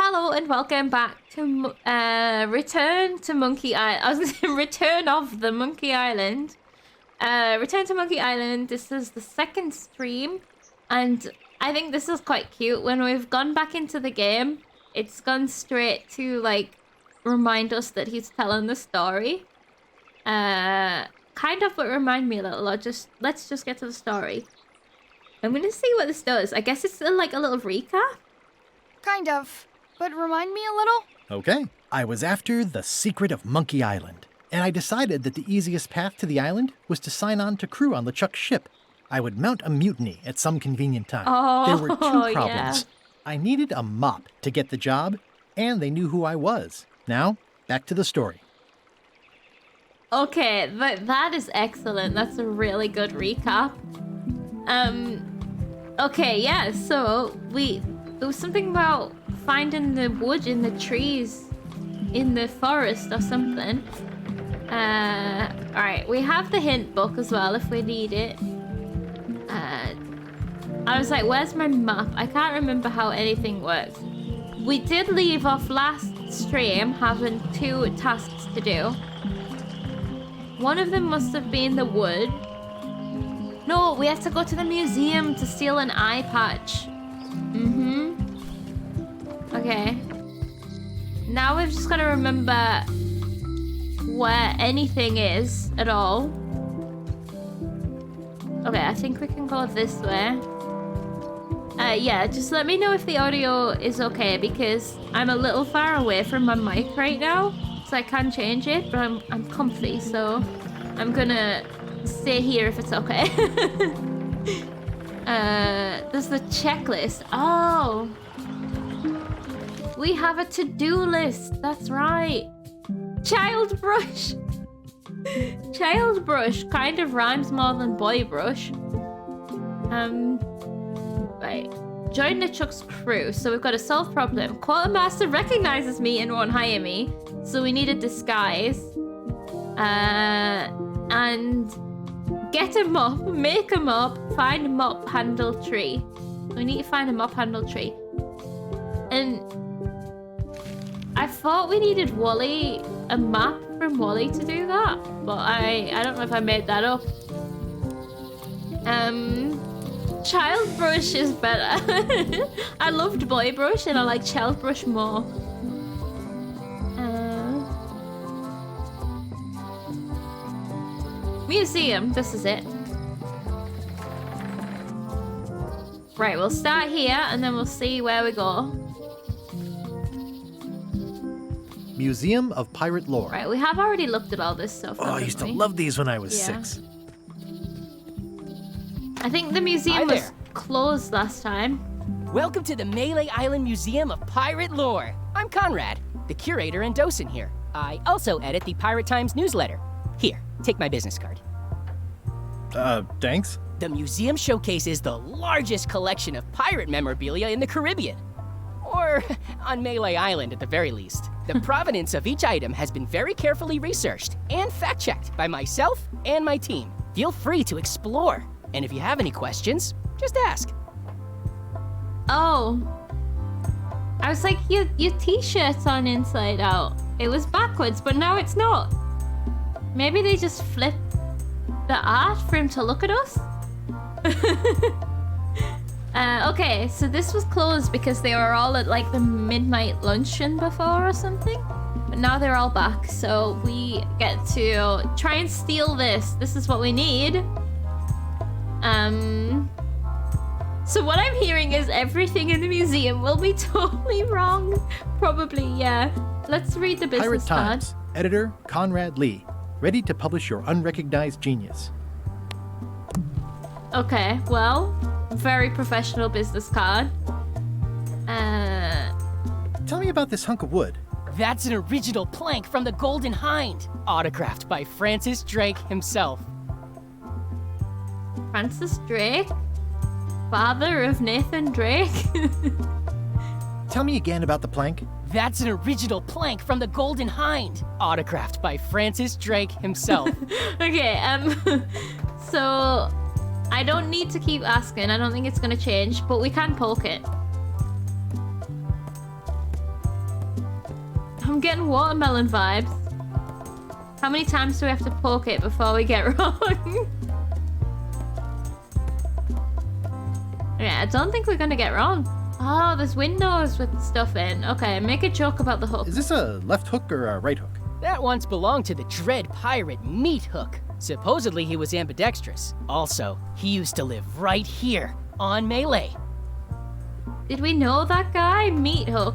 Hello and welcome back to Return to Monkey Island. I was going to say Return of the Monkey Island. Return to Monkey Island. This is the second stream, and I think this is quite cute. When we've gone back into the game, it's gone straight to like remind us that he's telling the story. Kind of, but remind me a little. Let's just get to the story. I'm gonna see what this does. I guess it's like a little recap. Kind of. But remind me a little? Okay. I was after the secret of Monkey Island, and I decided that the easiest path to the island was to sign on to crew on LeChuck's ship. I would mount a mutiny at some convenient time. There were two problems. Yeah. I needed a mop to get the job, and they knew who I was. Now, back to the story. Okay, that is excellent. That's a really good recap. Okay, yeah, so there was something about finding the wood in the trees in the forest or something. Alright, we have the hint book as well if we need it. I was like, where's my map? I can't remember how anything works. We did leave off last stream having 2 tasks to do. One of them must have been the wood. No, we have to go to the museum to steal an eye patch. Okay. Now we've just got to remember where anything is at all. Okay, I think we can go this way. Yeah, just let me know if the audio is okay, because I'm a little far away from my mic right now, so I can change it, but I'm comfy, so I'm gonna stay here if it's okay. There's the checklist. Oh, we have a to-do list. That's right. Child brush. Child brush kind of rhymes more than boy brush. Right. Join LeChuck's crew. So we've got to solve problem. Quartermaster recognizes me and won't hire me, so we need a disguise. And get a mop, make a mop, find a mop handle tree. We need to find a mop handle tree. And I thought we needed a map from Wally to do that, but I don't know if I made that up. Child brush is better. I loved boy brush and I like child brush more. Museum, this is it. Right, we'll start here and then we'll see where we go. Museum of Pirate Lore. Right, we have already looked at all this stuff. Oh, I used to love these when I was 6. I think the museum was closed last time. Welcome to the Melee Island Museum of Pirate Lore. I'm Conrad, the curator and docent here. I also edit the Pirate Times newsletter. Here, take my business card. Thanks. The museum showcases the largest collection of pirate memorabilia in the Caribbean. Or on Melee Island at the very least. The provenance of each item has been very carefully researched and fact-checked by myself and my team. Feel free to explore. And if you have any questions, just ask. Oh. I was like, your t-shirt's on inside out. It was backwards, but now it's not. Maybe they just flipped the art for him to look at us? Okay, so this was closed because they were all at like the midnight luncheon before or something. But now they're all back, so we get to try and steal this. This is what we need. So what I'm hearing is everything in the museum will be totally wrong. Probably, yeah. Let's read the business Pirate card. Times. Editor Conrad Lee. Ready to publish your unrecognized genius. Okay, well, very professional business card. Tell me about this hunk of wood. That's an original plank from the Golden Hind, autographed by Francis Drake himself. Francis Drake? Father of Nathan Drake? Tell me again about the plank. That's an original plank from the Golden Hind, autographed by Francis Drake himself. Okay, so I don't need to keep asking. I don't think it's gonna change, but we can poke it. I'm getting watermelon vibes. How many times do we have to poke it before we get wrong? Yeah, I don't think we're gonna get wrong. Oh, there's windows with stuff in. Okay, make a joke about the hook. Is this a left hook or a right hook? That once belonged to the dread pirate Meat Hook. Supposedly he was ambidextrous. Also, he used to live right here on Melee. Did we know that guy? Meat Hook.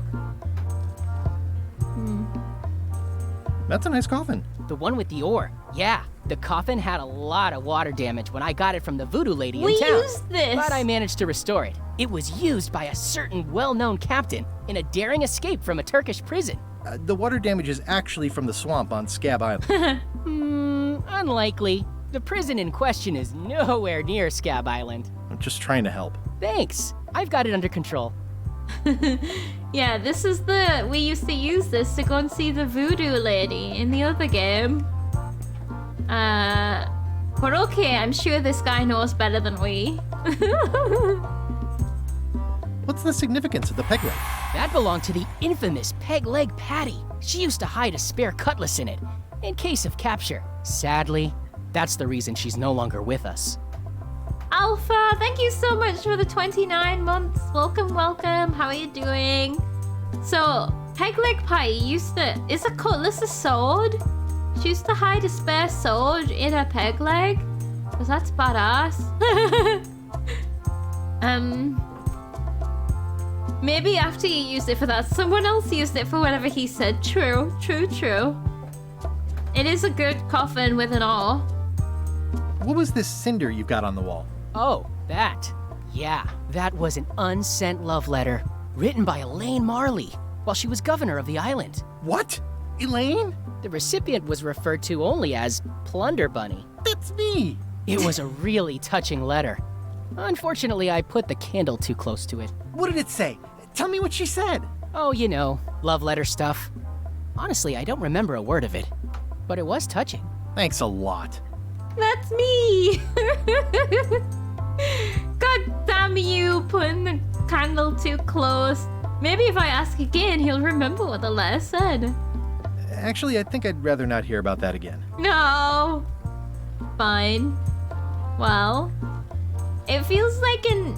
That's a nice coffin. The one with the ore. Yeah, the coffin had a lot of water damage when I got it from the voodoo lady We in town. used this. But I managed to restore it. It was used by a certain well-known captain in a daring escape from a Turkish prison. The water damage is actually from the swamp on Scab Island. Unlikely. The prison in question is nowhere near Scab Island. I'm just trying to help. Thanks. I've got it under control. Yeah, this is we used to use this to go and see the voodoo lady in the other game. But okay, I'm sure this guy knows better than we. What's the significance of the peg leg? That belonged to the infamous Peg Leg Patty. She used to hide a spare cutlass in it, in case of capture. Sadly, that's the reason she's no longer with us. Alpha, thank you so much for the 29 months. Welcome, welcome. How are you doing? So, Peg Leg Patty is a cutlass a sword? She used to hide a spare sword in her peg leg? Because that's badass. Maybe after you used it for that, someone else used it for whatever he said. True, true, true. It is a good coffin with an awl. What was this cinder you've got on the wall? Oh, that. Yeah, that was an unsent love letter written by Elaine Marley while she was governor of the island. What? Elaine? The recipient was referred to only as Plunder Bunny. That's me! It was a really touching letter. Unfortunately, I put the candle too close to it. What did it say? Tell me what she said. Oh, you know, love letter stuff. Honestly, I don't remember a word of it, but it was touching. Thanks a lot. That's me! God damn you, putting the candle too close. Maybe if I ask again, he'll remember what the letter said. Actually, I think I'd rather not hear about that again. No. Fine. Well, it feels like in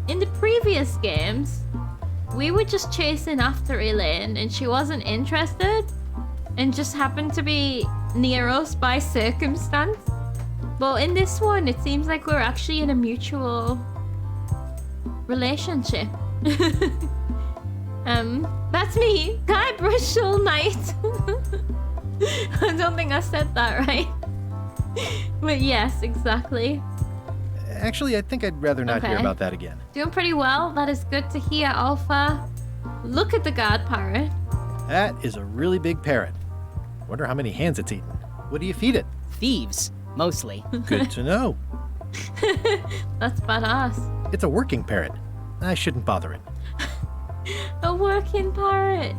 the previous games, we were just chasing after Elaine and she wasn't interested and just happened to be near us by circumstance. But in this one, it seems like we're actually in a mutual relationship. That's me. Guy Bristol Knight. I don't think I said that right. But yes, exactly. Actually, I think I'd rather not hear about that again. Doing pretty well. That is good to hear, Alpha. Look at the guard parrot. That is a really big parrot. Wonder how many hands it's eaten. What do you feed it? Thieves, mostly. Good to know. That's badass. It's a working parrot. I shouldn't bother it. A working parrot.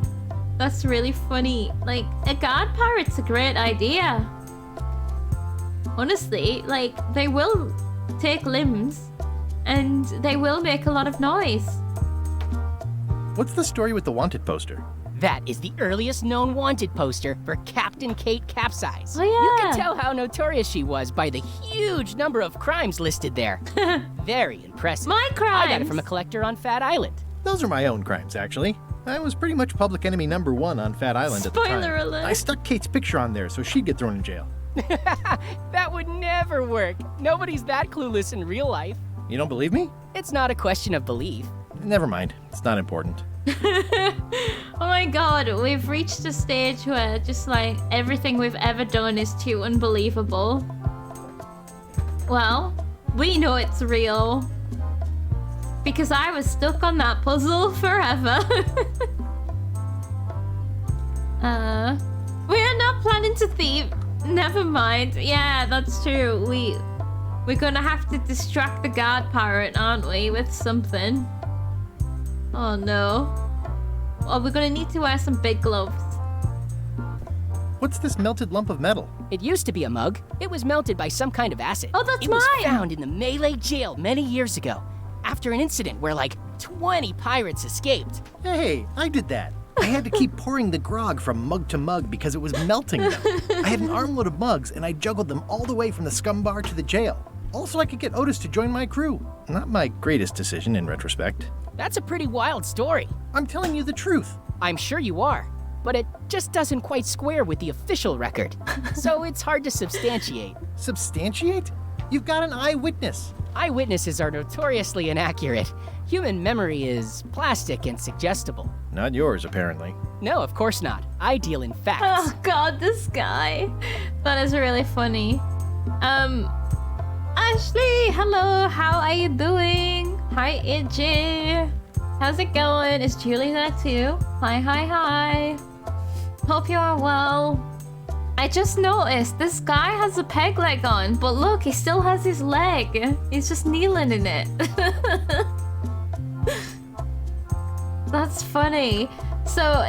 That's really funny. Like, a guard parrot's a great idea. Honestly, like, they will take limbs and they will make a lot of noise. What's the story with the wanted poster? That is the earliest known wanted poster for Captain Kate Capsize. Oh, yeah. You can tell how notorious she was by the huge number of crimes listed there. Very impressive. My crimes! I got it from a collector on Fat Island. Those are my own crimes, actually. I was pretty much public enemy #1 on Fat Island at the time. Spoiler alert. I stuck Kate's picture on there so she'd get thrown in jail. That would never work. Nobody's that clueless in real life. You don't believe me? It's not a question of belief. Never mind. It's not important. Oh my god, we've reached a stage where just like everything we've ever done is too unbelievable. Well, we know it's real. Because I was stuck on that puzzle forever. We are not planning to thieve. Never mind. Yeah, that's true. We're gonna have to distract the guard parrot, aren't we, with something? Oh no. Oh, we're gonna need to wear some big gloves. What's this melted lump of metal? It used to be a mug. It was melted by some kind of acid. Oh, that's It was mine! found in the Melee jail many years ago, after an incident where like 20 pirates escaped. Hey, I did that. I had to keep pouring the grog from mug to mug because it was melting them. I had an armload of mugs, and I juggled them all the way from the scum bar to the jail. Also, I could get Otis to join my crew. Not my greatest decision in retrospect. That's a pretty wild story. I'm telling you the truth. I'm sure you are, but it just doesn't quite square with the official record. So it's hard to substantiate. Substantiate? You've got an eyewitness. Eyewitnesses are notoriously inaccurate. Human memory is plastic and suggestible. Not yours, apparently. No, of course not. I deal in facts. Oh god, this guy. That is really funny. Ashley, hello, how are you doing? Hi, AJ. How's it going? Is Julie there too? Hi, hi, hi. Hope you are well. I just noticed this guy has a peg leg on, but look, he still has his leg. He's just kneeling in it. That's funny. So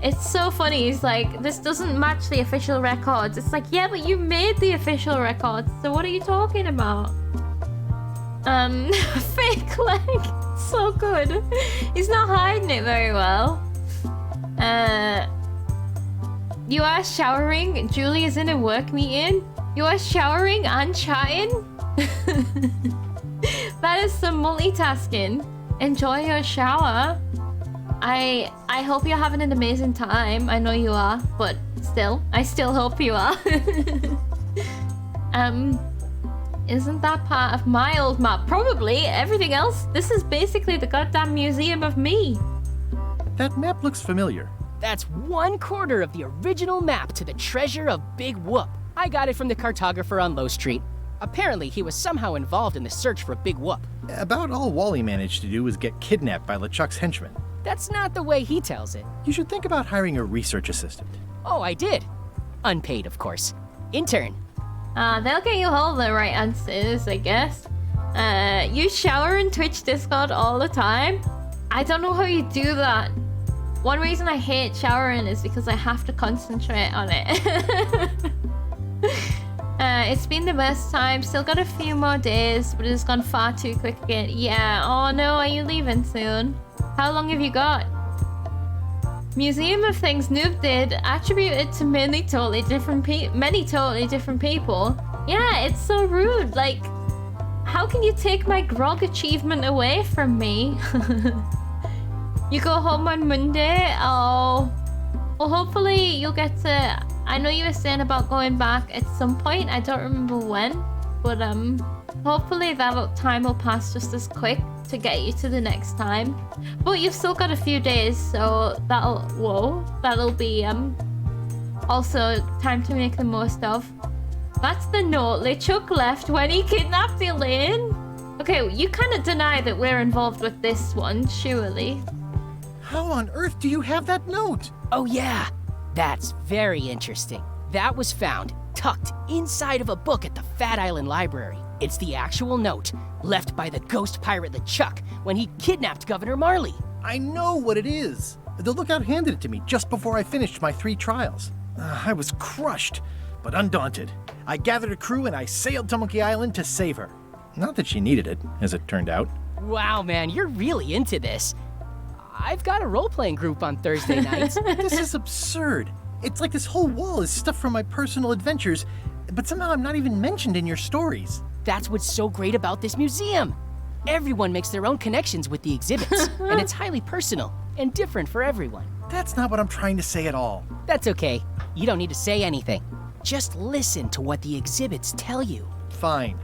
it's so funny. He's like, this doesn't match the official records. It's like, yeah, but you made the official records. So what are you talking about? Fake leg. So good. He's not hiding it very well. You are showering. Julie is in a work meeting. You are showering and chatting. That is some multitasking. Enjoy your shower. I hope you're having an amazing time. I know you are, but still, I still hope you are. Isn't that part of my old map? Probably. Everything else, this is basically the goddamn museum of me. That map looks familiar. That's 1/4 of the original map to the treasure of Big Whoop. I got it from the cartographer on Low Street. Apparently, he was somehow involved in the search for Big Whoop. About all Wally managed to do was get kidnapped by LeChuck's henchmen. That's not the way he tells it. You should think about hiring a research assistant. Oh, I did. Unpaid, of course. Intern. They'll get you all the right answers, I guess. You shower in Twitch Discord all the time? I don't know how you do that. One reason I hate showering is because I have to concentrate on it. It's been the best time. Still got a few more days, but it's gone far too quick again. Yeah, oh no, are you leaving soon? How long have you got? Museum of Things Noob did, attributed to many totally different people. Yeah, it's so rude. Like, how can you take my grog achievement away from me? You go home on Monday? Oh. Well, hopefully you'll get to... I know you were saying about going back at some point. I don't remember when. But, hopefully that time will pass just as quick to get you to the next time. But you've still got a few days, so that'll be, also time to make the most of. That's the note LeChuck left when he kidnapped Elaine. Okay, you kind of deny that we're involved with this one, surely. How on earth do you have that note? Oh yeah, that's very interesting. That was found tucked inside of a book at the Fat Island Library. It's the actual note left by the ghost pirate LeChuck when he kidnapped Governor Marley. I know what it is. The lookout handed it to me just before I finished my 3 trials. I was crushed, but undaunted. I gathered a crew and I sailed to Monkey Island to save her. Not that she needed it, as it turned out. Wow, man, you're really into this. I've got a role-playing group on Thursday nights. This is absurd. It's like this whole wall is stuff from my personal adventures, but somehow I'm not even mentioned in your stories. That's what's so great about this museum. Everyone makes their own connections with the exhibits, and it's highly personal and different for everyone. That's not what I'm trying to say at all. That's okay. You don't need to say anything. Just listen to what the exhibits tell you. Fine.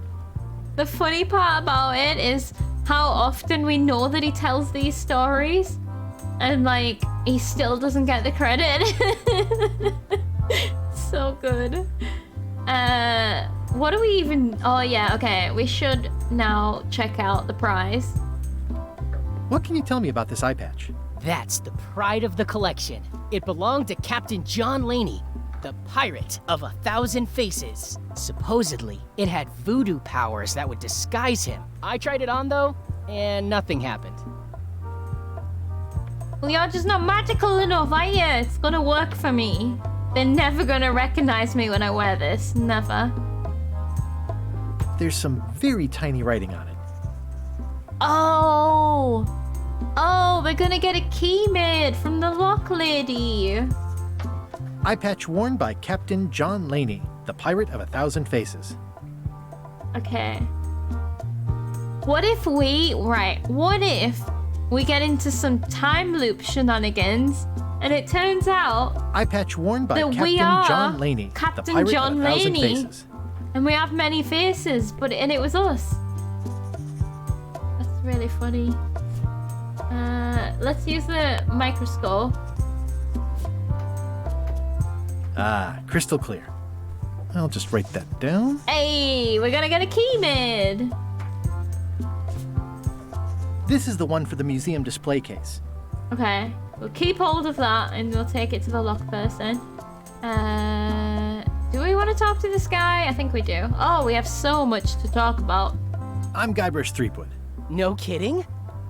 The funny part about it is how often we know that he tells these stories, and like he still doesn't get the credit. So good. What do we even... Oh yeah, okay. We should now check out the prize. What can you tell me about this eye patch? That's the pride of the collection. It belonged to Captain John Laney, the pirate of 1,000 faces. Supposedly, it had voodoo powers that would disguise him. I tried it on though, and nothing happened. Well, you're just not magical enough, are you? It's gonna work for me. They're never gonna recognize me when I wear this. Never. There's some very tiny writing on it. Oh! Oh, we're gonna get a key made from the lock lady. Eye patch worn by Captain John Laney, the pirate of 1,000 faces. Okay. What if we get into some time loop shenanigans and it turns out Eye patch worn by that Captain we are John Laney, the Captain pirate John of 1,000 Laney. faces. And we have many faces, and it was us. That's really funny. Let's use the microscope. Ah, crystal clear. I'll just write that down. Hey, we're gonna get a key made. This is the one for the museum display case. Okay, we'll keep hold of that and we'll take it to the lock person. Do we want to talk to this guy? I think we do. Oh, we have so much to talk about. I'm Guybrush Threepwood. No kidding?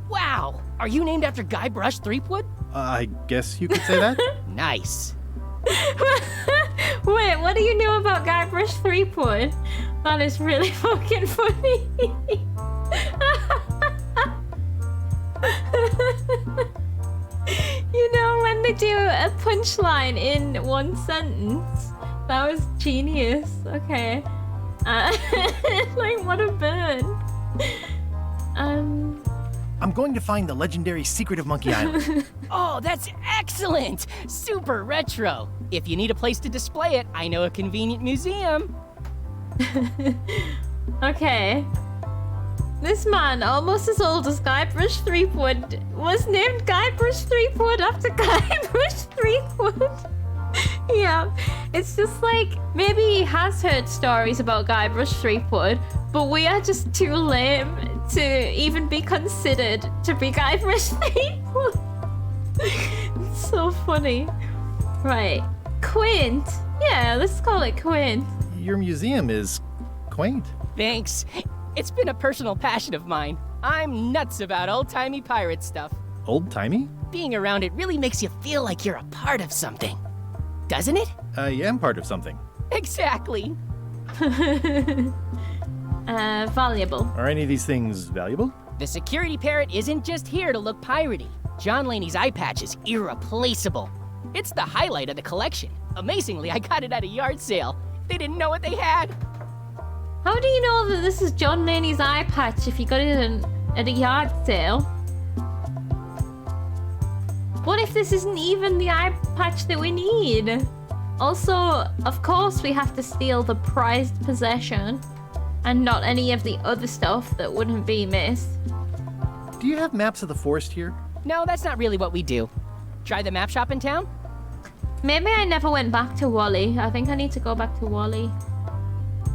Wow! Are you named after Guybrush Threepwood? I guess you could say that. Nice. Wait, what do you know about Guybrush Threepwood? That is really fucking funny. You know when they do a punchline in one sentence? That was genius. Okay. Like, what a burn. I'm going to find the legendary secret of Monkey Island. Oh, that's excellent! Super retro. If you need a place to display it, I know a convenient museum. Okay. This man, almost as old as Guybrush Threepwood, was named Guybrush Threepwood after Guybrush Threepwood. Yeah, it's just like, maybe he has heard stories about Guybrush Threepwood, but we are just too lame to even be considered to be Guybrush Threepwood. It's so funny. Right, quaint. Yeah, let's call it quaint. Your museum is quaint. Thanks. It's been a personal passion of mine. I'm nuts about old-timey pirate stuff. Old-timey? Being around it really makes you feel like you're a part of something. Doesn't it? I am part of something. Exactly. Valuable. Are any of these things valuable? The security parrot isn't just here to look piratey. John Laney's eye patch is irreplaceable. It's the highlight of the collection. Amazingly, I got it at a yard sale. They didn't know what they had. How do you know that this is John Laney's eye patch if you got it at a yard sale? What if this isn't even the eye patch that we need? Also, of course we have to steal the prized possession and not any of the other stuff that wouldn't be missed. Do you have maps of the forest here? No, that's not really what we do. Try the map shop in town? Maybe I never went back to Wally. I think I need to go back to Wally.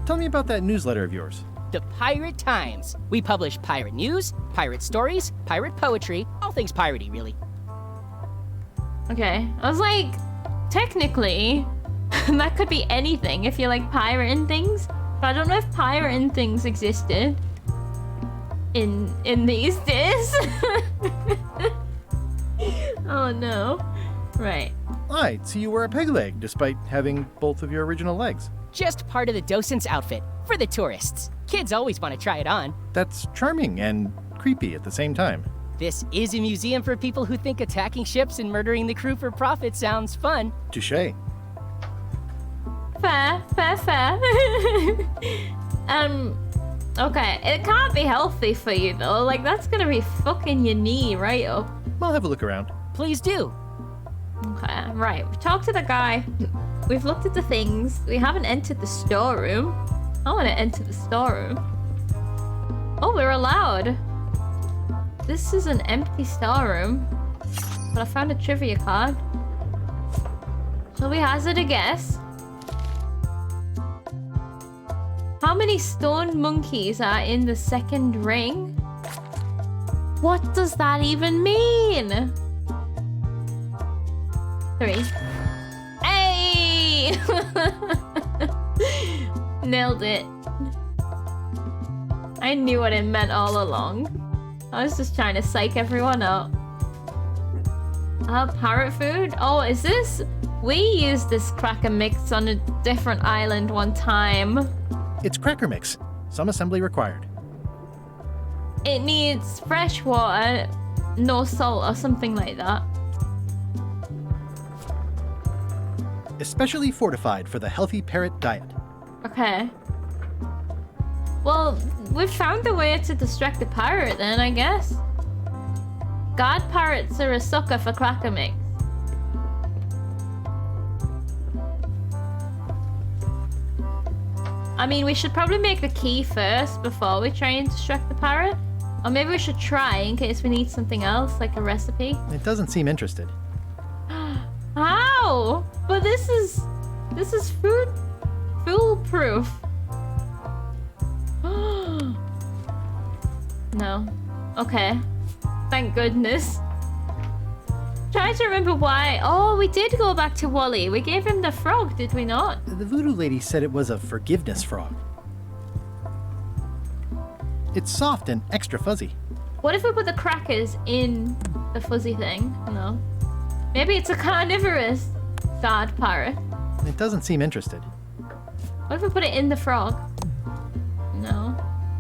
Tell me about that newsletter of yours. The Pirate Times. We publish pirate news, pirate stories, pirate poetry, all things piratey, really. Okay, I was like, technically, that could be anything if you like pirating things. But I don't know if pirating things existed in these days. Oh no. Right. I'd see you wear a peg leg despite having both of your original legs. Just part of the docent's outfit for the tourists. Kids always want to try it on. That's charming and creepy at the same time. This is a museum for people who think attacking ships and murdering the crew for profit sounds fun. Touché. Fair. Okay, it can't be healthy for you though. Like, that's gonna be fucking your knee right up. I'll have a look around. Please do. Okay, right. We talked to the guy. We've looked at the things. We haven't entered the storeroom. I want to enter the storeroom. Oh, we're allowed. This is an empty storeroom. But I found a trivia card. Shall we hazard a guess? How many stone monkeys are in the second ring? What does that even mean? 3. Hey! Nailed it. I knew what it meant all along. I was just trying to psych everyone up. Parrot food? Oh, is this? We used this cracker mix on a different island one time. It's cracker mix. Some assembly required. It needs fresh water, no salt or something like that. Especially fortified for the healthy parrot diet. Okay. Well, we've found a way to distract the pirate then, I guess. God parrots are a sucker for cracker mix. I mean, we should probably make the key first before we try and distract the parrot. Or maybe we should try in case we need something else, like a recipe. It doesn't seem interested. How? But this is foolproof. No. Okay. Thank goodness. Trying to remember why. Oh, we did go back to Wally. We gave him the frog, did we not? The voodoo lady said it was a forgiveness frog. It's soft and extra fuzzy. What if we put the crackers in the fuzzy thing? No. Maybe it's a carnivorous god parrot. It doesn't seem interested. What if we put it in the frog? No.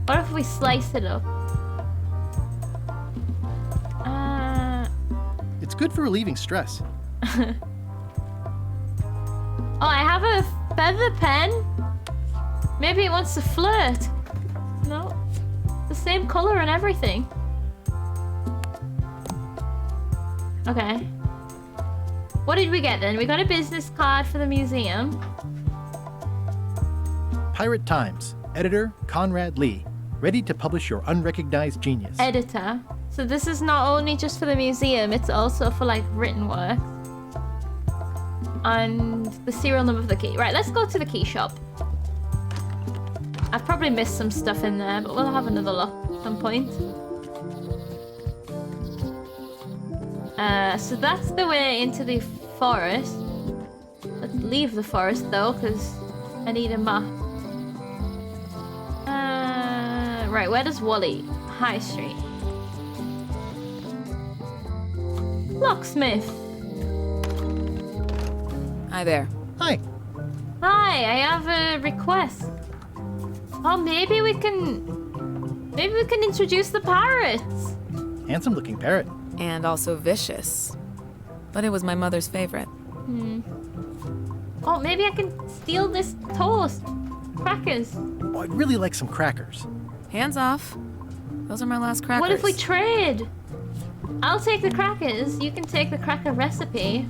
What if we slice it up? It's good for relieving stress. Oh, I have a feather pen. Maybe it wants to flirt. No. The same color and everything. Okay. What did we get then? We got a business card for the museum. Pirate Times. Editor Conrad Lee. Ready to publish your unrecognized genius. Editor. So this is not only just for the museum, it's also for like written work. And the serial number of the key. Right, let's go to the key shop. I've probably missed some stuff in there, but we'll have another look at some point. So that's the way into the forest. Let's leave the forest though, because I need a map. Right, where does Wally? High Street. Locksmith. Hi there. Hi. Hi, I have a request. Oh, maybe we can introduce the pirates. Handsome looking parrot. And also vicious. But it was my mother's favorite. Oh, maybe I can steal this toast. Crackers. Oh, I'd really like some crackers. Hands off. Those are my last crackers. What if we trade? I'll take the crackers. You can take the cracker recipe.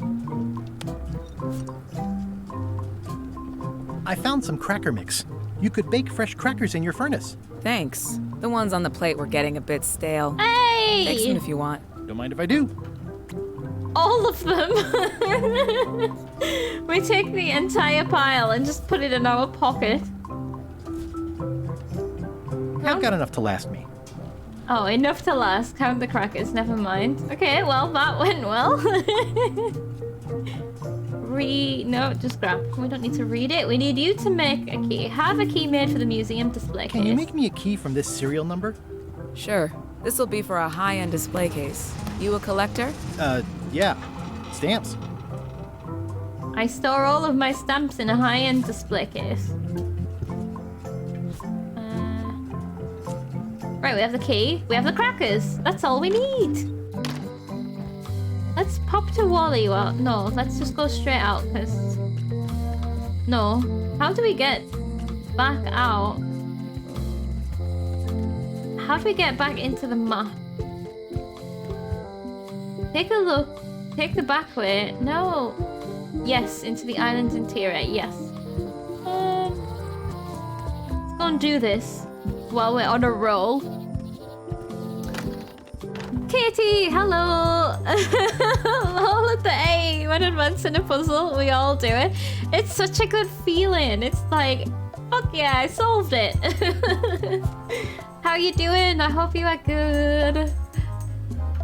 I found some cracker mix. You could bake fresh crackers in your furnace. Thanks. The ones on the plate were getting a bit stale. Hey! Take some if you want. Don't mind if I do. All of them. We take the entire pile and just put it in our pocket. I've got enough to last me. Oh, enough to last. Count the crackers. Never mind. Okay, well, that went well. No, just grab. We don't need to read it. We need you to make a key. Have a key made for the museum display case. Can you make me a key from this serial number? Sure. This'll be for a high-end display case. You a collector? Yeah. Stamps. I store all of my stamps in a high-end display case. Right, we have the key. We have the crackers. That's all we need. Let's pop to Wally. Well, no, let's just go straight out, because... No. How do we get back out? How do we get back into the map? Take a look. Take the back way. No. Yes, into the island's interior. Yes. Let's go and do this while we're on a roll. Katie, hello! All at the A when advancing a puzzle, we all do it. It's such a good feeling. It's like, fuck yeah, I solved it. How you doing? I hope you are good.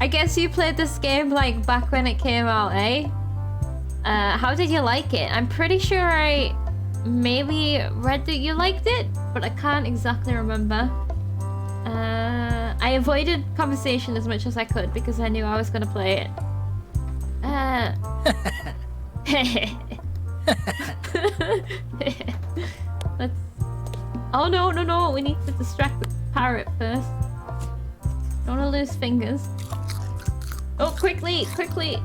I guess you played this game like back when it came out, eh? How did you like it? I'm pretty sure I maybe read that you liked it, but I can't exactly remember. I avoided conversation as much as I could because I knew I was gonna play it. Let's... Oh no, we need to distract the parrot first. Don't wanna lose fingers. Oh, quickly, quickly.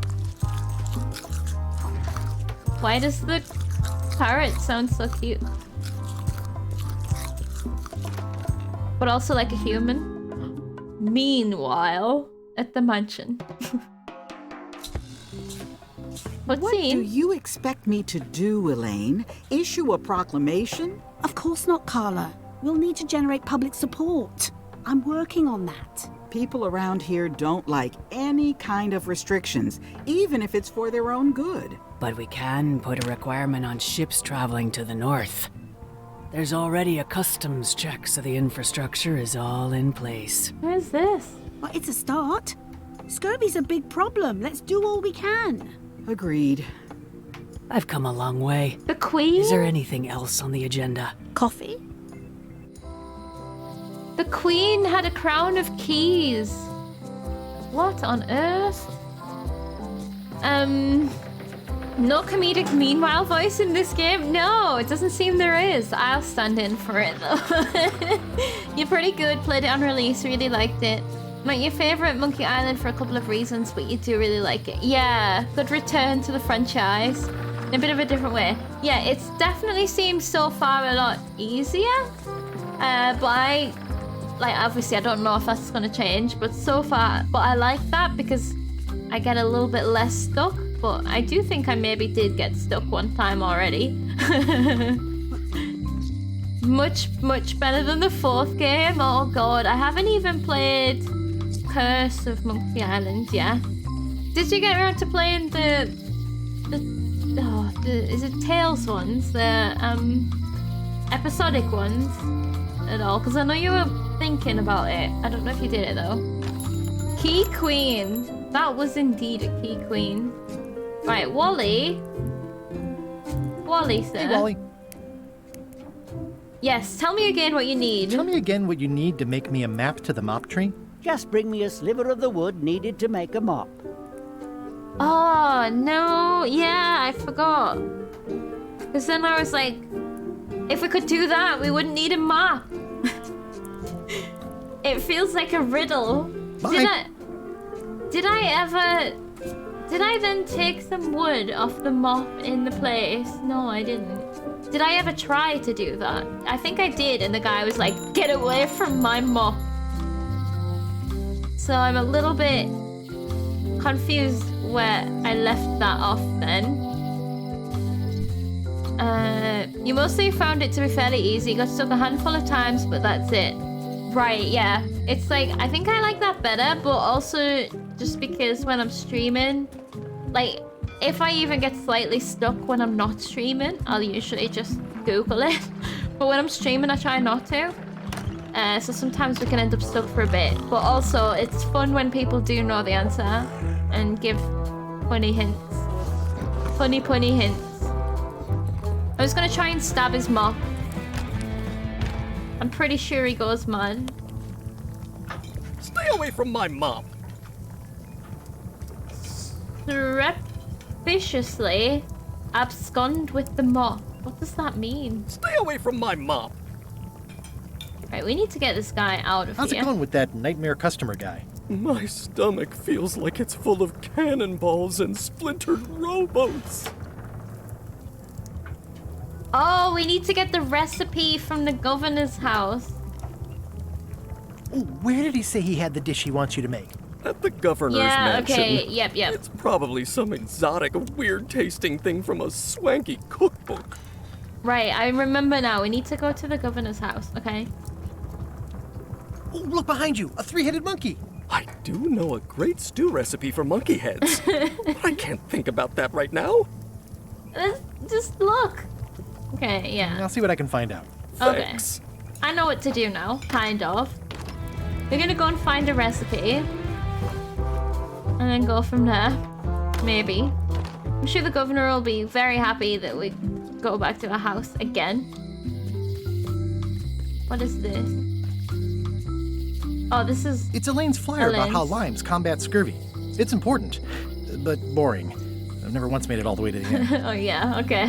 Why does the parrot sound so cute? But also like a human. Meanwhile, at the mansion. What What scene? do you expect me to do, Elaine? Issue a proclamation? Of course not, Carla. We'll need to generate public support. I'm working on that. People around here don't like any kind of restrictions, even if it's for their own good. But we can put a requirement on ships traveling to the north. There's already a customs check, so the infrastructure is all in place. Where's this? Well, it's a start. Scurvy's a big problem. Let's do all we can. Agreed. I've come a long way. The Queen? Is there anything else on the agenda? Coffee? The Queen had a crown of keys. What on earth? No comedic meanwhile voice in this game? No, it doesn't seem there is. I'll stand in for it though. You're pretty good, played it on release, really liked it. Not your favorite Monkey Island for a couple of reasons, but you do really like it. Yeah, good return to the franchise in a bit of a different way. Yeah, it's definitely seems so far a lot easier. But obviously I don't know if that's gonna change, but so far, but I like that because I get a little bit less stuck, but I do think I maybe did get stuck one time already. Much better than the fourth game. Oh god, I haven't even played Curse of Monkey Island yet. Did you get around to playing the is it Tales ones? The episodic ones at all? Because I know you were thinking about it. I don't know if you did it though. Key Queen. That was indeed a Key Queen. Right, Wally. Wally, sir. Hey, Wally. Yes, tell me again what you need. Tell me again what you need to make me a map to the mop tree. Just bring me a sliver of the wood needed to make a mop. Oh, no. Yeah, I forgot. Because then I was like, if we could do that, we wouldn't need a map. It feels like a riddle. Bye. Did I then take some wood off the mop in the place? No, I didn't. Did I ever try to do that? I think I did, and the guy was like, get away from my mop. So I'm a little bit confused where I left that off then. You mostly found it to be fairly easy. Got stuck a handful of times, but that's it. Right, yeah. It's like, I think I like that better, but also just because when I'm streaming, like, if I even get slightly stuck when I'm not streaming, I'll usually just Google it. But when I'm streaming, I try not to. So sometimes we can end up stuck for a bit. But also, it's fun when people do know the answer and give funny hints. Funny hints. I was gonna try and stab his mop. I'm pretty sure he goes mad. Stay away from my mop. Surreptitiously abscond with the mop. What does that mean? Stay away from my mop. Right, we need to get this guy out of How's here. it going with that nightmare customer guy? My stomach feels like it's full of cannonballs and splintered rowboats. Oh, we need to get the recipe from the governor's house. Oh, where did he say he had the dish he wants you to make? At the governor's Yeah, mansion. okay, yep. It's probably some exotic, weird-tasting thing from a swanky cookbook. Right, I remember now. We need to go to the governor's house, okay? Oh, look behind you, a three-headed monkey. I do know a great stew recipe for monkey heads. But I can't think about that right now. Just look. Okay, yeah. I'll see what I can find out. Thanks. Okay. I know what to do now, kind of. We're gonna go and find a recipe. And then go from there. Maybe. I'm sure the governor will be very happy that we go back to our house again. What is this? Oh, this is... It's Elaine's flyer about how Elaine's. limes combat scurvy. It's important, but boring. I've never once made it all the way to the end. Oh, yeah, okay.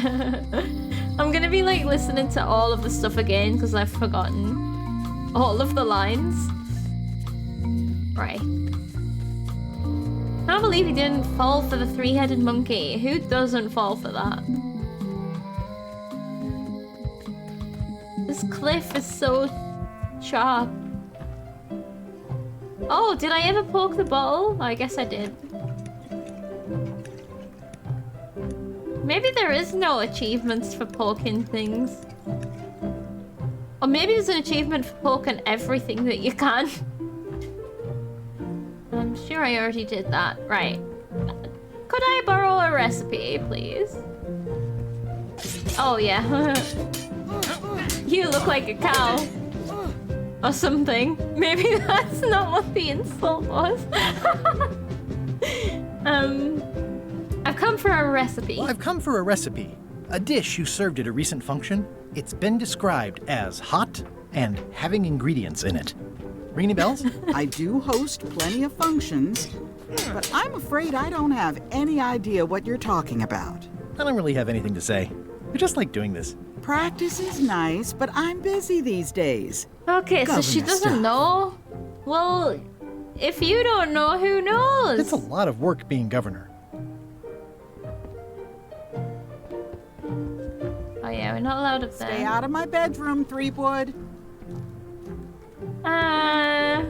I'm gonna be, like, listening to all of the stuff again because I've forgotten all of the lines. Right. I can't believe he didn't fall for the three-headed monkey. Who doesn't fall for that? This cliff is so sharp. Oh, did I ever poke the bottle? I guess I did. Maybe there is no achievements for poking things. Or maybe there's an achievement for poking everything that you can. I'm sure I already did that. Right. Could I borrow a recipe, please? Oh, yeah. You look like a cow. Or something. Maybe that's not what the insult was. I've come for a recipe. Well, I've come for a recipe. A dish you served at a recent function. It's been described as hot and having ingredients in it. Ring any bells? I do host plenty of functions, but I'm afraid I don't have any idea what you're talking about. I don't really have anything to say. I just like doing this. Practice is nice, but I'm busy these days. Okay, so she Governor doesn't stuff. know? Well, if you don't know, who knows? It's a lot of work being governor. Oh yeah, we're not allowed up there. Stay out of my bedroom, Threepwood. Oh,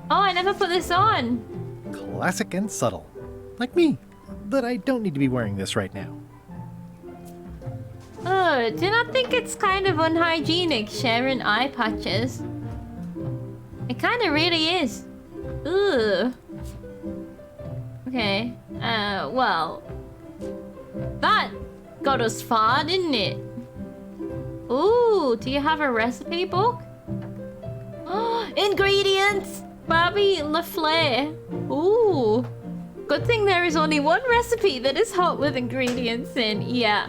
I never put this on. Classic and subtle. Like me. But I don't need to be wearing this right now. Oh, do not think it's kind of unhygienic sharing eye patches. It kind of really is. Ugh. Okay. Well. That got us far, didn't it? Ooh, do you have a recipe book? Oh, ingredients! Barbie LaFleur. Ooh. Good thing there is only one recipe that is hot with ingredients in. Yeah.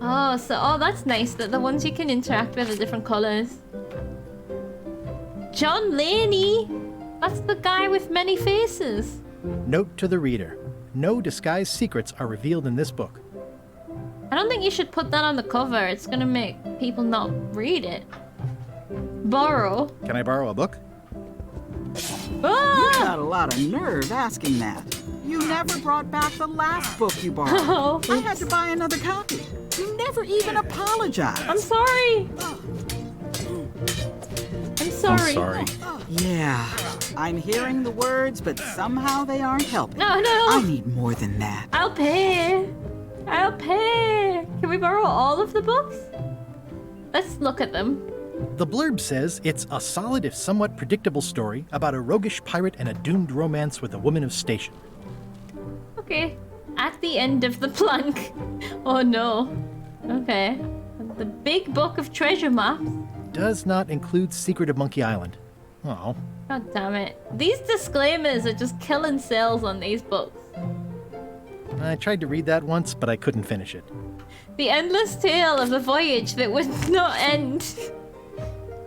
Oh, that's nice that the ones you can interact with are different colors. John Laney. That's the guy with many faces. Note to the reader. No disguised secrets are revealed in this book. I don't think you should put that on the cover. It's gonna make people not read it. Borrow. Can I borrow a book? You Ah! got a lot of nerve asking that. You never brought back the last book you borrowed. Oh, I had to buy another copy. You never even apologized. I'm sorry. I'm sorry. I'm sorry. Yeah, I'm hearing the words, but somehow they aren't helping. No. I need more than that. I'll pay. I'll pay. Can we borrow all of the books? Let's look at them. The blurb says it's a solid if somewhat predictable story about a roguish pirate and a doomed romance with a woman of station. Okay. At the end of the plank. Oh no. Okay. The big book of treasure maps. Does not include Secret of Monkey Island. Oh. God damn it. These disclaimers are just killing sales on these books. I tried to read that once, but I couldn't finish it. The endless tale of a voyage that would not end.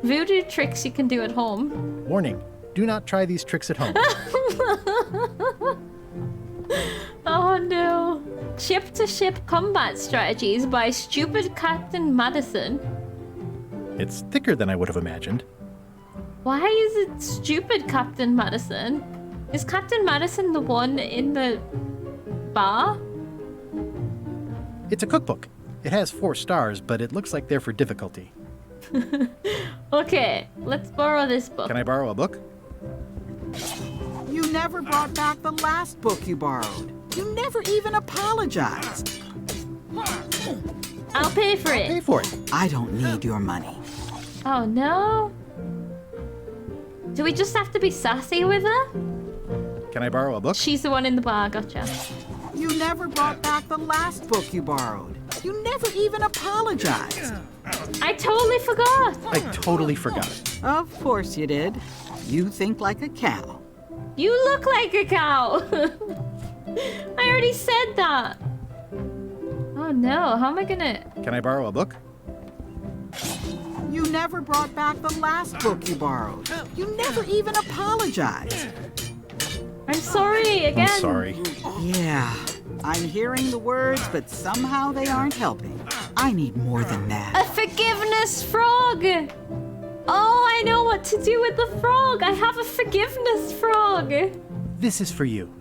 Voodoo tricks you can do at home. Warning, do not try these tricks at home. Oh no. Ship-to-ship combat strategies by stupid Captain Madison. It's thicker than I would have imagined. Why is it stupid Captain Madison? Is Captain Madison the one in the bar? It's a cookbook. It has 4 stars, but it looks like they're for difficulty. Okay, let's borrow this book. Can I borrow a book? You never brought back the last book you borrowed. You never even apologized. I'll pay for it. Pay for it. I don't need your money. Oh no. Do we just have to be sassy with her? Can I borrow a book? She's the one in the bar, gotcha. You never brought back the last book you borrowed. You never even apologized. I totally forgot. I totally forgot. Of course you did. You think like a cow. You look like a cow. I already said that. Oh no, how am I gonna... Can I borrow a book? You never brought back the last book you borrowed. You never even apologized. I'm sorry again. I'm sorry. Yeah, I'm hearing the words, but somehow they aren't helping. I need more than A that. forgiveness frog. Oh, I know what to do with the frog. I have a forgiveness frog. This is for you.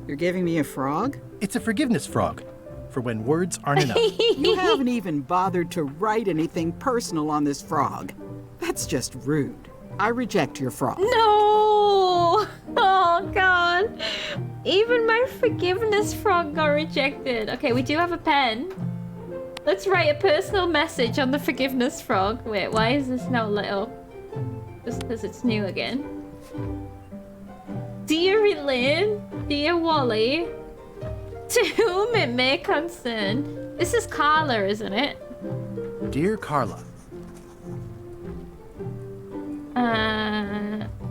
You're giving me a frog? It's a forgiveness frog, for when words aren't enough. You haven't even bothered to write anything personal on this frog. That's just rude. I reject your frog. No! Oh, God. Even my forgiveness frog got rejected. Okay, we do have a pen. Let's write a personal message on the forgiveness frog. Wait, why is this now lit up? Just because it's new again. Dear Elaine, dear Wally, to whom it may concern. This is Carla, isn't it? Dear Carla.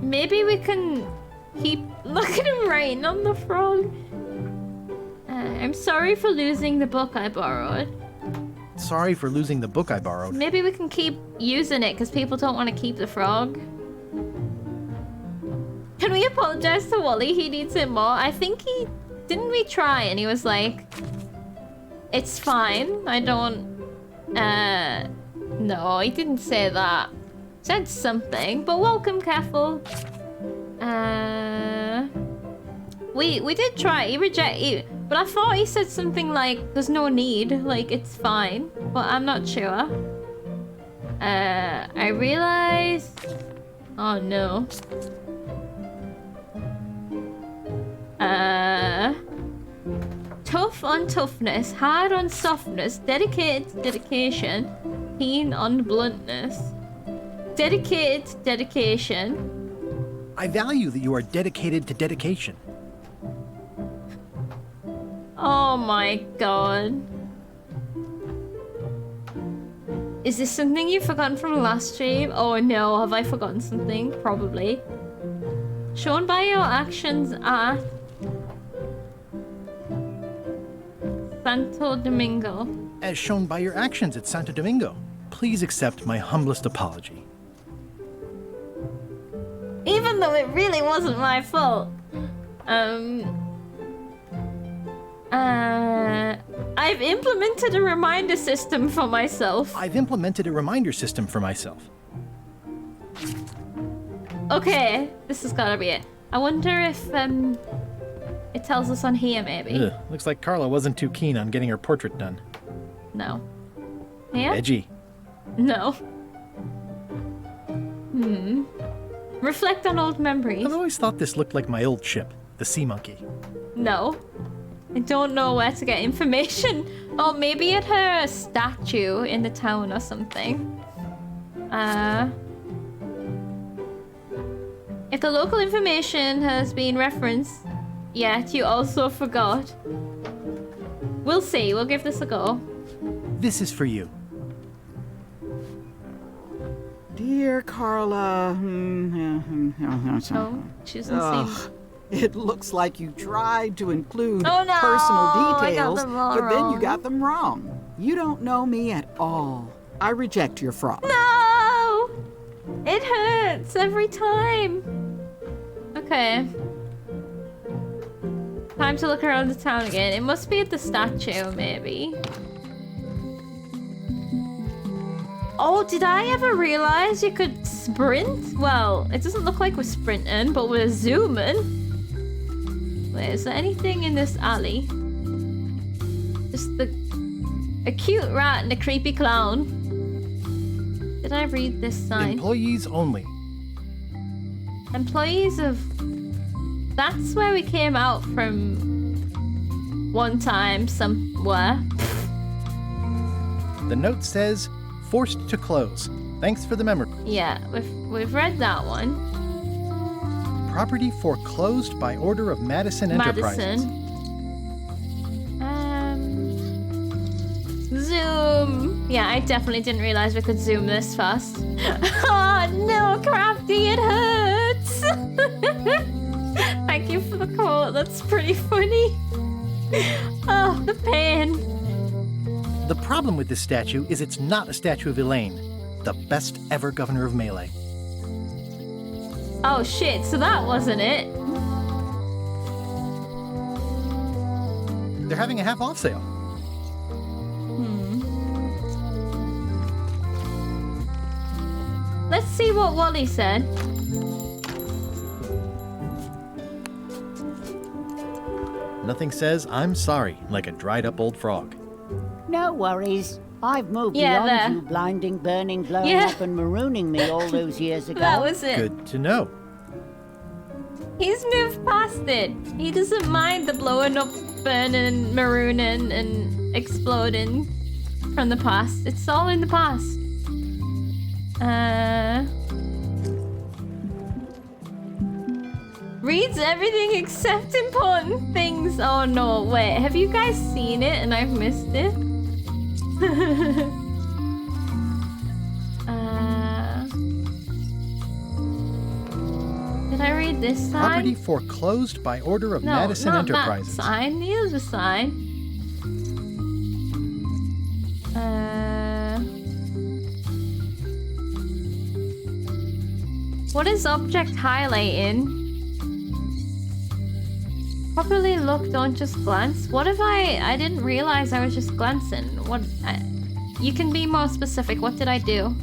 Maybe we can keep... Look at him writing on the frog. I'm sorry for losing the book I borrowed. Sorry for losing the book I borrowed. Maybe we can keep using it because people don't want to keep the frog. Can we apologize to Wally? He needs it more. I think he... Didn't we try? And he was like... It's fine. I don't... No, he didn't say that. Said something. But welcome, Careful. We did try. He rejected... But I thought he said something like, there's no need. Like, it's fine. But I'm not sure. I realized... Oh, no. Tough on toughness, hard on softness, dedicated to dedication, keen on bluntness. Dedicated to dedication. I value that you are dedicated to dedication. Oh my god. Is this something you've forgotten from the last stream? Oh no, have I forgotten something? Probably. Shown by your actions at Santo Domingo. As shown by your actions at Santo Domingo. Please accept my humblest apology. Even though it really wasn't my fault. I've implemented a reminder system for myself. I've implemented a reminder system for myself. Okay, this has gotta be it. I wonder if, it tells us on here, maybe. Ugh, looks like Carla wasn't too keen on getting her portrait done. No. Yeah? Edgy. No. Reflect on old memories. I've always thought this looked like my old ship, the Sea Monkey. No. I don't know where to get information. Oh, maybe at her statue in the town or something. If the local information has been referenced, yet you also forgot. We'll see. We'll give this a go. This is for you. Dear Carla. Oh, she doesn't seem... It looks like you tried to include Oh, no! personal I got details, them all but then you wrong. got them wrong. You don't know me at all. I reject your frog. No! It hurts every time. Okay. Time to look around the town again. It must be at the statue, maybe. Oh, did I ever realize you could sprint? Well, it doesn't look like we're sprinting, but we're zooming. Wait, is there anything in this alley? Just a cute rat and a creepy clown. Did I read this sign? Employees only. Employees of... That's where we came out from one time somewhere. The note says, forced to close. Thanks for the memory. Yeah, we've read that one. Property foreclosed by order of Madison Enterprises. Zoom. Yeah, I definitely didn't realize we could zoom this fast. Oh no, Crafty, it hurts. Thank you for the quote. That's pretty funny. Oh, the pain. The problem with this statue is it's not a statue of Elaine, the best ever governor of Melee. Oh shit, so that wasn't it. They're having a half off sale. Let's see what Wally said. Nothing says I'm sorry like a dried up old frog. No worries. I've moved Yeah, beyond there. you blinding, burning, blowing Yeah. up and marooning me all those years ago. That was it. Good to know. He's moved past it. He doesn't mind the blowing up, burning, marooning, and exploding from the past. It's all in the past. Reads everything except important things. Oh no, wait. Have you guys seen it and I've missed it? Did I read this sign? Property foreclosed by order of No, Madison not Enterprises. that sign. The other sign. What is object highlighting? Properly look, don't just glance. What if I didn't realize I was just glancing? What? You can be more specific. What did I do?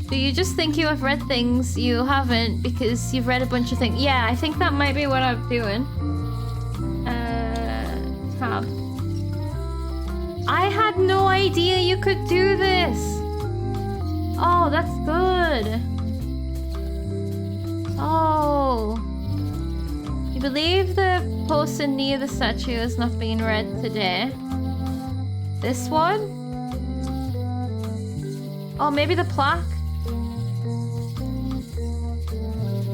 Do you just think you have read things you haven't because you've read a bunch of things? Yeah, I think that might be what I'm doing. Tab. I had no idea you could do this. Oh, that's good. Oh. You believe the poster near the statue is not being read today? This one? Oh, maybe the plaque?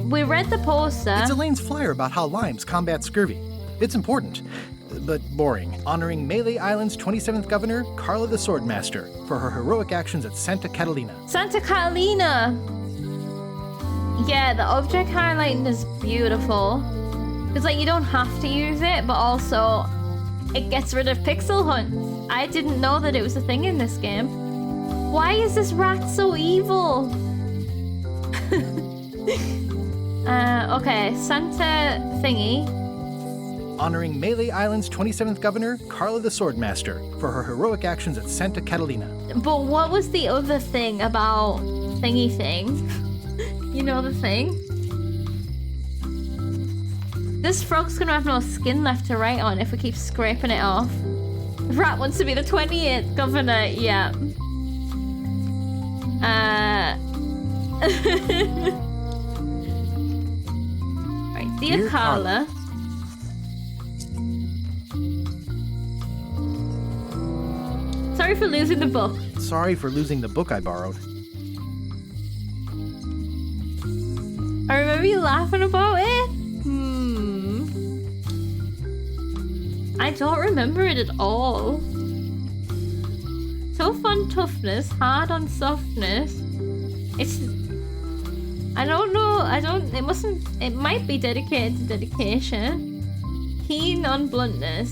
We read the poster. It's Elaine's flyer about how limes combat scurvy. It's important, but boring. Honoring Melee Island's 27th governor, Carla the Swordmaster, for her heroic actions at Santa Catalina. Santa Catalina! Yeah, the object highlighting is beautiful. Because, like, you don't have to use it, but also it gets rid of pixel hunts. I didn't know that it was a thing in this game. Why is this rat so evil? Okay, Santa thingy. Honoring Melee Island's 27th governor, Carla the Swordmaster, for her heroic actions at Santa Catalina. But what was the other thing about thingy thing? You know the thing? This frog's gonna have no skin left to write on if we keep scraping it off. The rat wants to be the 28th governor, yeah. Right, dear Carla. Sorry for losing the book. Sorry for losing the book I borrowed. I remember you laughing about it. I don't remember it at all. Tough on toughness, hard on softness. It's... I don't know, it might be dedicated to dedication. Keen on bluntness.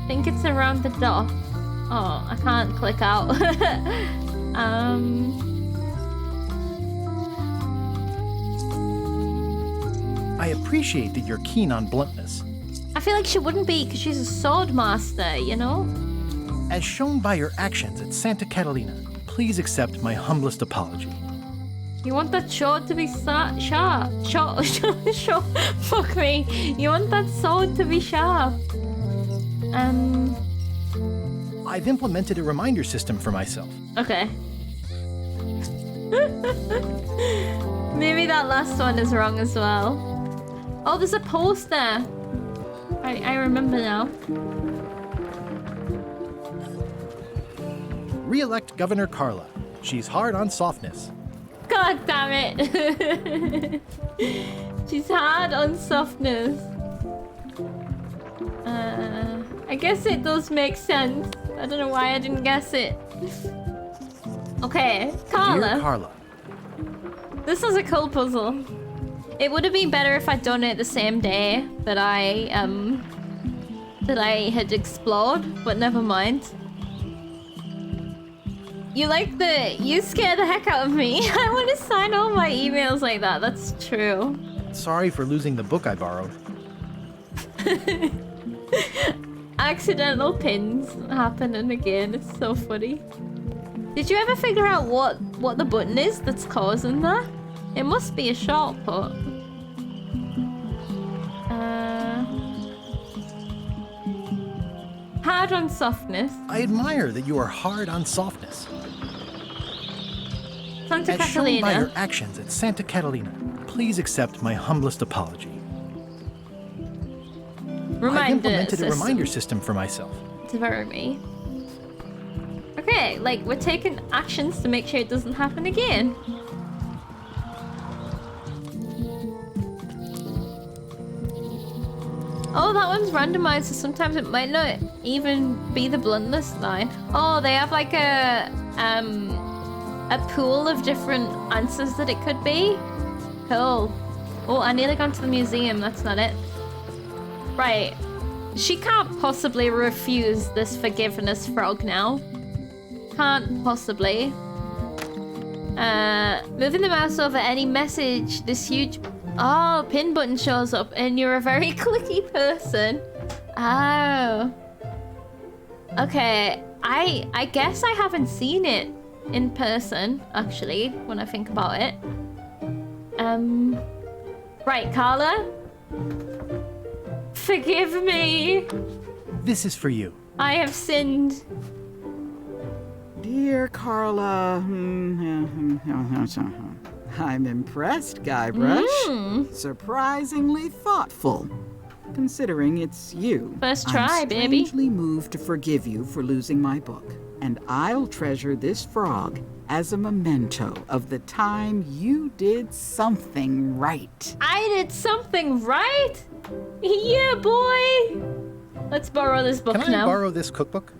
I think it's around the dot. Oh, I can't click out. I appreciate that you're keen on bluntness. I feel like she wouldn't be because she's a sword master, you know? As shown by your actions at Santa Catalina, please accept my humblest apology. You want that sword to be sharp? Fuck me. You want that sword to be sharp? I've implemented a reminder system for myself. Okay. Maybe that last one is wrong as well. Oh, there's a poster. I remember now. Re-elect Governor Carla. She's hard on softness. God damn it. She's hard on softness. I guess it does make sense. I don't know why I didn't guess it. Okay, Carla. Dear Carla. This is a cool puzzle. It would have been better if I'd done it the same day that I had explored, but never mind. You scare the heck out of me. I want to sign all my emails like that. That's true. Sorry for losing the book I borrowed. accidental pins happening again. It's so funny. Did you ever figure out what the button is that's causing that? It must be a shortcut. Hard on softness. I admire that you are hard on softness. Santa As shown by your Catalina. actions at Santa Catalina, please accept my humblest apology. I've Reminder implemented a system. reminder system for myself. It's very me. Okay, like we're taking actions to make sure it doesn't happen again. Oh, that one's randomized, so sometimes it might not even be the bluntness line. Oh, they have like a pool of different answers that it could be. Cool. Oh, I nearly gone to the museum. That's not it. Right. She can't possibly refuse this forgiveness frog now. Can't possibly. Moving the mouse over any message, this huge... Oh, pin button shows up and you're a very clicky person. Oh. Okay, I guess I haven't seen it in person, actually, when I think about it. Right, Carla? Forgive me. This is for you. I have sinned. Dear Carla, I'm impressed, Guybrush. Surprisingly thoughtful, considering it's you. First try, I'm baby. strangely moved to forgive you for losing my book, and I'll treasure this frog as a memento of the time you did something right. I did something right? Yeah, boy. Let's borrow this book Can now. I borrow this cookbook?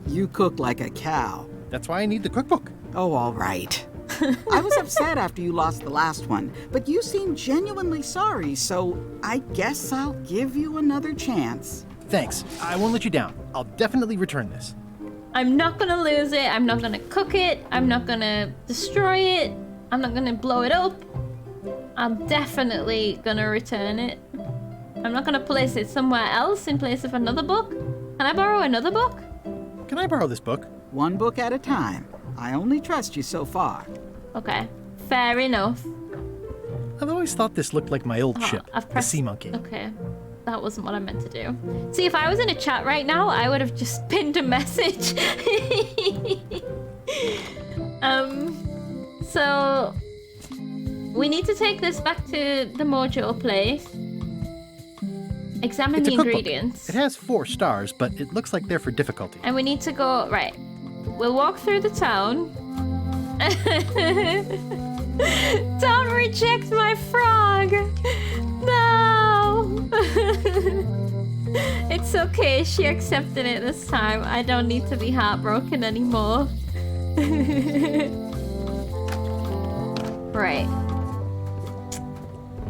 You cook like a cow. That's why I need the cookbook. Oh, all right. I was upset after you lost the last one, but you seemed genuinely sorry, so I guess I'll give you another chance. Thanks. I won't let you down. I'll definitely return this. I'm not gonna lose it. I'm not gonna cook it. I'm not gonna destroy it. I'm not gonna blow it up. I'm definitely gonna return it. I'm not gonna place it somewhere else in place of another book. Can I borrow another book? Can I borrow this book? One book at a time. I only trust you so far. Okay, fair enough. I've always thought this looked like my old ship, I've the pressed... Sea Monkey. Okay, that wasn't what I meant to do. See, if I was in a chat right now, I would have just pinned a message. So we need to take this back to the Mojo place. Examine It's the a cookbook. ingredients. It has 4 stars, but it looks like they're for difficulty. And we need to go, right. We'll walk through the town. Don't reject my frog! No! It's okay, she accepted it this time. I don't need to be heartbroken anymore. Right.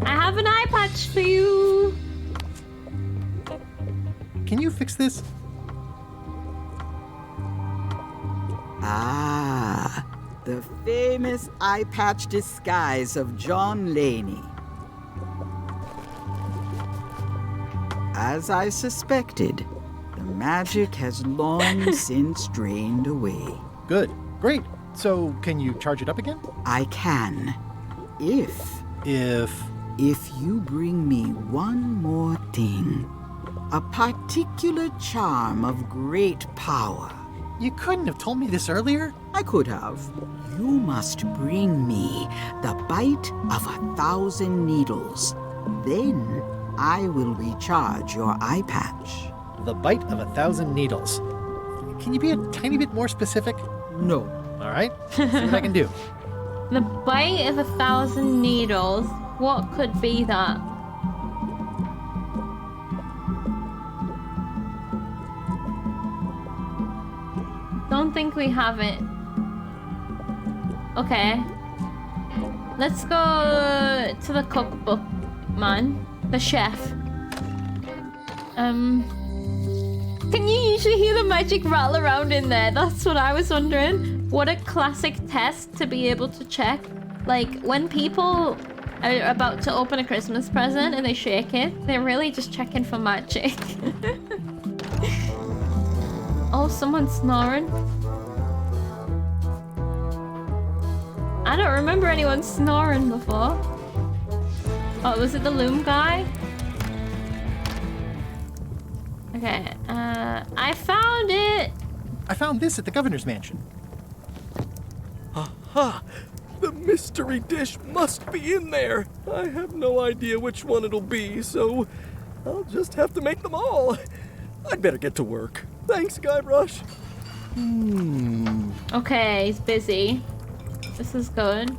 I have an eye patch for you! Can you fix this? Ah, the famous eye patch disguise of John Laney. As I suspected, the magic has long since drained away. Good. Great. So, can you charge it up again? I can, if you bring me one more thing. A particular charm of great power. You couldn't have told me this earlier? I could have. You must bring me the bite of 1,000 needles. Then I will recharge your eye patch. The bite of 1,000 needles. Can you be a tiny bit more specific? No. All right. See what I can do. The bite of 1,000 needles. What could be that? Don't think we have it. Okay. Let's go to the cookbook, man. The chef. Can you usually hear the magic rattle around in there? That's what I was wondering. What a classic test to be able to check. Like, when people are about to open a Christmas present and they shake it. They're really just checking for magic. Oh, someone's snoring. I don't remember anyone snoring before. Oh, was it the loom guy? Okay, I found it! I found this at the governor's mansion. Aha! The mystery dish must be in there. I have no idea which one it'll be, so I'll just have to make them all. I'd better get to work. Thanks, Guybrush. Okay, he's busy. This is good.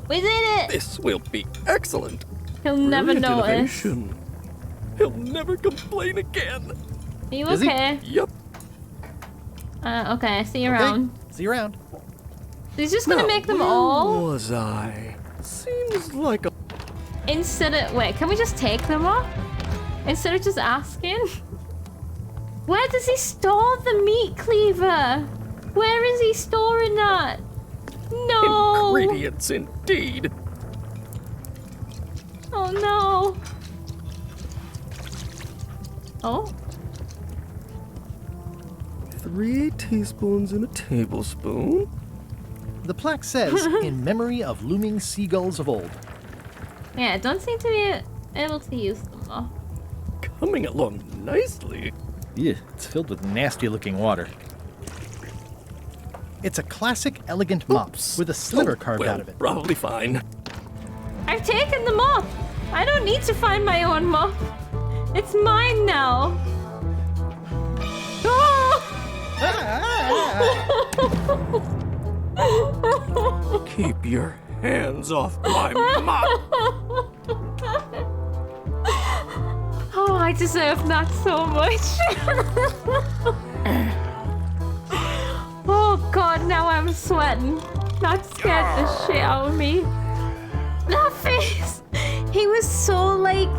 We did it! This will be excellent. He'll never Brilliant notice. innovation. He'll never complain again. Are you Busy? okay? Yep. Okay, see you around. See you around. He's just gonna Now, make them where all was I? Seems like a... instead of wait, can we just take them off? Instead of just asking? Where does he store the meat cleaver? Where is he storing that? No! Ingredients indeed. Oh no! Oh? 3 teaspoons in a tablespoon. The plaque says, in memory of looming seagulls of old. Yeah, I don't seem to be able to use them though. Coming along nicely. Yeah, it's filled with nasty-looking water. It's a classic, elegant mop with a sliver carved well, out of it. Probably fine. I've taken the mop! I don't need to find my own mop. It's mine now. Keep your hands off my mop. Oh, I deserve that so much. Oh god, now I'm sweating. That scared the shit out of me. That face! He was so like,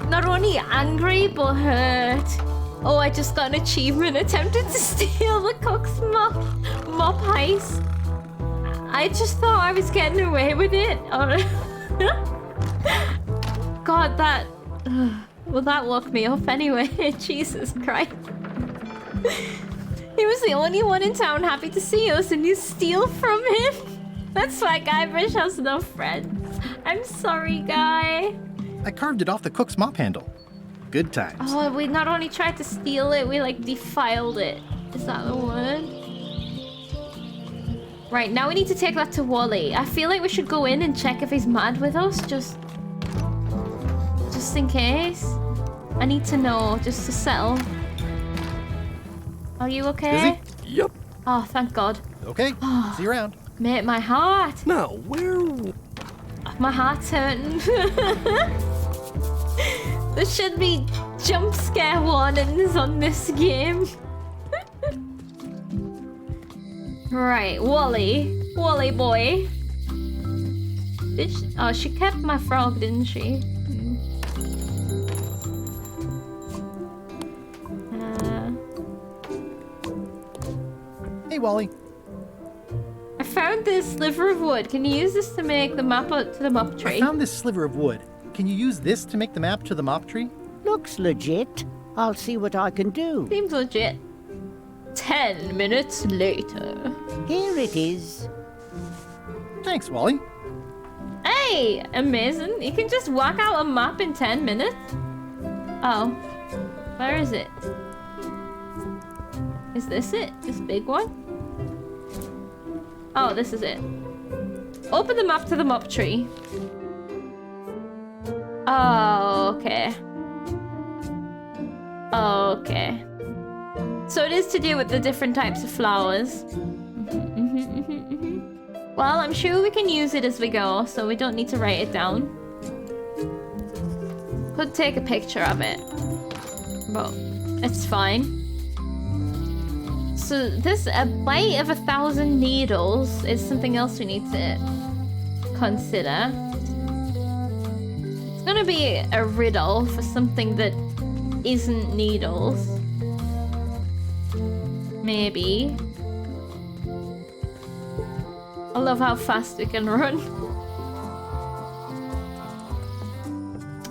not only angry but hurt. Oh, I just got an achievement, attempted to steal the cook's mop heist. I just thought I was getting away with it. Oh. God, that... Well, that woke me up anyway. Jesus Christ. He was the only one in town happy to see us and you steal from him? That's why Guybrush has no friends. I'm sorry, Guy. I carved it off the cook's mop handle. Good times. Oh, we not only tried to steal it, we like defiled it. Is that the word? Right, now we need to take that to Wally. I feel like we should go in and check if he's mad with us, just in case. I need to know, just to settle. Are you okay? Busy? Yep. Oh, thank God. Okay, see you around. Mate, my heart. Now, where... My heart's hurting. There should be jump scare warnings on this game. Right, Wally. Wally boy. Oh, she kept my frog, didn't she? Hey, Wally. I found this sliver of wood. Can you use this to make the map out to the mop tree? I found this sliver of wood. Can you use this to make the map to the mop tree? Looks legit. I'll see what I can do. Seems legit. 10 minutes later. Here it is. Thanks, Wally. Hey, amazing. You can just walk out a map in 10 minutes? Oh. Where is it? Is this it? This big one? Oh, this is it. Open the map to the mop tree. Oh, okay. Okay. So it is to do with the different types of flowers. Well, I'm sure we can use it as we go, so we don't need to write it down. Could take a picture of it. But it's fine. So this, a bite of 1,000 needles is something else we need to consider. It's gonna be a riddle for something that isn't needles. I love how fast we can run.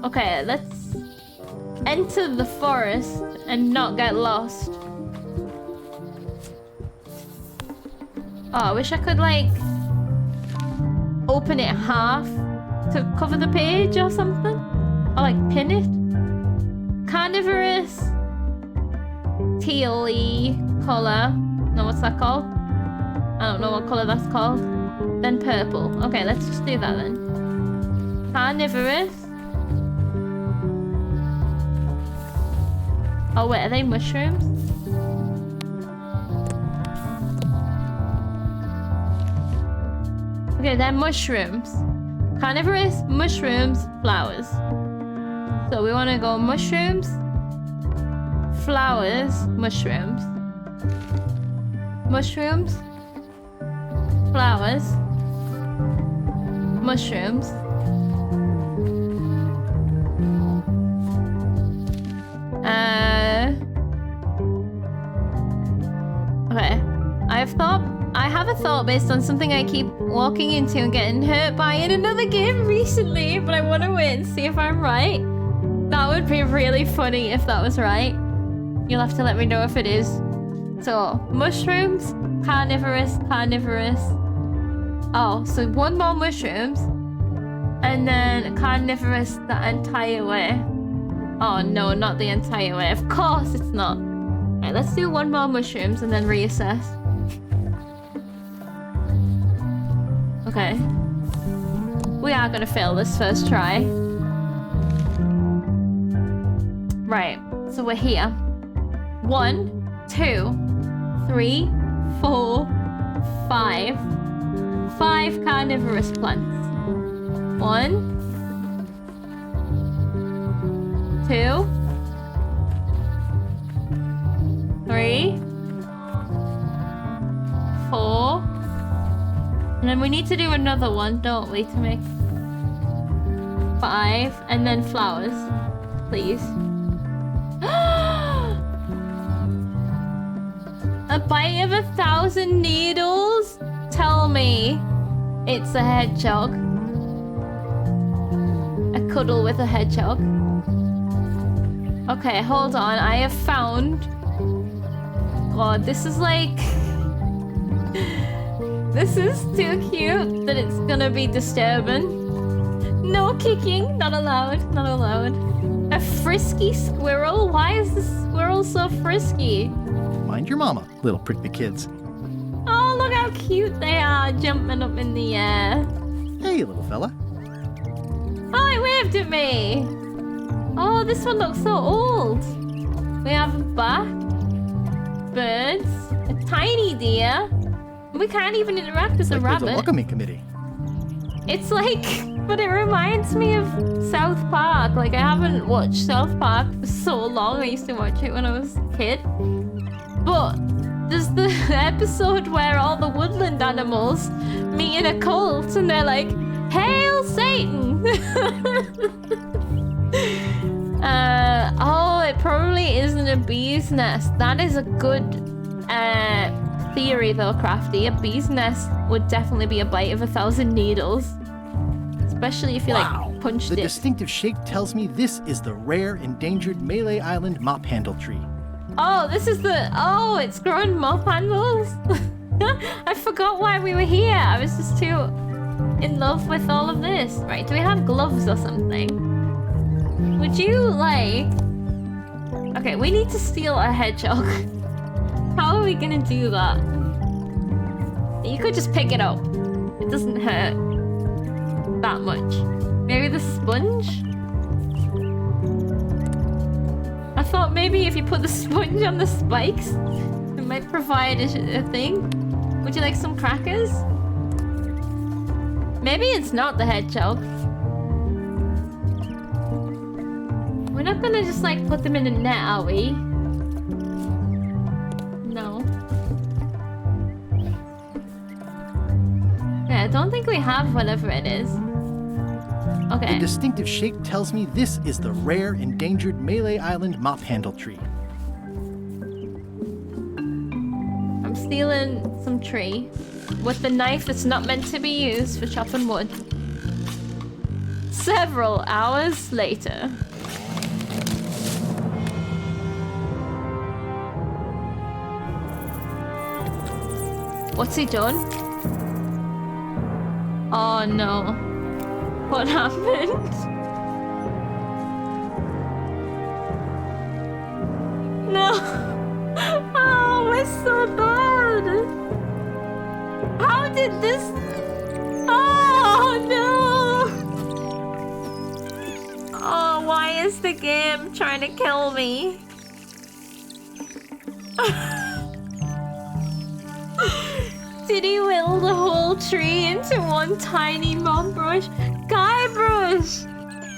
Okay, let's enter the forest and not get lost. Oh, I wish I could, like, open it half to cover the page or something. Or, like, pin it. Carnivorous. Teal-y colour. No, what's that called? I don't know what colour that's called. Then purple. Okay, let's just do that then. Carnivorous. Oh, wait, are they mushrooms? Okay, they're mushrooms. Carnivorous, mushrooms, flowers. So we want to go mushrooms, flowers, mushrooms. Mushrooms, flowers, mushrooms. Okay. I have a thought based on something I keep walking into and getting hurt by in another game recently, but I want to wait and see if I'm right. That would be really funny if that was right. You'll have to let me know if it is. So, mushrooms, carnivorous, carnivorous. Oh, so one more mushrooms. And then carnivorous the entire way. Oh no, not the entire way. Of course it's not. Alright, let's do one more mushrooms and then reassess. Okay. We are gonna fail this first try. Right, so we're here. 1, 2, 3, 4, 5. 5 carnivorous plants. 1, 2, 3, 4. And then we need to do another one, don't we, to make 5. And then flowers, please. A bite of 1,000 needles? Tell me it's a hedgehog. A cuddle with a hedgehog. Okay, hold on. I have found... God, this is like... This is too cute that it's gonna be disturbing. No kicking. Not allowed. Not allowed. A frisky squirrel? Why is the squirrel so frisky? Mind your mama, little prickly kids. Oh, look how cute they are, jumping up in the air. Hey, little fella. Oh, it waved at me. Oh, this one looks so old. We have a bat, birds, a tiny deer. We can't even interact as a rabbit. There's a welcoming committee. It's like, but it reminds me of South Park. Like, I haven't watched South Park for so long. I used to watch it when I was a kid. But there's the episode where all the woodland animals meet in a cult and they're like, "Hail Satan!" Oh, it probably isn't a bee's nest. That is a good theory though, Crafty. A bee's nest would definitely be a bite of 1,000 needles. Especially if you like punched it. The distinctive shape tells me this is the rare endangered Malay Island mop handle tree. Oh, this is the... Oh, it's growing mop handles? I forgot why we were here. I was just too in love with all of this. Right, do we have gloves or something? Would you like... Okay, we need to steal a hedgehog. How are we gonna do that? You could just pick it up. It doesn't hurt that much. Maybe the sponge? I thought maybe if you put the sponge on the spikes, it might provide a thing. Would you like some crackers? Maybe it's not the hedgehog. We're not gonna just like put them in a net, are we? No. Yeah, I don't think we have whatever it is. Okay. The distinctive shape tells me this is the rare endangered Malay Island mop handle tree. I'm stealing some tree. with the knife that's not meant to be used for chopping wood. Several hours later. What's he done? Oh no. What happened? No. Oh, we're so bad. How did this... Oh no. Oh, why is the game trying to kill me? Did he will the whole tree into one tiny mob brush? Guybrush!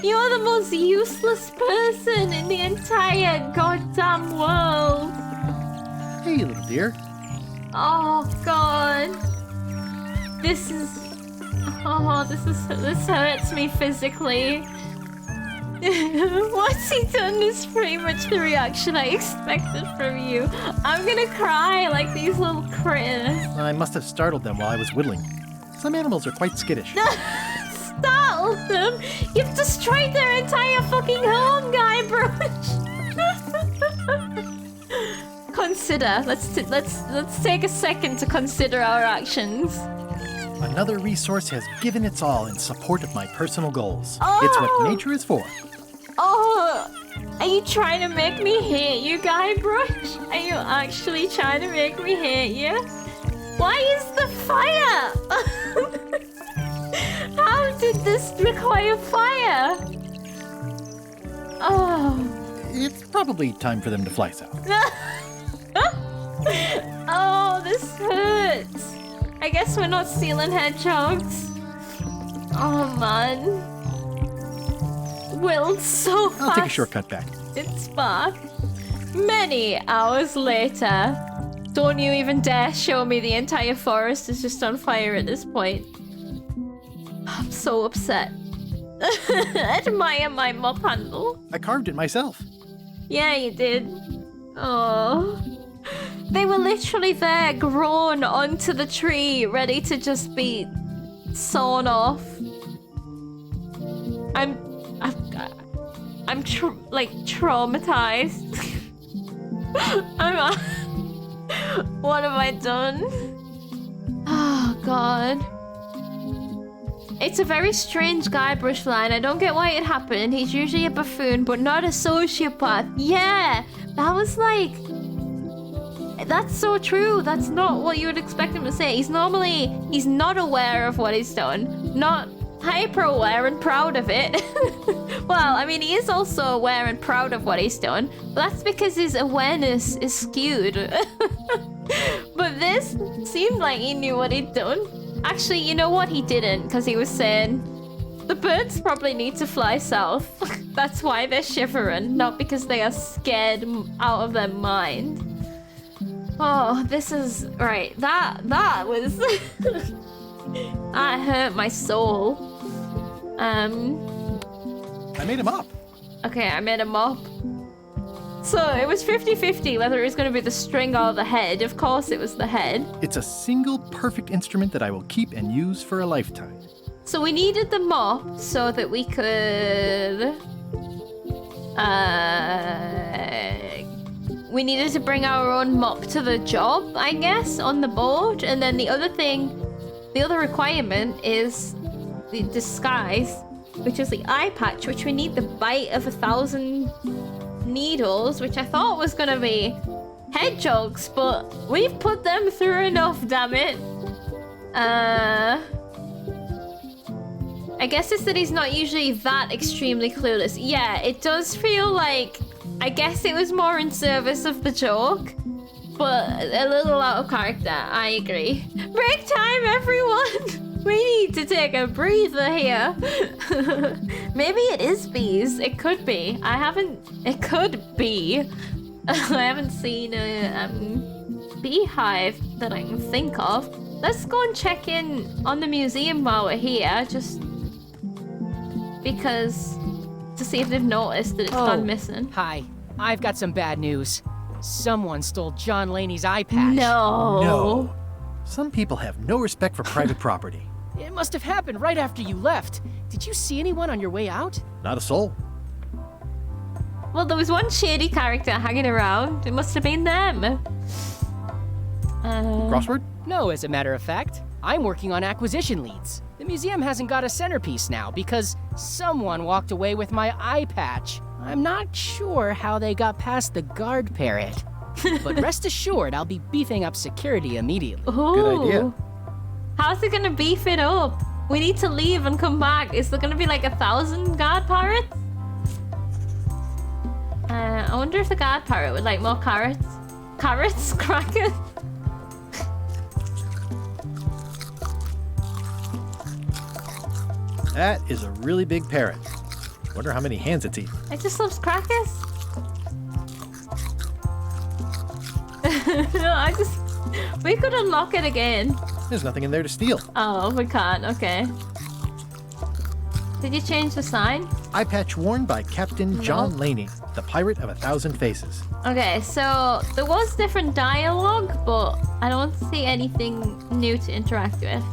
You're the most useless person in the entire goddamn world. Hey, little dear. Oh god. This hurts me physically. What's he done is pretty much the reaction I expected from you. I'm gonna cry like these little critters. I must have startled them while I was whittling. Some animals are quite skittish. Startled them? You've destroyed their entire fucking home, Guybrush. Consider. Let's take a second to consider our actions. Another resource has given its all in support of my personal goals. Oh! It's what nature is for. Oh, are you trying to make me hate you, Guybrush? Are you actually trying to make me hate you? Why is the fire? How did this require fire? Oh. It's probably time for them to fly south. Oh, this hurts. I guess we're not stealing hedgehogs. Oh man. Willed so fast. I'll take a shortcut back. It's back. Many hours later. Don't you even dare show me the entire forest is just on fire at this point. I'm so upset. Admire my mop handle. I carved it myself. Yeah, you did. Oh. They were literally there, grown onto the tree, ready to just be sawn off. I'm traumatized. What have I done? Oh God. It's a very strange Guybrush line. I don't get why it happened. He's usually a buffoon, but not a sociopath. Yeah, that was like... That's so true. That's not what you would expect him to say. He's not aware of what he's done. Not hyper aware and proud of it. Well, I mean, he is also aware and proud of what he's done, but that's because his awareness is skewed. But this seemed like he knew what he'd done. Actually, you know what? He didn't, because he was saying, the birds probably need to fly south. That's why they're shivering, not because they are scared out of their mind. Oh, this is... Right, that was... That hurt my soul. I made him up. Okay, I made him up. So, it was 50-50 whether it was going to be the string or the head. Of course it was the head. It's a single perfect instrument that I will keep and use for a lifetime. So we needed the mop so that we could... we needed to bring our own mop to the job, I guess, on the board. And then the other requirement is the disguise, which is the eye patch, which we need the bite of 1,000 needles, which I thought was gonna be hedgehogs, but we've put them through enough, damn it. I guess it's that he's not usually that extremely clueless. Yeah, it does feel like... I guess it was more in service of the joke, but a little out of character, I agree. Break time, everyone! We need to take a breather here. Maybe it is bees. It could be. It could be. I haven't seen a beehive that I can think of. Let's go and check in on the museum while we're here, just because... to see if they've noticed that it's gone missing. Hi, I've got some bad news. Someone stole John Laney's eye patch. No. No. Some people have no respect for private property. It must have happened right after you left. Did you see anyone on your way out? Not a soul. Well, there was one shady character hanging around. It must have been them. Crossword? No, as a matter of fact. I'm working on acquisition leads. The museum hasn't got a centerpiece now because someone walked away with my eye patch. I'm not sure how they got past the guard parrot. But rest assured, I'll be beefing up security immediately. Ooh. Good idea. How's it gonna beef it up? We need to leave and come back. Is there gonna be like 1,000 guard pirates? I wonder if the guard pirate would like more carrots. Carrots? Crackers? That is a really big parrot. Wonder how many hands it's eaten. It just loves crackers. No, we could unlock it again. There's nothing in there to steal. Oh, we can't. Okay. Did you change the sign? Eye patch worn by Captain John Laney, the pirate of 1,000 faces. Okay, so there was different dialogue, but I don't see anything new to interact with.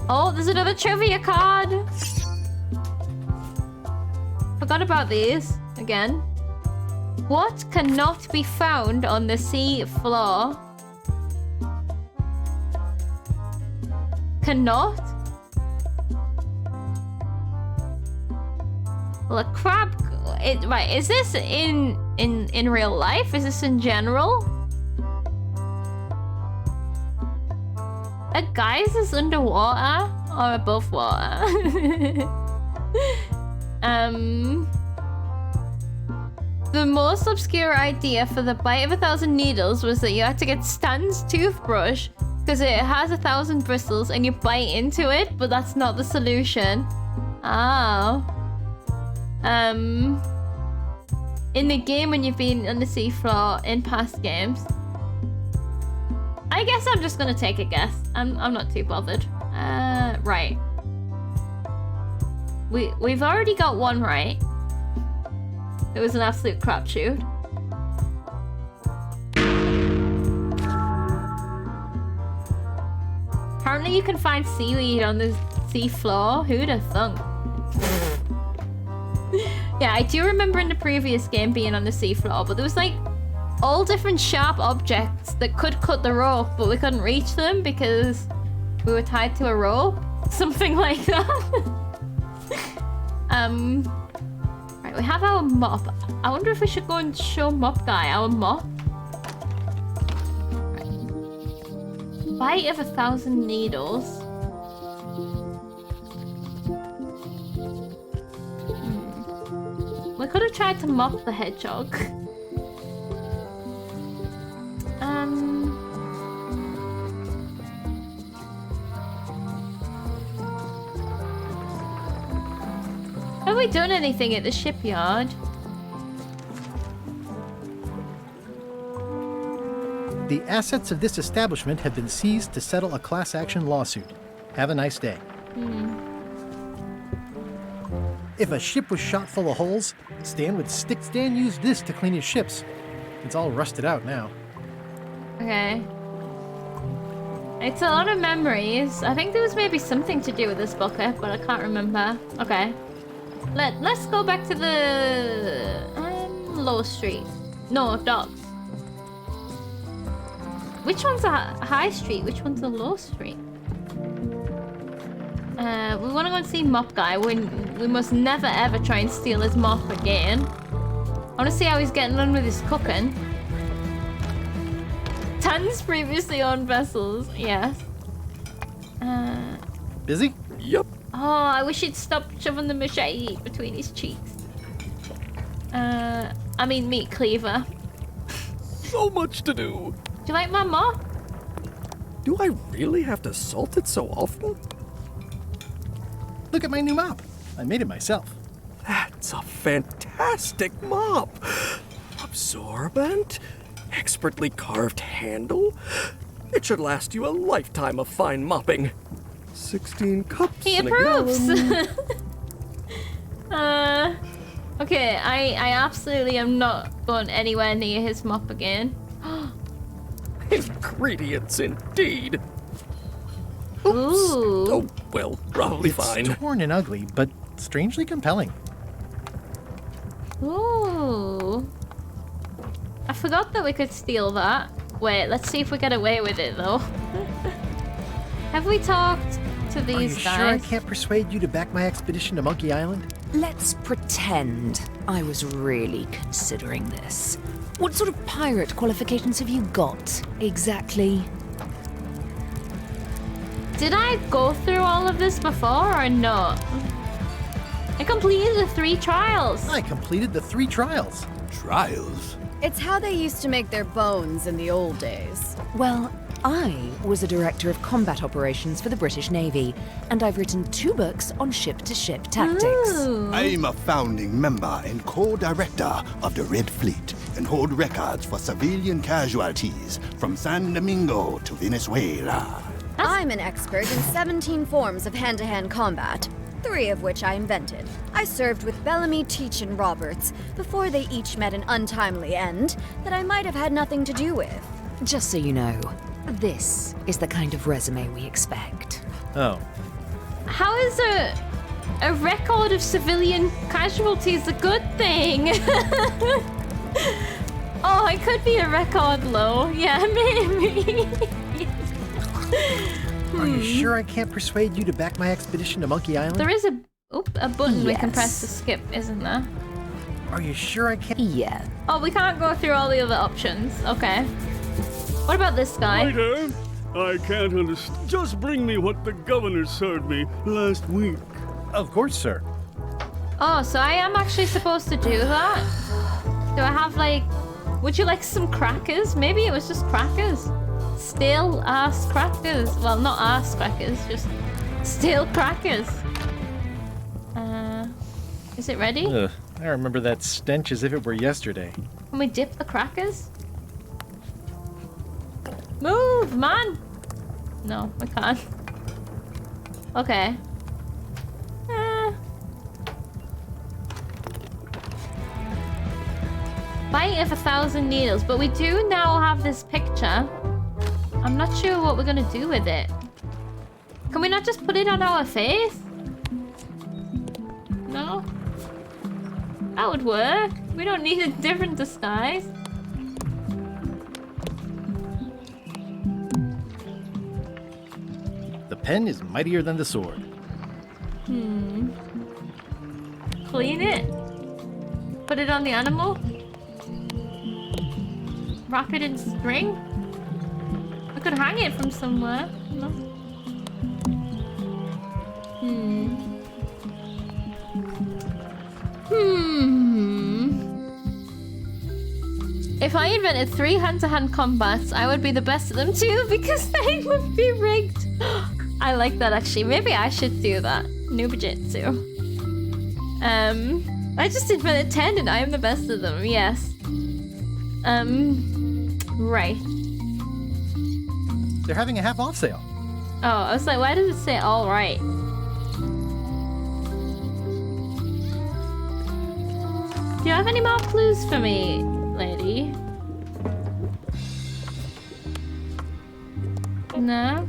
Oh, there's another trivia card. Forgot about these again. What cannot be found on the sea floor? Cannot? Well, a crab. Right, is this in real life? Is this in general? A geyser is underwater or above water? The most obscure idea for the bite of 1,000 needles was that you had to get Stan's toothbrush because it has 1,000 bristles and you bite into it, but that's not the solution. Oh. In the game when you've been on the seafloor in past games. I guess I'm just gonna take a guess. I'm not too bothered. Right. We've already got one right. It was an absolute crapshoot. Apparently you can find seaweed on the seafloor. Who'd have thunk? Yeah, I do remember in the previous game being on the seafloor, but there was like all different sharp objects that could cut the rope, but we couldn't reach them because we were tied to a rope. Something like that. Right, we have our mop. I wonder if we should go and show Mop Guy our mop. Right. Bite of 1,000 needles. We could have tried to mop the hedgehog. Have we done anything at the shipyard? The assets of this establishment have been seized to settle a class action lawsuit. Have a nice day. If a ship was shot full of holes, Stan used this to clean his ships. It's all rusted out now. Okay. It's a lot of memories. I think there was maybe something to do with this bucket, but I can't remember. Okay. Let's go back to the Low Street. No, Docks. Which one's a High Street? Which one's a Low Street? We want to go and see Mop Guy. We must never ever try and steal his mop again. I want to see how he's getting on with his cooking. Tons previously owned vessels. Yes. Busy? Yep. Oh, I wish he'd stop shoving the machete between his cheeks. I mean meat cleaver. So much to do. Do you like my mop? Do I really have to salt it so often? Look at my new mop. I made it myself. That's a fantastic mop. Absorbent, expertly carved handle. It should last you a lifetime of fine mopping. 16 cups. He and a approves. gallon. Okay, I absolutely am not going anywhere near his mop again. Ingredients indeed. Ooh. Oh, well, probably It's fine. torn and ugly, but strangely compelling. Ooh. I forgot that we could steal that. Wait, let's see if we get away with it, though. Have we talked to Are you these sure I guys? can't persuade you to back my expedition to Monkey Island? Let's pretend I was really considering this. What sort of pirate qualifications have you got, exactly? Did I go through all of this before or not? I completed the 3 trials. I completed the 3 trials. Trials? It's how they used to make their bones in the old days. Well, I was a director of combat operations for the British Navy, and I've written 2 books on ship-to-ship tactics. Ooh. I'm a founding member and co-director of the Red Fleet and hold records for civilian casualties from San Domingo to Venezuela. I'm an expert in 17 forms of hand-to-hand combat, 3 of which I invented. I served with Bellamy, Teach, and Roberts before they each met an untimely end that I might have had nothing to do with. Just so you know, this is the kind of resume we expect. Oh. How is a record of civilian casualties a good thing? Oh, it could be a record low. Yeah, maybe. Are you sure I can't persuade you to back my expedition to Monkey Island? There is a button we can press to Yes. skip, isn't there? Are you sure I can't? Yeah. Oh, we can't go through all the other options. Okay. What about this guy? Waiter, I can't understand. Just bring me what the governor served me last week. Of course, sir. Oh, so I am actually supposed to do that? Do I have like... Would you like some crackers? Maybe it was just crackers. Stale ass crackers. Well, not ass crackers, just stale crackers. Is it ready? Ugh, I remember that stench as if it were yesterday. Can we dip the crackers? Move, man! No, I can't. Okay. Bite of 1,000 needles, but we do now have this picture. I'm not sure what we're gonna do with it. Can we not just put it on our face? No? That would work. We don't need a different disguise. The pen is mightier than the sword. Clean it. Put it on the animal. Wrap it in string. I could hang it from somewhere. No. If I invented 3 hand-to-hand combats, I would be the best at them too because they would be rigged. I like that actually. Maybe I should do that. Nubijitsu. I just invented 10 and I am the best of them. Yes. Right. They're having a half-off sale. Oh, I was like, why does it say all right? Do you have any more clues for me, lady? No?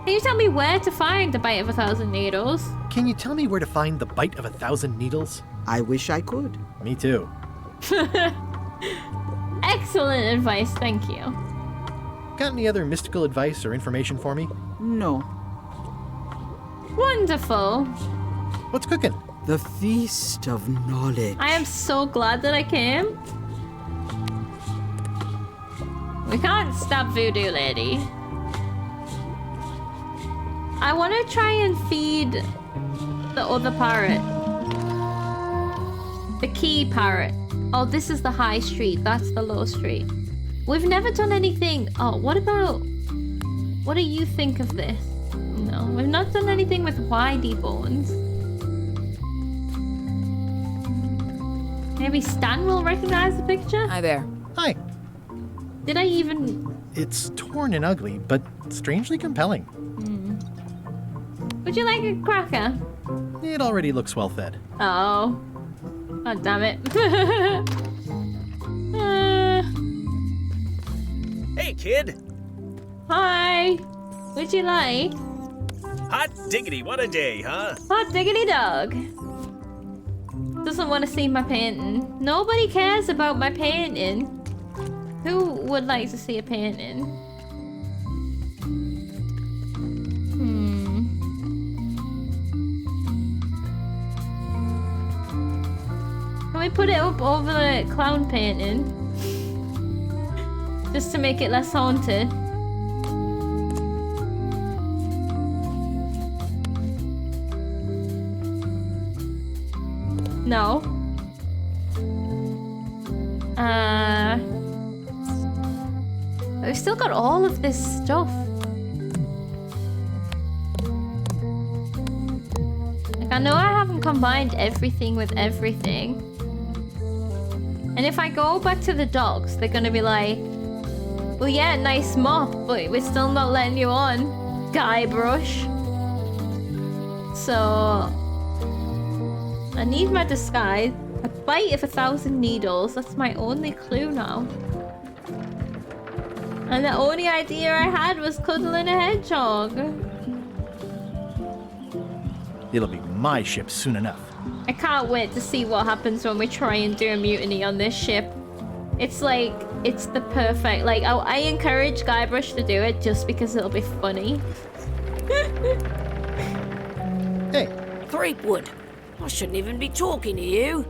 Can you tell me where to find the bite of 1,000 needles? Can you tell me where to find the bite of 1,000 needles? I wish I could. Me too. Excellent advice, thank you. Got any other mystical advice or information for me? No. Wonderful. What's cooking? The feast of knowledge. I am so glad that I came. We can't stop Voodoo Lady. I want to try and feed the other parrot. The key parrot. Oh, this is the high street. That's the low street. We've never done anything. Oh, what about... What do you think of this? No, we've not done anything with YD bones. Maybe Stan will recognize the picture? Hi there. Hi. Did I even... It's torn and ugly, but strangely compelling. Would you like a cracker? It already looks well fed. Oh. Oh, damn it. Hey, kid. Hi. Would you like? Hot diggity, what a day, huh? Hot diggity dog. Doesn't want to see my painting. Nobody cares about my painting. Who would like to see a painting? Can we put it up over the clown painting? Just to make it less haunted. No. We've still got all of this stuff. Like, I know I haven't combined everything with everything. And if I go back to the dogs, they're gonna be like, well, yeah, nice mop, but we're still not letting you on, Guybrush. So I need my disguise. A bite of 1,000 needles. That's my only clue now. And the only idea I had was cuddling a hedgehog. It'll be my ship soon enough. I can't wait to see what happens when we try and do a mutiny on this ship. It's like, it's the perfect, like, I encourage Guybrush to do it just because it'll be funny. Hey. Threepwood. I shouldn't even be talking to you.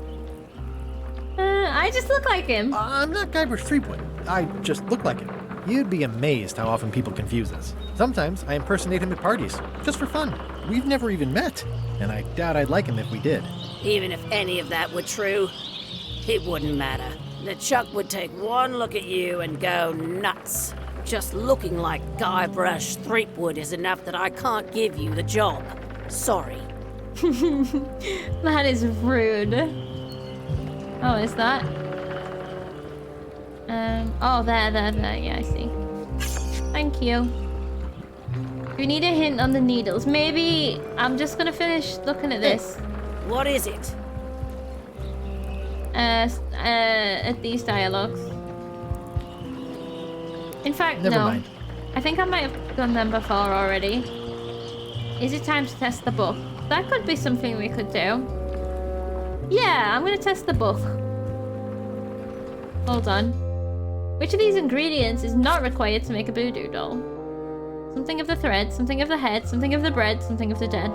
I just look like him. I'm not Guybrush Threepwood. I just look like him. You'd be amazed how often people confuse us. Sometimes I impersonate him at parties, just for fun. We've never even met, and I doubt I'd like him if we did. Even if any of that were true, it wouldn't matter. The Chuck would take one look at you and go nuts. Just looking like Guybrush Threepwood is enough that I can't give you the job. Sorry. That is rude. Oh, is that? Oh, there. Yeah, I see. Thank you. We need a hint on the needles. Maybe I'm just gonna finish looking at this. What is it? At these dialogues. In fact, Never no. mind. I think I might have done them before already. Is it time to test the book? That could be something we could do. Yeah, I'm gonna test the book. Hold on. Which of these ingredients is not required to make a voodoo doll? Something of the thread, something of the head, something of the bread, something of the dead.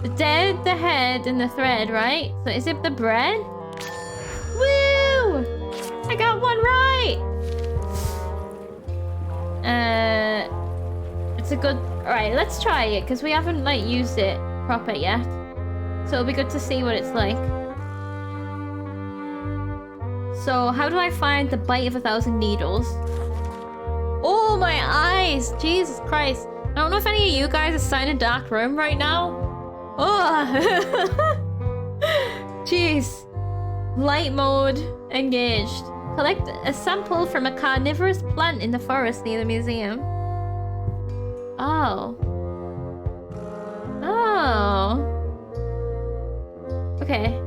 The dead, the head, and the thread, right? So is it the bread? Woo! I got one right! It's a good... Alright, let's try it, because we haven't, like, used it proper yet. So it'll be good to see what it's like. So, how do I find the bite of 1,000 needles? Oh, my eyes! Jesus Christ. I don't know if any of you guys are signed in dark room right now. Oh! Jeez. Light mode engaged. Collect a sample from a carnivorous plant in the forest near the museum. Oh. Oh. Okay.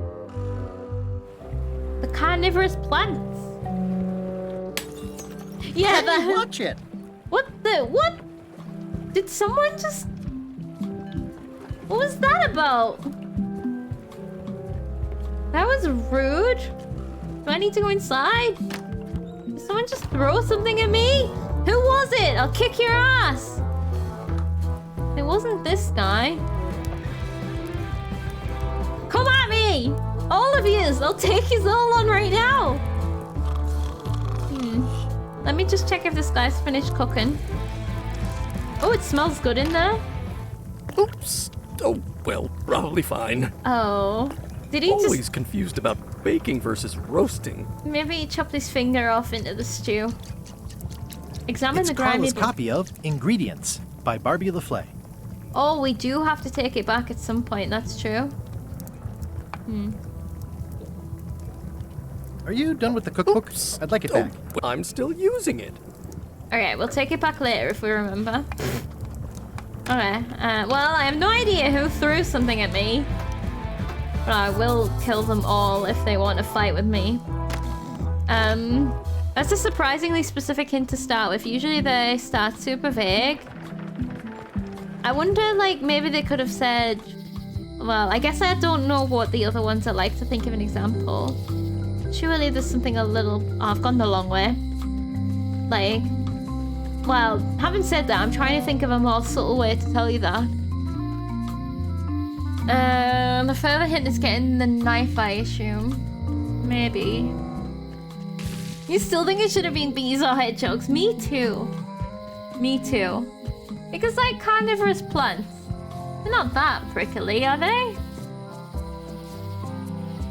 The carnivorous plants. Yeah, watch it. What the? What? Did someone just... What was that about? That was rude. Do I need to go inside? Did someone just throw something at me? Who was it? I'll kick your ass. It wasn't this guy. Come at me! All of yous! I'll take yous all on right now! Let me just check if this guy's finished cooking. Oh, it smells good in there. Oops. Oh, well, probably fine. Oh. Did he Always just... confused about baking versus roasting. Maybe he chopped his finger off into the stew. Examine It's the grimy... Carla's copy of Ingredients by Barbie LaFleur. Oh, we do have to take it back at some point, that's true. Are you done with the cookbook? Oops. I'd like it back. Well, I'm still using it. Okay, we'll take it back later if we remember. Okay, well, I have no idea who threw something at me. But I will kill them all if they want to fight with me. That's a surprisingly specific hint to start with. Usually they start super vague. I wonder, like, maybe they could have said... Well, I guess I don't know what the other ones are like to think of an example. Surely there's something a little... Oh, I've gone the long way. Like... Well, having said that, I'm trying to think of a more subtle way to tell you that. The further hint is getting the knife, I assume. Maybe. You still think it should have been bees or hedgehogs? Me too. Me too. Because, like, carnivorous plants, they're not that prickly, are they?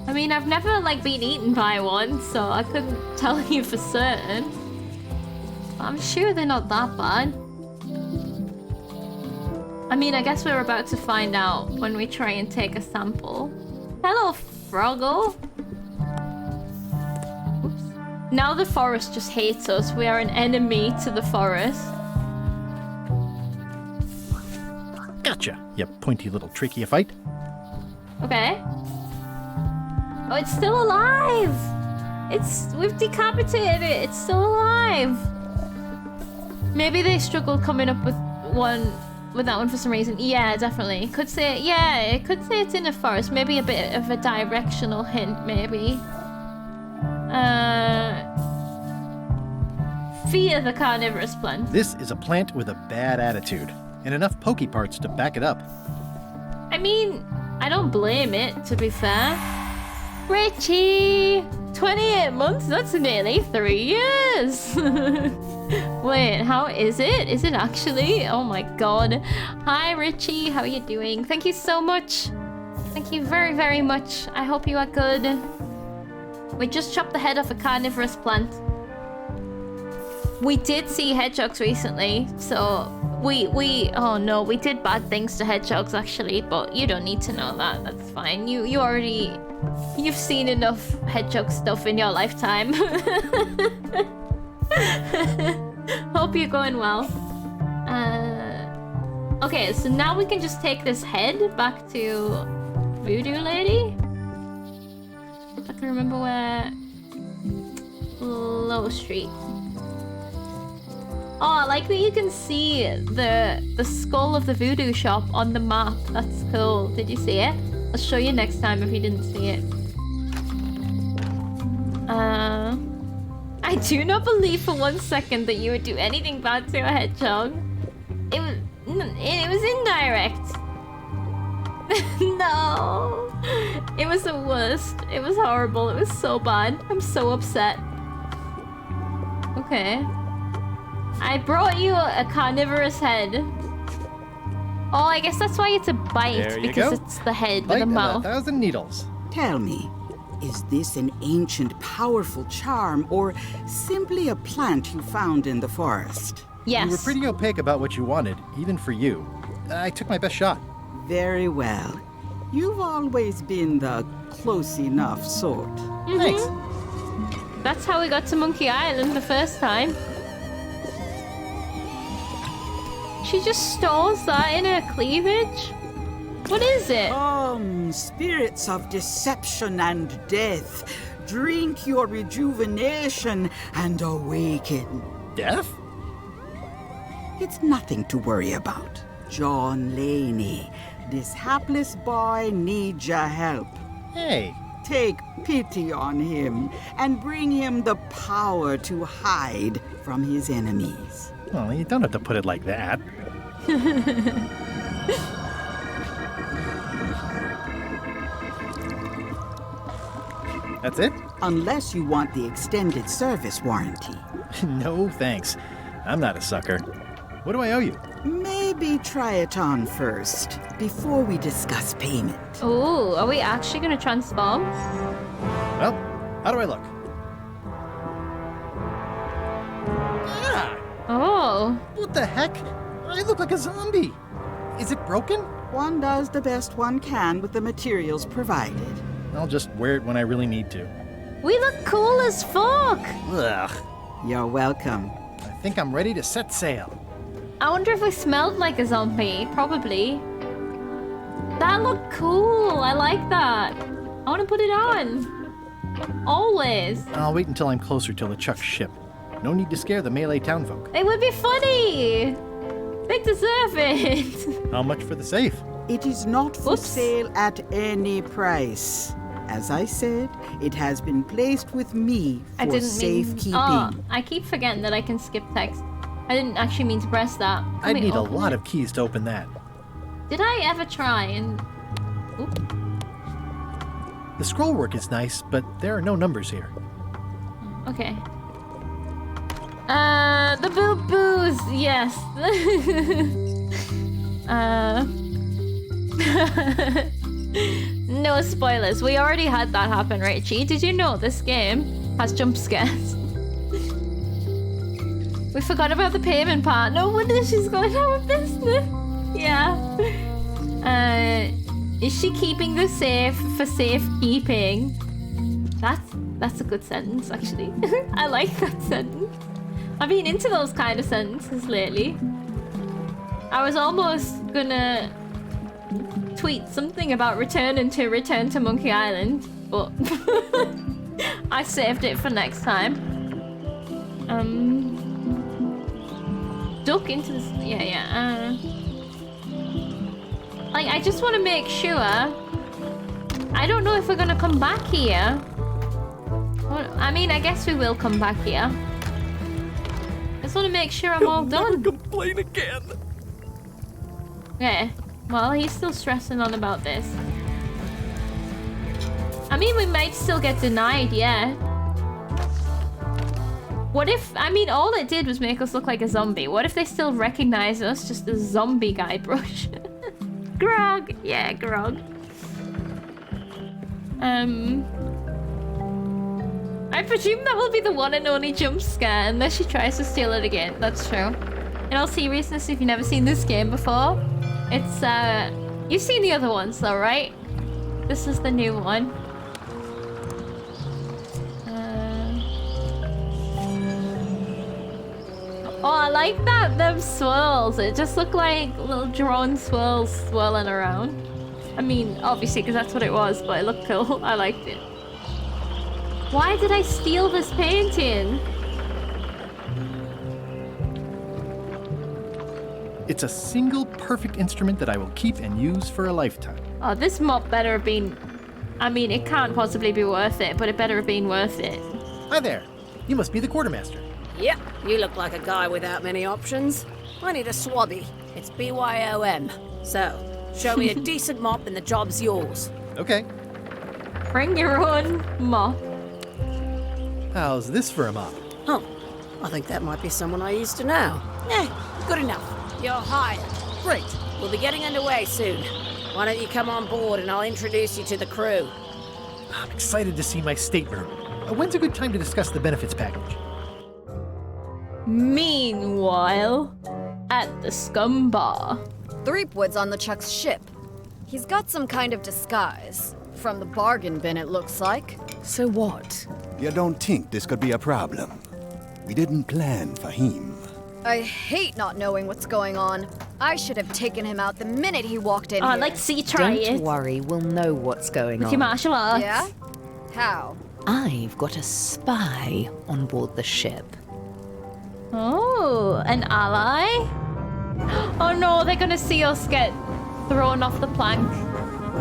I mean, I've never, like, been eaten by one, so I couldn't tell you for certain. But I'm sure they're not that bad. I mean, I guess we're about to find out when we try and take a sample. Hello, Froggle. Oops. Now the forest just hates us. We are an enemy to the forest. Gotcha, you pointy little trichiophyte. Okay. Oh, it's still alive! We've decapitated it, it's still alive! Maybe they struggled coming up with that one for some reason. Yeah, definitely. Could say, yeah, it could say it's in a forest. Maybe a bit of a directional hint, maybe. Fear the carnivorous plant. This is a plant with a bad attitude, and enough pokey parts to back it up. I mean, I don't blame it, to be fair. Richie! 28 months? That's nearly 3 years! Wait, how is it? Is it actually? Oh my god. Hi, Richie. How are you doing? Thank you so much. Thank you very, very much. I hope you are good. We just chopped the head off a carnivorous plant. We did see hedgehogs recently, so oh no, we did bad things to hedgehogs actually, but you don't need to know that. That's fine. You've seen enough hedgehog stuff in your lifetime. Hope you're going well. Okay, so now we can just take this head back to Voodoo Lady. If I can remember where... Low Street. Oh, I like that you can see the skull of the voodoo shop on the map. That's cool. Did you see it? I'll show you next time if you didn't see it. I do not believe for 1 second that you would do anything bad to a hedgehog. It was indirect. No. It was the worst. It was horrible. It was so bad. I'm so upset. Okay. I brought you a carnivorous head. Oh, I guess that's why it's a bite, because it's the head with the mouth. 1,000 needles. Tell me, is this an ancient, powerful charm, or simply a plant you found in the forest? Yes. You were pretty opaque about what you wanted, even for you. I took my best shot. Very well. You've always been the close enough sort. Mm-hmm. Thanks. That's how we got to Monkey Island the first time. She just stores that in her cleavage? What is it? Spirits of deception and death, drink your rejuvenation and awaken. Death? It's nothing to worry about. John Laney, this hapless boy needs your help. Hey. Take pity on him and bring him the power to hide from his enemies. Well, you don't have to put it like that. That's it? Unless you want the extended service warranty. No, thanks. I'm not a sucker. What do I owe you? Maybe try it on first, before we discuss payment. Oh, are we actually going to transform? Well, how do I look? Ah! Oh. What the heck? I look like a zombie. Is it broken? One does the best one can with the materials provided. I'll just wear it when I really need to. We look cool as fuck. Ugh. You're welcome. I think I'm ready to set sail. I wonder if we smelled like a zombie. Probably. That looked cool. I like that. I want to put it on. Always. I'll wait until I'm closer to LeChuck's ship. No need to scare the melee townfolk. It would be funny. They deserve it. How much for the safe? It is not for sale at any price. As I said, it has been placed with me I for didn't safekeeping. Oh, I keep forgetting that I can skip text. I didn't actually mean to press that. I'd need a lot of keys to open that. Did I ever try and... Oop. The scroll work is nice, but there are no numbers here. Okay. The boo-boos, yes. No spoilers. We already had that happen, right, Chi? Did you know this game has jump scares? We forgot about the payment part. No wonder she's going out of business. Yeah. Is she keeping the safe for safekeeping? That's a good sentence, actually. I like that sentence. I've been into those kind of sentences lately. I was almost gonna tweet something about return to Monkey Island, but I saved it for next time. Duck into this. Yeah. Like, I just want to make sure. I don't know if we're gonna come back here. Well, I mean, I guess we will come back here. I just want to make sure I'm all done. Never complain again. Okay. Well, he's still stressing on about this. I mean, we might still get denied, yeah. What if... I mean, all it did was make us look like a zombie. What if they still recognize us just as zombie Guybrush? Grog! Yeah, Grog. I presume that will be the one and only jump scare unless she tries to steal it again. That's true. In all seriousness, if you've never seen this game before, it's, you've seen the other ones though, right? This is the new one. Oh, I like that, them swirls. It just looked like little drawn swirls swirling around. I mean, obviously, because that's what it was, but it looked cool. I liked it. Why did I steal this painting? It's a single perfect instrument that I will keep and use for a lifetime. Oh, this mop better have been... I mean, it can't possibly be worth it, but it better have been worth it. Hi there. You must be the quartermaster. Yep, you look like a guy without many options. I need a swabby. It's BYOM. So, show me a decent mop and the job's yours. Okay. Bring your own mop. How's this for a mop? Oh, I think that might be someone I used to know. Good enough. You're hired. Great. We'll be getting underway soon. Why don't you come on board and I'll introduce you to the crew. I'm excited to see my stateroom. When's a good time to discuss the benefits package? Meanwhile, at the Scum Bar. Threepwood's on LeChuck's ship. He's got some kind of disguise. From the bargain bin, it looks like. So what? You don't think this could be a problem? We didn't plan for him. I hate not knowing what's going on. I should have taken him out the minute he walked in Oh, here. I'd like to see you try it. Don't worry, we'll know what's going With on. your martial arts. Yeah? How? I've got a spy on board the ship. Oh, an ally? Oh no, they're gonna see us get thrown off the plank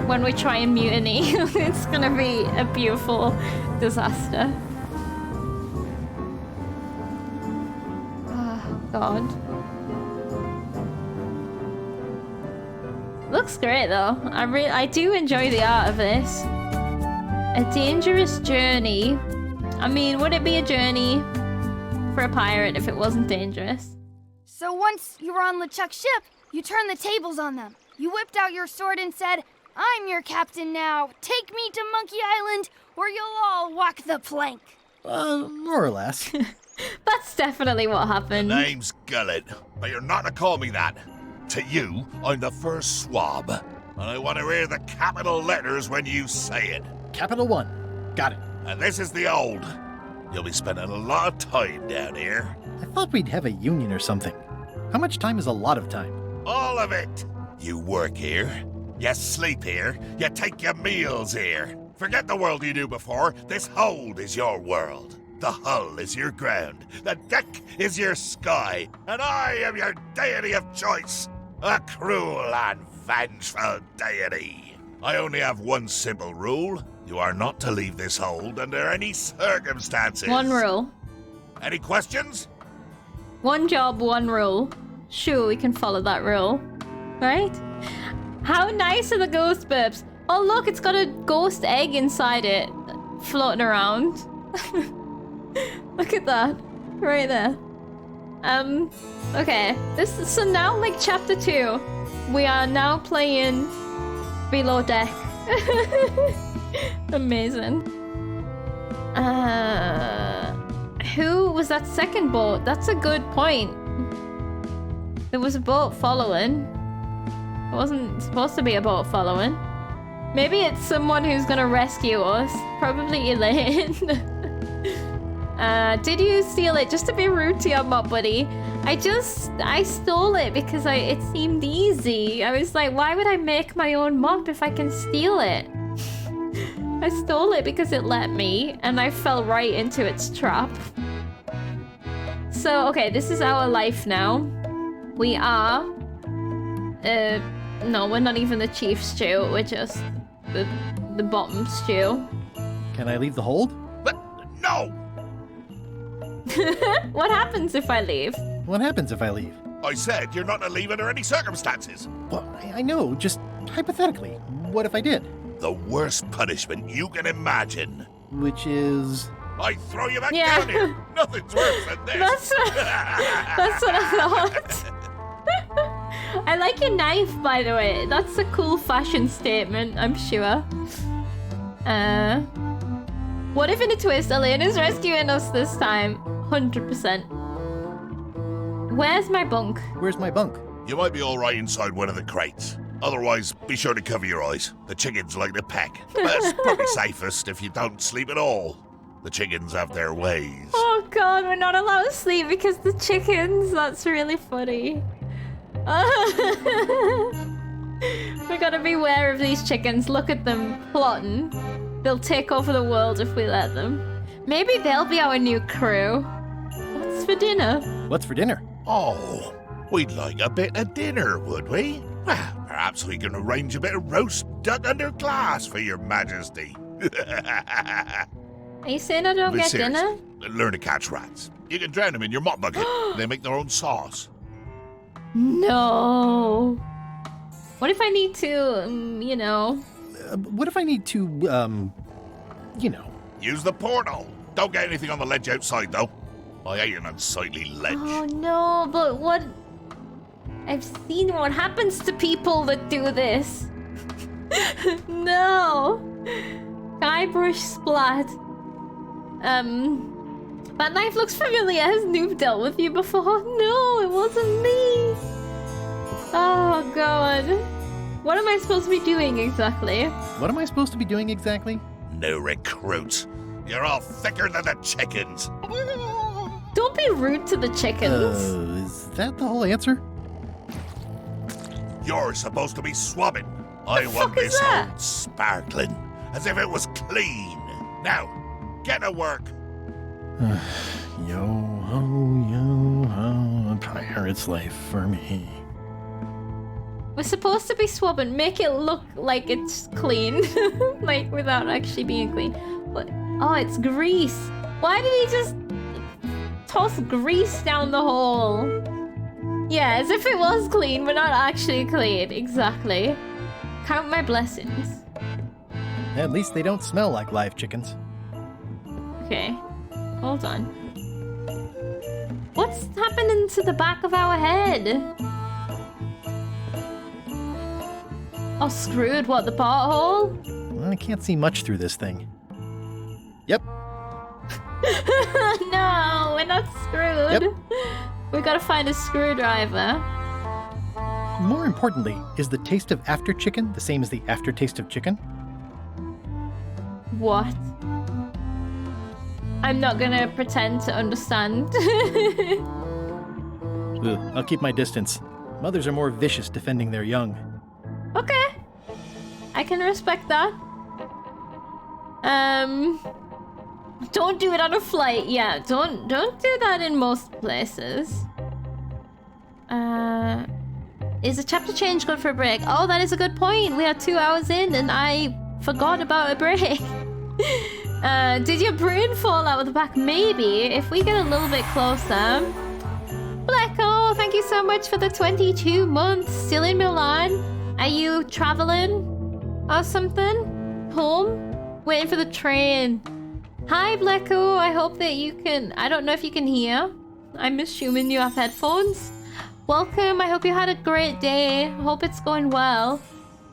when we try and mutiny. It's gonna be a beautiful disaster. Oh, God. Looks great though. I do enjoy the art of this. A dangerous journey. I mean, would it be a journey for a pirate if it wasn't dangerous? So once you were on LeChuck's ship, you turned the tables on them. You whipped out your sword and said, "I'm your captain now. Take me to Monkey Island, or you'll all walk the plank." More or less. That's definitely what happened. Name's Gullet, but you're not to call me that. To you, I'm the first swab, and I want to hear the capital letters when you say it. Capital 1. Got it. And this is the old. You'll be spending a lot of time down here. I thought we'd have a union or something. How much time is a lot of time? All of it. You work here, you sleep here, you take your meals here. Forget the world you knew before. This hold is your world. The hull is your ground. The deck is your sky. And I am your deity of choice. A cruel and vengeful deity. I only have one simple rule. You are not to leave this hold under any circumstances. One rule. Any questions? One job, one rule. Sure, we can follow that rule. Right? How nice are the ghost burps? Oh look, it's got a ghost egg inside it. Floating around. Look at that. Right there. Okay. So now, like, chapter 2. We are now playing Below Deck. Amazing. Who was that second boat? That's a good point. There was a boat following. It wasn't supposed to be a boat following. Maybe it's someone who's gonna rescue us. Probably Elaine. Did you steal it? Just to be rude to your mob buddy. I stole it because it seemed easy. I was like, why would I make my own mob if I can steal it? I stole it because it let me, and I fell right into its trap. So, okay, this is our life now. We are... no, we're not even the chief stew. We're just the bottom stew. Can I leave the hold? No! What happens if I leave? What happens if I leave? I said you're not to leave under any circumstances. Well, I know, just hypothetically. What if I did? The worst punishment you can imagine. Which is... I throw you back down here. Nothing's worse than this. That's what I thought. I like your knife, by the way. That's a cool fashion statement, I'm sure. What if in a twist, Elena's rescuing us this time? 100%. Where's my bunk? Where's my bunk? You might be alright inside one of the crates. Otherwise, be sure to cover your eyes. The chickens like to peck. But it's probably safest if you don't sleep at all. The chickens have their ways. Oh god, we're not allowed to sleep because the chickens. That's really funny. We gotta beware of these chickens. Look at them plotting. They'll take over the world if we let them. Maybe they'll be our new crew. What's for dinner? What's for dinner? Oh, we'd like a bit of dinner, would we? Well, perhaps we can arrange a bit of roast duck under glass for your majesty. Are you saying I don't get dinner? Learn to catch rats. You can drown them in your mop bucket. They make their own sauce. No. What if I need to, you know... what if I need to, you know... Use the portal. Don't get anything on the ledge outside, though. I hate an unsightly ledge. Oh, no, but what... I've seen what happens to people that do this. No. Guybrush splat. That knife looks familiar. Has Noob dealt with you before? No, it wasn't me. Oh, God. What am I supposed to be doing exactly? What am I supposed to be doing exactly? No recruits. You're all thicker than the chickens. Don't be rude to the chickens. Is that the whole answer? You're supposed to be swabbing. I want this hold sparkling, as if it was clean. Now, get to work. Yo-ho, a pirate's life for me. We're supposed to be swabbing. Make it look like it's clean. Like, without actually being clean. But, oh, it's grease. Why did he just toss grease down the hole? Yeah, as if it was clean, but not actually clean. Exactly. Count my blessings. At least they don't smell like live chickens. Okay. Hold on. What's happening to the back of our head? Oh, screwed. What, the pothole? I can't see much through this thing. Yep. No, we're not screwed. Yep. We gotta find a screwdriver. More importantly, is the taste of after chicken the same as the aftertaste of chicken? What? I'm not gonna pretend to understand. Ugh, I'll keep my distance. Mothers are more vicious defending their young. Okay. I can respect that. Don't do it on a flight. Yeah, don't do that in most places. Is a chapter change good for a break? Oh, that is a good point. We are 2 hours in and I forgot about a break. Did your brain fall out of the back? Maybe. If we get a little bit closer. Blacko, thank you so much for the 22 months. Still in Milan? Are you traveling or something? Home? Waiting for the train. Hi, Blacko. I hope that you can... I don't know if you can hear. I'm assuming you have headphones. Welcome. I hope you had a great day. Hope it's going well.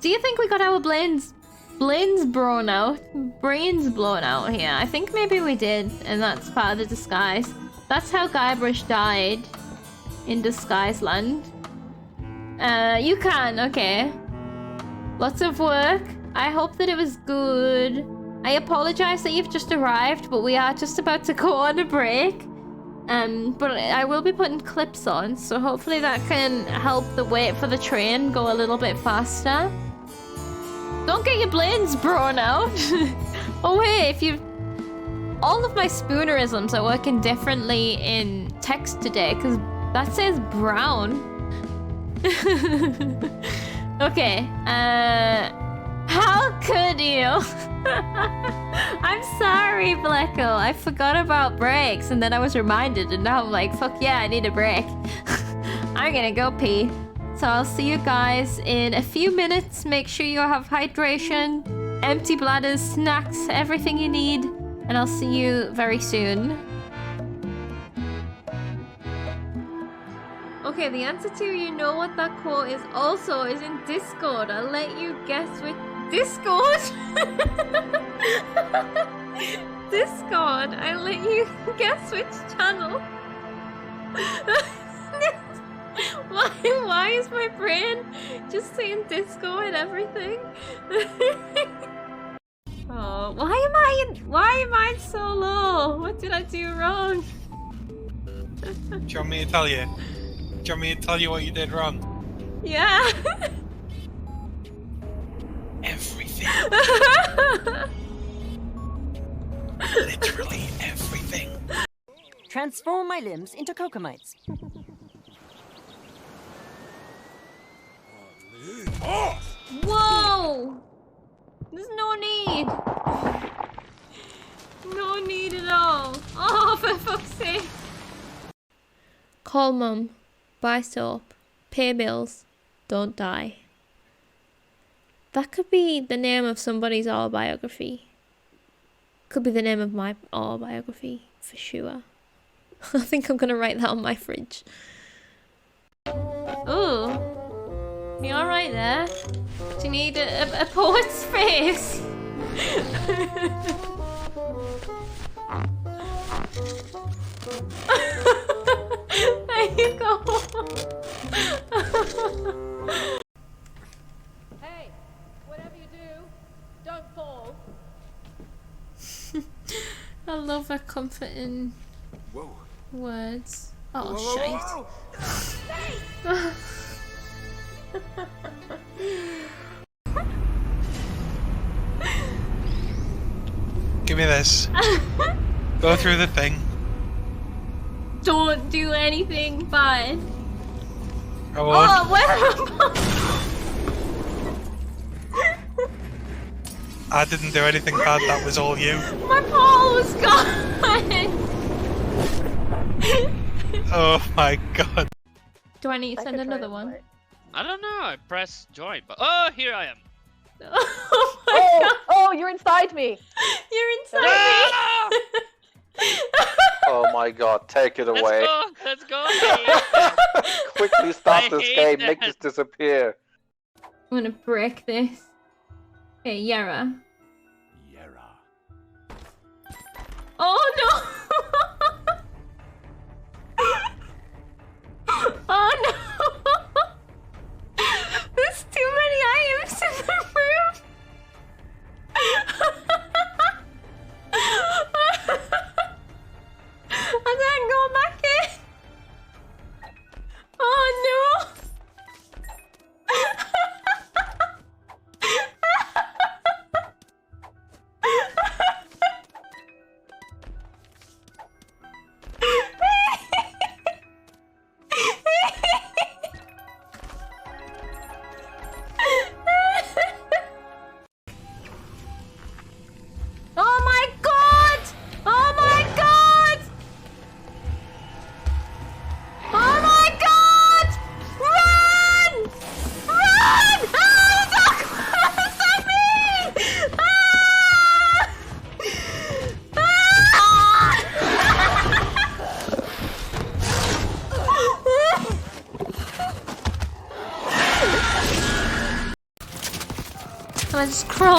Do you think we got our brains blown out here? I think maybe we did, and that's part of the disguise. That's how Guybrush died in Disguise Land. You can, okay. Lots of work. I hope that it was good. I apologize that you've just arrived, but we are just about to go on a break. But I will be putting clips on, so hopefully that can help the wait for the train go a little bit faster. Don't get your brains blown out. Oh wait, if you... All of my spoonerisms are working differently in text today, because that says brown. Okay, how could you? I'm sorry, Blacko. I forgot about breaks, and then I was reminded, and now I'm like, fuck yeah, I need a break. I'm gonna go pee. So I'll see you guys in a few minutes. Make sure you have hydration, empty bladders, snacks, everything you need, and I'll see you very soon. Okay, the answer to you know what that quote is also is in Discord. I'll let you guess which... Discord? Discord. I'll let you guess which channel. Why is my brain just saying disco and everything? Oh, why am I so low? What did I do wrong? Do you want me to tell you? Do you want me to tell you what you did wrong? Yeah. Everything. Literally everything. Transform my limbs into cocomites. Whoa! There's no need. No need at all. Oh, for fuck's sake. Call mum. Buy soap. Pay bills. Don't die. That could be the name of somebody's autobiography. Could be the name of my autobiography, for sure. I think I'm gonna write that on my fridge. Ooh. You alright there? Do you need a poet's face? There you go. Hey, whatever you do, don't fall. I love her comforting words. Oh, shite. Give me this. Go through the thing. Don't do anything bad. I won't. Oh, where? I didn't do anything bad, that was all you. My paw was gone. Oh my god. Do I need to send another one? I don't know. I press join, but oh, here I am. Oh, you're inside me. You're inside me. Oh my god, take it away. Let's go. Quickly stop this game, make this disappear. I'm gonna break this. Okay, Yara. Oh no! Oh no! There's too many items in the room! I can't go back in! Oh no!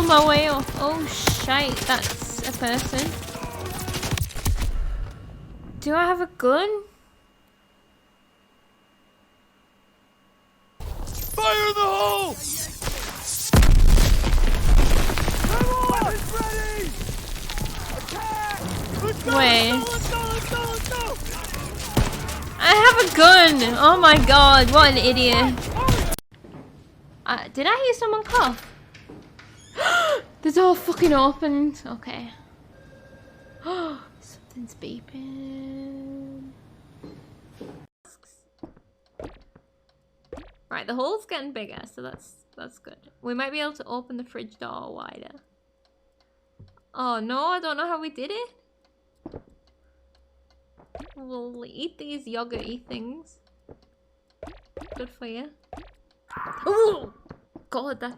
on my way off. Oh shite, that's a person. Do I have a gun? Fire in the hole! Everyone is ready! Attack! Let's go, Wait. let's go! I have a gun! Oh my god, what an idiot. Did I hear someone cough? The door fucking opened. Okay. Something's beeping. Right, the hole's getting bigger, so that's good. We might be able to open the fridge door wider. Oh no, I don't know how we did it. We'll eat these yogurty things. Good for you. Oh god, that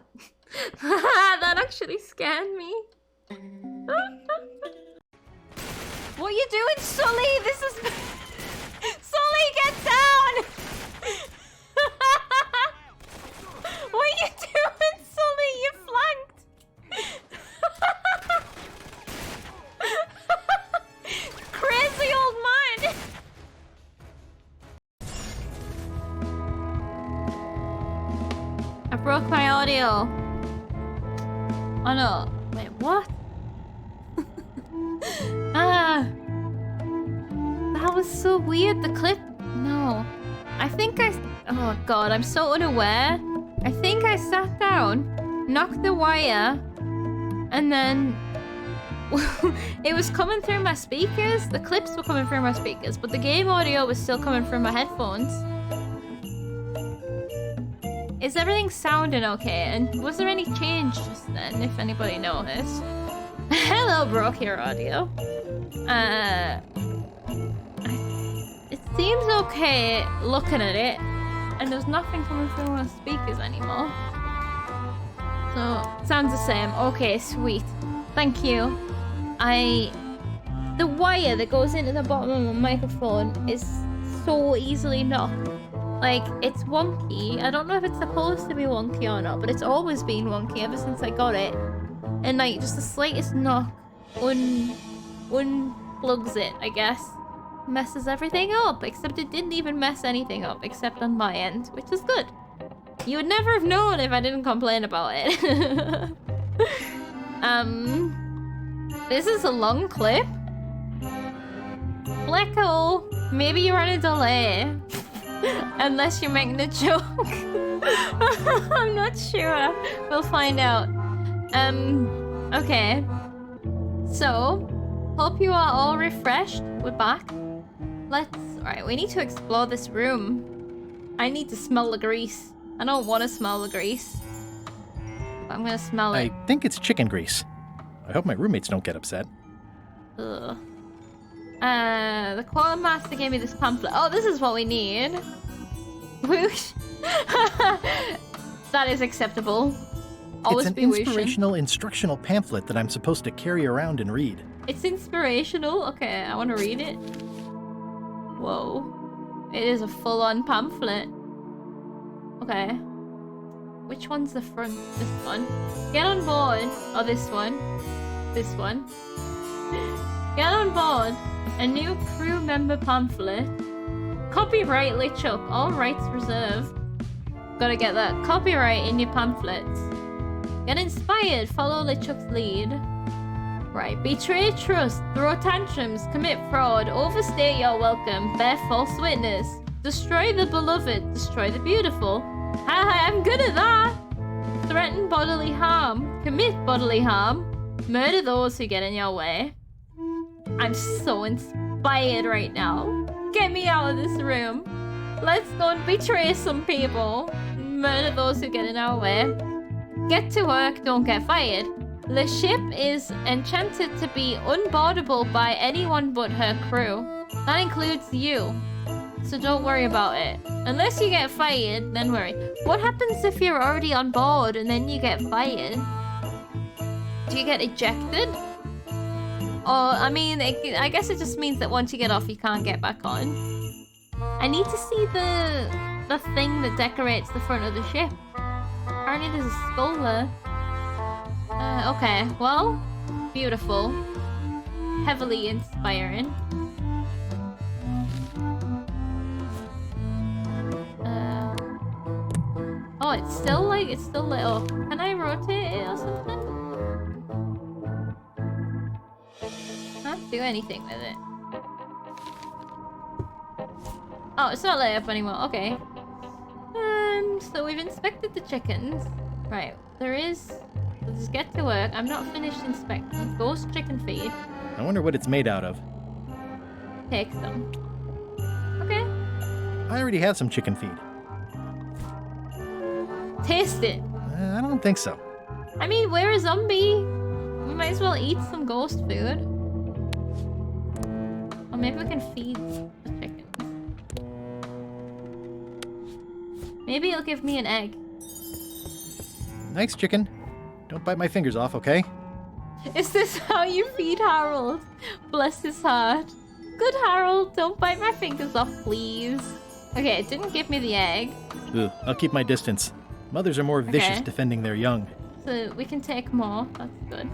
that actually scared me. What are you doing, Sully? This is Sully, get down! What are you doing, Sully? You flanked. Crazy old man. I broke my audio. Oh no. Wait, what? That was so weird, the clip. No. I think oh god, I'm so unaware. I think I sat down, knocked the wire, and then it was coming through my speakers. The clips were coming through my speakers, but the game audio was still coming through my headphones. Is everything sounding okay? And was there any change just then, if anybody noticed? Hello, broke your audio. It seems okay looking at it, and there's nothing coming through my speakers anymore. So, sounds the same. Okay, sweet. Thank you. The wire that goes into the bottom of my microphone is so easily knocked. Like, it's wonky. I don't know if it's supposed to be wonky or not, but it's always been wonky ever since I got it. And like, just the slightest knock unplugs it, I guess. Messes everything up, except it didn't even mess anything up, except on my end, which is good. You would never have known if I didn't complain about it. This is a long clip. Flecko, maybe you're on a delay. Unless you're making a joke. I'm not sure. We'll find out. Okay. So, hope you are all refreshed. We're back. Alright, we need to explore this room. I need to smell the grease. I don't want to smell the grease. But I'm gonna smell it. I think it's chicken grease. I hope my roommates don't get upset. Ugh. The quartermaster gave me this pamphlet. Oh, this is what we need. Whoosh. That is acceptable. Always it's be an whooshing. inspirational instructional pamphlet that I'm supposed to carry around and read. It's inspirational. Okay, I want to read it. Whoa. It is a full-on pamphlet. Okay. Which one's the front? This one. Get on board. Oh, this one. This one. Get on board. A new crew member pamphlet. Copyright LeChuck. All rights reserved. Gotta get that. Copyright in your pamphlets. Get inspired. Follow LeChuck's lead. Right. Betray trust. Throw tantrums. Commit fraud. Overstay your welcome. Bear false witness. Destroy the beloved. Destroy the beautiful. Haha, I'm good at that. Threaten bodily harm. Commit bodily harm. Murder those who get in your way. I'm so inspired right now. Get me out of this room. Let's go and betray some people. Murder those who get in our way. Get to work, don't get fired. The ship is enchanted to be unboardable by anyone but her crew. That includes you. So don't worry about it. Unless you get fired, then worry. What happens if you're already on board and then you get fired? Do you get ejected? Or, I mean, I guess it just means that once you get off, you can't get back on. I need to see the thing that decorates the front of the ship. Apparently there's a skull there. Okay, well, beautiful. Heavily inspiring. Oh, it's still lit up. Can I rotate it or something? Can't do anything with it. Oh, it's not lit up anymore. Okay. So we've inspected the chickens. Right, let's get to work. I'm not finished inspecting. Ghost chicken feed. I wonder what it's made out of. Take some. Okay. I already have some chicken feed. Taste it. I don't think so. I mean, we're a zombie. We might as well eat some ghost food. Or maybe we can feed the chickens. Maybe it'll give me an egg. Nice chicken. Don't bite my fingers off, okay? Is this how you feed Harold? Bless his heart. Good, Harold. Don't bite my fingers off, please. Okay, it didn't give me the egg. Ugh, I'll keep my distance. Mothers are more vicious defending their young. So we can take more. That's good.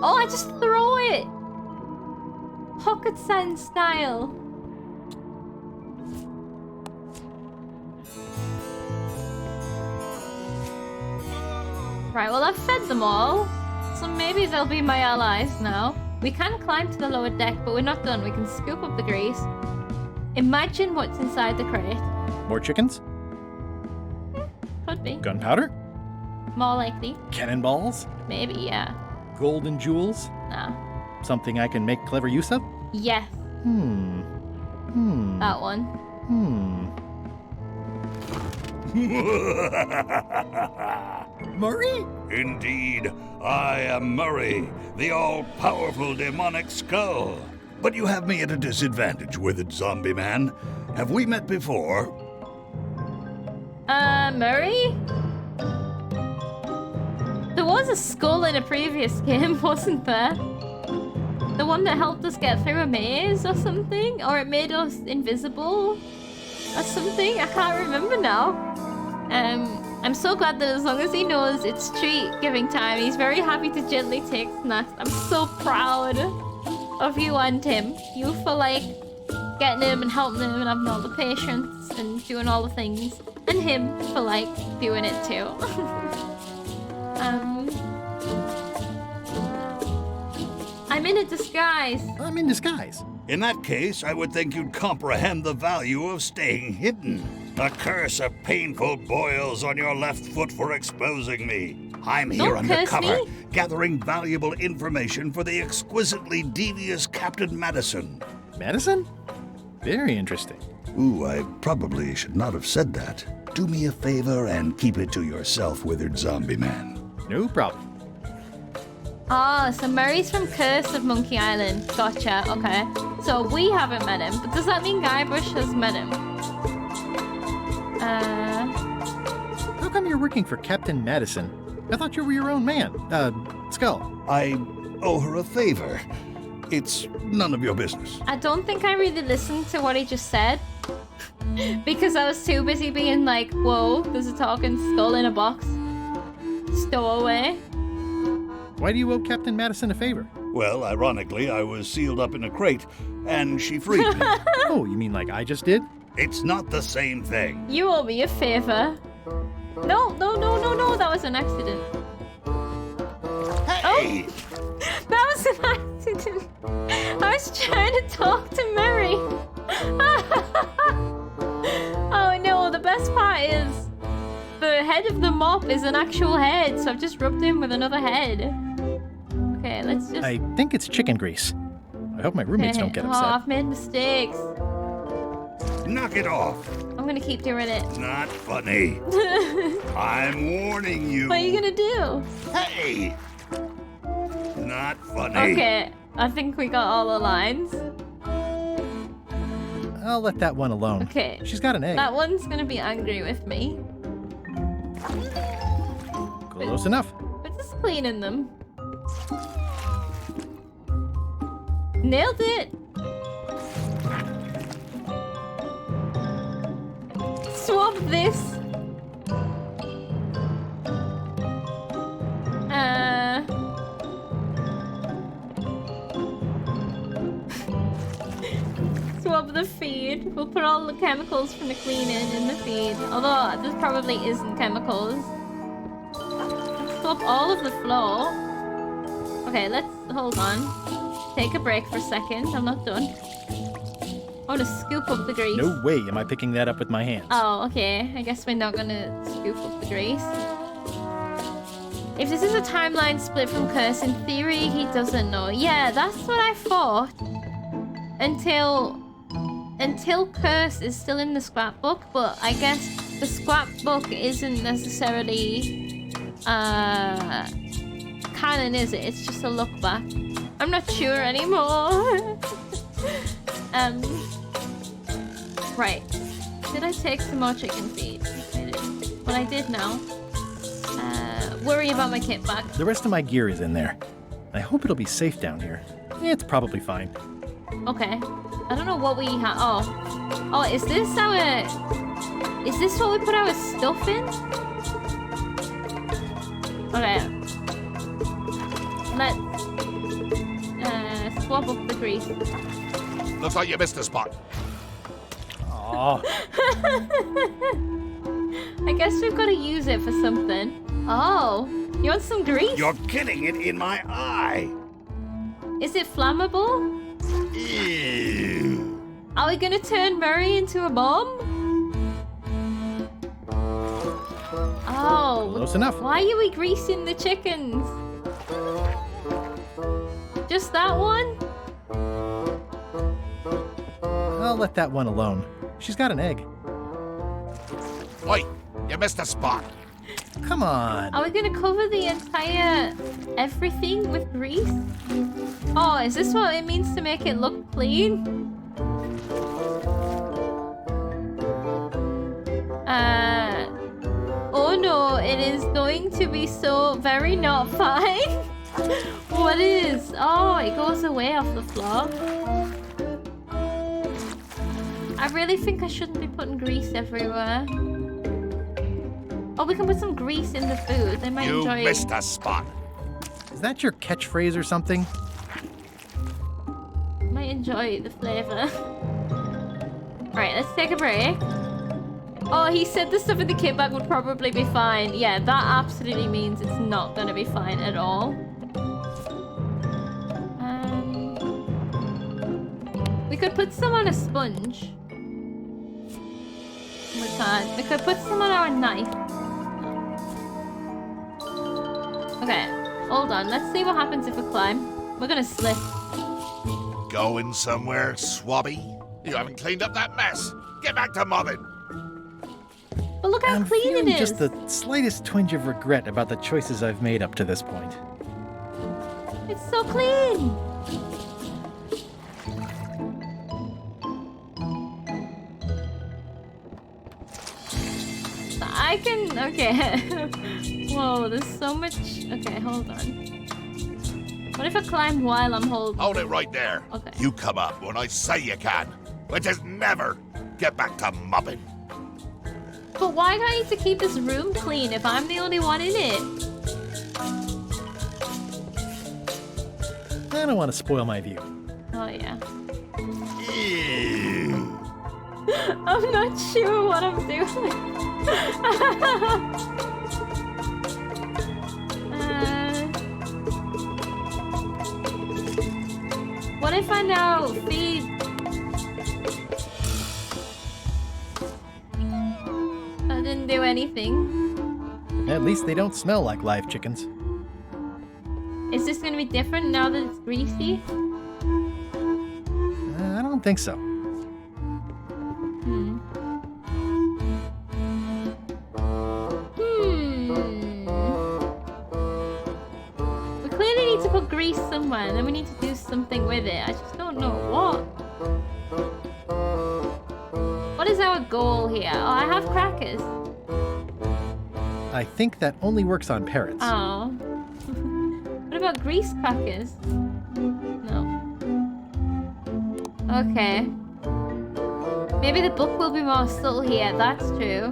Oh, I just throw it! Pocket sand style. Right, well I've fed them all. So maybe they'll be my allies now. We can climb to the lower deck, but we're not done. We can scoop up the grease. Imagine what's inside the crate. More chickens? Could be. Gunpowder? More likely. Cannonballs? Maybe, yeah. Golden jewels? No. Something I can make clever use of? Yes. That one. Murray? Indeed, I am Murray, the all-powerful demonic skull. But you have me at a disadvantage with it, zombie man. Have we met before? Murray? There was a skull in a previous game, wasn't there? The one that helped us get through a maze or something? Or it made us invisible? Or something? I can't remember now. I'm so glad that as long as he knows it's treat giving time, he's very happy to gently take snacks. I'm so proud of you and him. You for like getting him and helping him and having all the patience and doing all the things. And him for like doing it too. I'm in a disguise. I'm in disguise. In that case, I would think you'd comprehend the value of staying hidden. A curse of painful boils on your left foot for exposing me. I'm here undercover, gathering valuable information for the exquisitely devious Captain Madison. Madison? Very interesting. Ooh, I probably should not have said that. Do me a favor and keep it to yourself, withered zombie man. No problem. Ah, so Murray's from Curse of Monkey Island. Gotcha, okay. So we haven't met him, but does that mean Guybrush has met him? How come you're working for Captain Madison? I thought you were your own man. Skull. I owe her a favor. It's none of your business. I don't think I really listened to what he just said. Because I was too busy being like, whoa, there's a talking skull in a box. Stow away. Why do you owe Captain Madison a favor? Well, ironically, I was sealed up in a crate, and she freed me. Oh, you mean like I just did? It's not the same thing. You owe me a favor. No, that was an accident. Hey! Oh, that was an accident. I was trying to talk to Murray. Oh no, the best part is the head of the mop is an actual head, so I've just rubbed him with another head. Okay, let's just... I think it's chicken grease. I hope my roommates don't get upset. Oh, I've made mistakes. Knock it off. I'm gonna keep doing it. Not funny. I'm warning you. What are you gonna do? Hey! Not funny. Okay, I think we got all the lines. I'll let that one alone. Okay. She's got an egg. That one's gonna be angry with me. Close enough. We're just cleaning them. Nailed it! Swap this! the feed. We'll put all the chemicals from the cleaning in the feed. Although, there probably isn't chemicals. Let's swap all of the floor. Okay, let's... hold on. Take a break for a second. I'm not done. I want to scoop up the grease. No way am I picking that up with my hands. Oh, okay. I guess we're not gonna scoop up the grease. If this is a timeline split from Curse, in theory, he doesn't know. Yeah, that's what I thought. Until Curse is still in the scrapbook, but I guess the scrapbook isn't necessarily canon, is it? It's just a look back. I'm not sure anymore. Right. Did I take some more chicken feed? I did. But I did now. Worry about my kit bag. The rest of my gear is in there. I hope it'll be safe down here. It's probably fine. Okay. I don't know what we have. Oh. Oh, is this our... is this what we put our stuff in? Okay. Let's swap up the grease. Looks like you missed a spot. Oh. I guess we've got to use it for something. Oh, you want some grease? You're getting it in my eye. Is it flammable? Ew. Are we gonna turn Murray into a bomb? Oh, close enough. Why are we greasing the chickens? Just that one? I'll let that one alone. She's got an egg. Oi, you missed a spot. Come on. Are we gonna cover the entire everything with grease? Oh, is this what it means to make it look clean? Oh no, it is going to be so very not fine. What is? Oh, it goes away off the floor. I really think I shouldn't be putting grease everywhere. Oh, we can put some grease in the food. They might enjoy it. You missed a spot. Is that your catchphrase or something? Might enjoy the flavor. Right, let's take a break. Oh, he said the stuff in the kit bag would probably be fine. Yeah, that absolutely means it's not gonna be fine at all. We could put some on a sponge. We can't. We could put some on our knife. Okay, hold on. Let's see what happens if we climb. We're gonna slip. Going somewhere, swabby? You haven't cleaned up that mess. Get back to mobbing. But look how I'm clean feeling it is. just the slightest twinge of regret about the choices I've made up to this point. It's so clean. I can... okay. Whoa, there's so much... Okay, hold on. What if I climb while I'm holding? Hold it right there. Okay. You come up when I say you can, which is never. Get back to mobbing. But why do I need to keep this room clean if I'm the only one in it? I don't want to spoil my view. Oh, yeah. Ew. I'm not sure what I'm doing. What if I now feed... I didn't do anything. At least they don't smell like live chickens. Is this gonna be different now that it's greasy? I don't think so. We clearly need to put grease somewhere, and then we need to do something with it. I just don't know what. What is our goal here? Oh, I have crackers. I think that only works on parrots. Oh. What about grease crackers? No. Okay. Maybe the book will be more subtle here. That's true.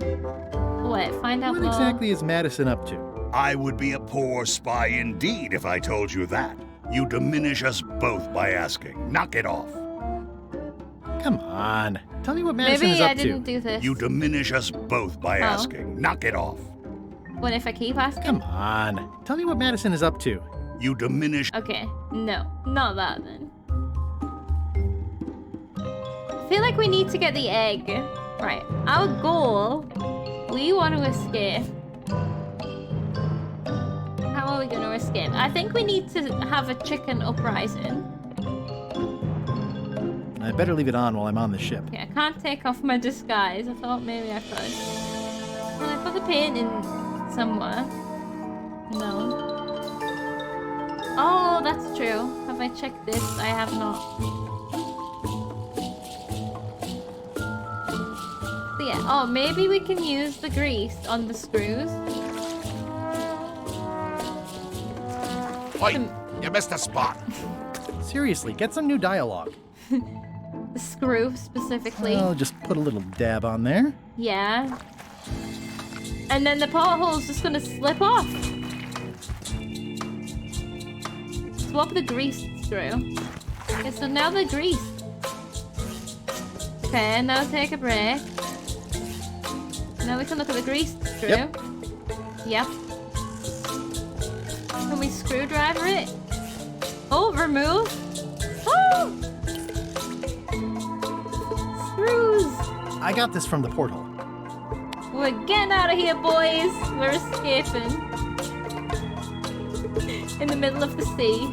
Wait, find out What more. exactly is Madison up to? I would be a poor spy indeed if I told you that. You diminish us both by asking. Knock it off. Come on. Tell me what Madison is Maybe up I didn't to. do this. You diminish us both by asking. Knock it off. What if I keep asking? Come on. Tell me what Madison is up to. You diminish. Okay, no, not that then. I feel like we need to get the egg. Right, our goal, we want to escape. How are we going to escape? I think we need to have a chicken uprising. I better leave it on while I'm on the ship. Okay, I can't take off my disguise. I thought maybe I could. Can I put the painting somewhere? No. Oh, that's true. Have I checked this? I have not. So yeah, oh, maybe we can use the grease on the screws. Oi, you missed a spot. Seriously, get some new dialogue. The screw specifically. I'll just put a little dab on there. Yeah. And then the porthole's just gonna slip off. Swap the grease screw. Okay, so now they're greased. Okay, now take a break. Now we can look at the greased screw. Yep. Can we screwdriver it? Oh, remove. Oh! Screws. I got this from the porthole. We're getting out of here, boys. We're escaping. In the middle of the sea.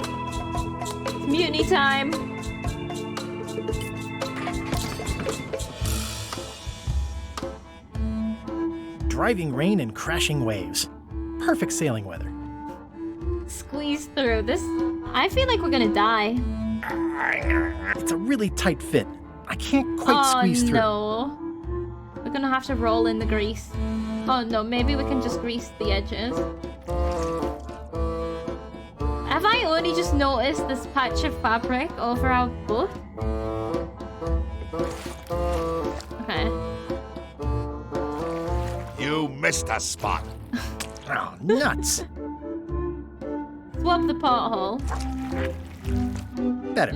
It's mutiny time. Driving rain and crashing waves. Perfect sailing weather. Squeeze through this. I feel like we're gonna die. It's a really tight fit. I can't quite squeeze through. Oh no. We're gonna have to roll in the grease. Oh no, maybe we can just grease the edges. Have I only just noticed this patch of fabric over our butt? Okay. You missed a spot. Oh, nuts. Swap the porthole. Better.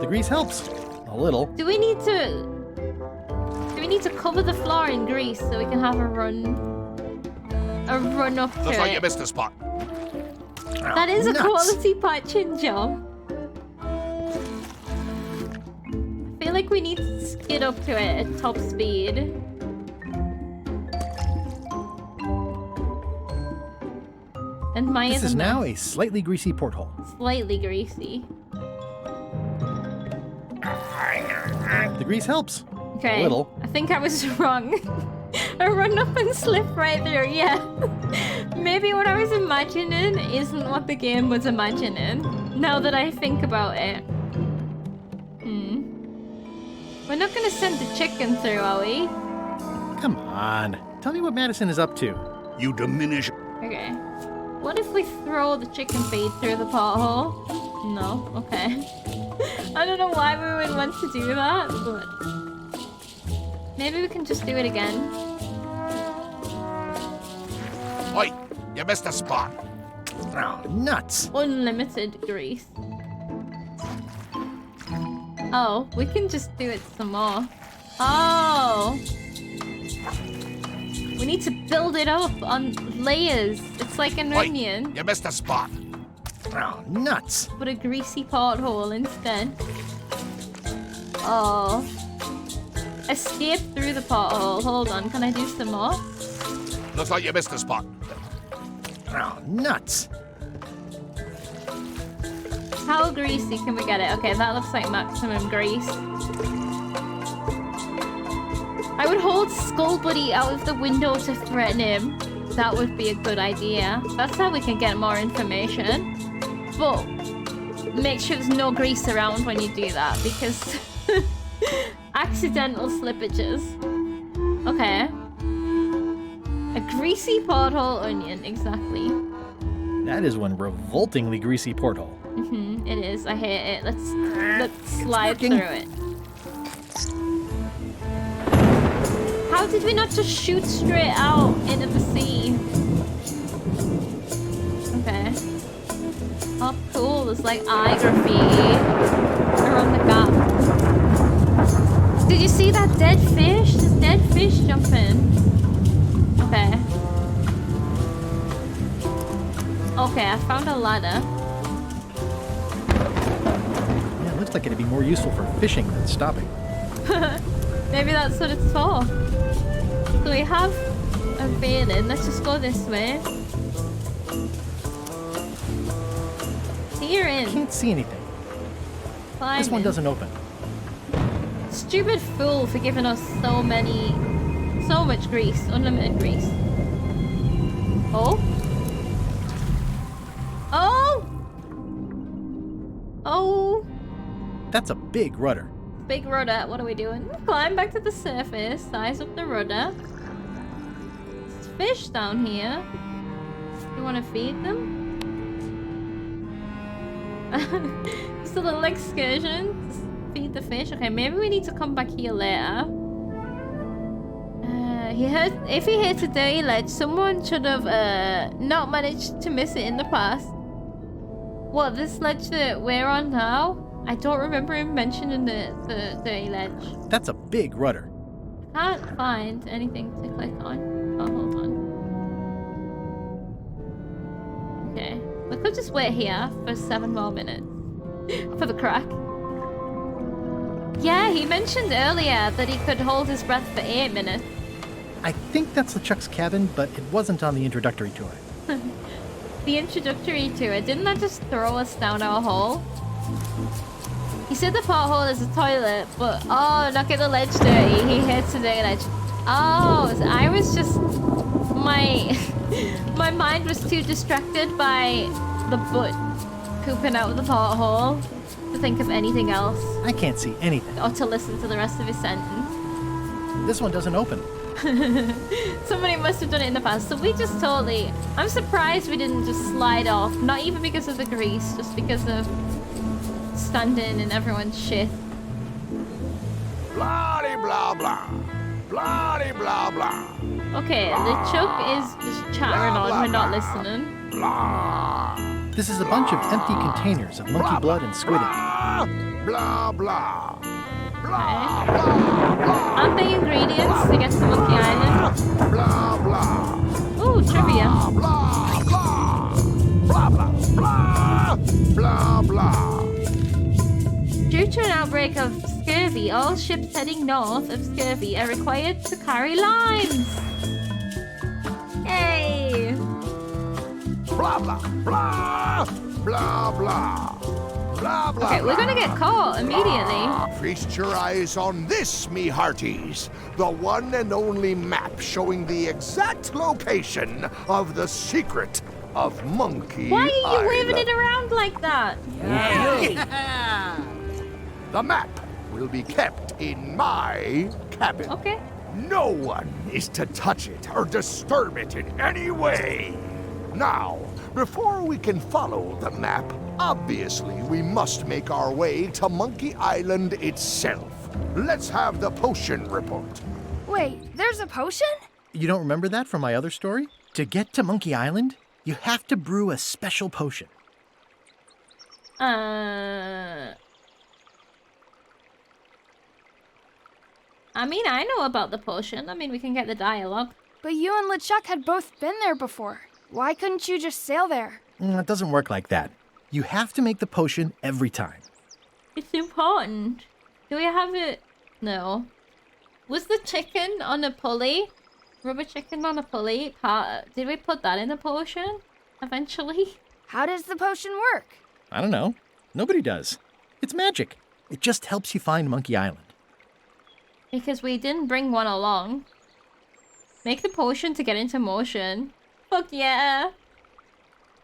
The grease helps. A little. Do we need to cover the floor in grease so we can have a run up to Looks like you it? missed a spot. That is nuts. a quality patching job. I feel like we need to skid up to it at top speed. And Maya's This is now a slightly greasy porthole. slightly greasy. The grease helps. Okay. A little. I think I was wrong. I run up and slip right through, yeah. Maybe what I was imagining isn't what the game was imagining, now that I think about it. We're not gonna send the chicken through, are we? Come on. Tell me what Madison is up to. You diminish. Okay. What if we throw the chicken feed through the porthole? No? Okay. I don't know why we would want to do that, but... maybe we can just do it again. Oi, you missed a spot. Oh, nuts. Unlimited grease. Oh, we can just do it some more. Oh! We need to build it up on layers. It's like an onion. You missed a spot. Oh, nuts. Put a greasy porthole instead. Oh. Escape through the porthole. Hold on, can I do some more? Looks like you missed a spot. Oh, nuts. How greasy can we get it? Okay, that looks like maximum grease. I would hold Skull Buddy out of the window to threaten him. That would be a good idea. That's how we can get more information. But make sure there's no grease around when you do that, because accidental slippages. Okay. A greasy porthole onion, exactly. That is one revoltingly greasy porthole. It is. I hate it. Let's slide through it. How did we not just shoot straight out into the sea? Okay. Oh, cool. There's like eye graffiti around the gap. Did you see that dead fish? There's dead fish jumping. Okay. Okay, I found a ladder. Yeah, it looks like it'd be more useful for fishing than stopping. Maybe that's what it's for. So we have a railing. Let's just go this way. You're in. Can't see anything. Climbing. This one doesn't open. Stupid fool for giving us so much grease, unlimited grease. Oh? Oh! Oh! That's a big rudder. Big rudder. What are we doing? Climb back to the surface. Size up the rudder. There's fish down here. You want to feed them? Just a little excursion. Just feed the fish. Okay, maybe we need to come back here later. If he hits a dirty ledge, someone should have not managed to miss it in the past. What, this ledge that we're on now? I don't remember him mentioning the dirty ledge. That's a big rudder. Can't find anything to click on. Oh, hold on. Okay. We could just wait here for 7 more minutes. For the crack. Yeah, he mentioned earlier that he could hold his breath for 8 minutes. I think that's LeChuck's cabin, but it wasn't on the introductory tour. The introductory tour, didn't that just throw us down our hole? He said the porthole is a toilet, but oh, not get the ledge dirty. He hates the dirty ledge. Oh, so I was just... My mind was too distracted by the butt pooping out of the porthole to think of anything else. I can't see anything. Or to listen to the rest of his sentence. This one doesn't open. Somebody must have done it in the past. So we just totally... I'm surprised we didn't just slide off. Not even because of the grease, just because of standing in everyone's shit. Blah blah blah. Blah blah blah. Okay, LeChuck is just chattering on. We're not listening. This is a bunch of empty containers of monkey blood and squid ink. Blah blah. Aren't they ingredients to get to Monkey Island? Blah blah. Ooh, trivia. Blah blah. Blah blah blah. Blah blah. Due to an outbreak of scurvy, all ships heading north of scurvy are required to carry limes. Yay! Blah blah blah. Blah blah. Blah, blah, okay, we're gonna get caught immediately. Feast your eyes on this, me hearties. The one and only map showing the exact location of the secret of Monkey Why are you Island. waving it around like that? Yeah. The map will be kept in my cabin. Okay. No one is to touch it or disturb it in any way. Now, before we can follow the map, obviously we must make our way to Monkey Island itself. Let's have the potion report. Wait, there's a potion? You don't remember that from my other story? To get to Monkey Island, you have to brew a special potion. I mean, I know about the potion. I mean, we can get the dialogue. But you and LeChuck had both been there before. Why couldn't you just sail there? It doesn't work like that. You have to make the potion every time. It's important. Do we have it? No. Was the chicken on a pulley? Rubber chicken on a pulley? Did we put that in the potion? Eventually? How does the potion work? I don't know. Nobody does. It's magic. It just helps you find Monkey Island. Because we didn't bring one along. Make the potion to get into motion. Fuck yeah.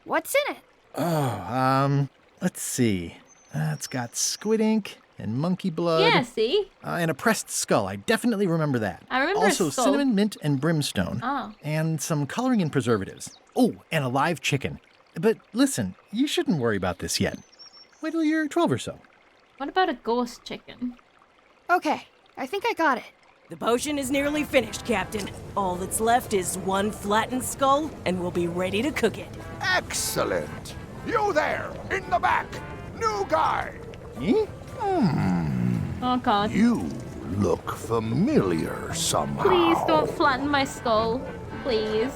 What's in it? Oh, let's see. It's got squid ink and monkey blood. Yeah, see? And a pressed skull. I definitely remember that. I remember also, a skull. cinnamon, mint, and brimstone. Oh. And some coloring and preservatives. Oh, and a live chicken. But listen, you shouldn't worry about this yet. Wait till you're 12 or so. What about a ghost chicken? Okay, I think I got it. The potion is nearly finished, Captain. All that's left is one flattened skull, and we'll be ready to cook it. Excellent. You there, in the back! New guy! Me? Oh god. You look familiar somehow. Please don't flatten my skull. Please.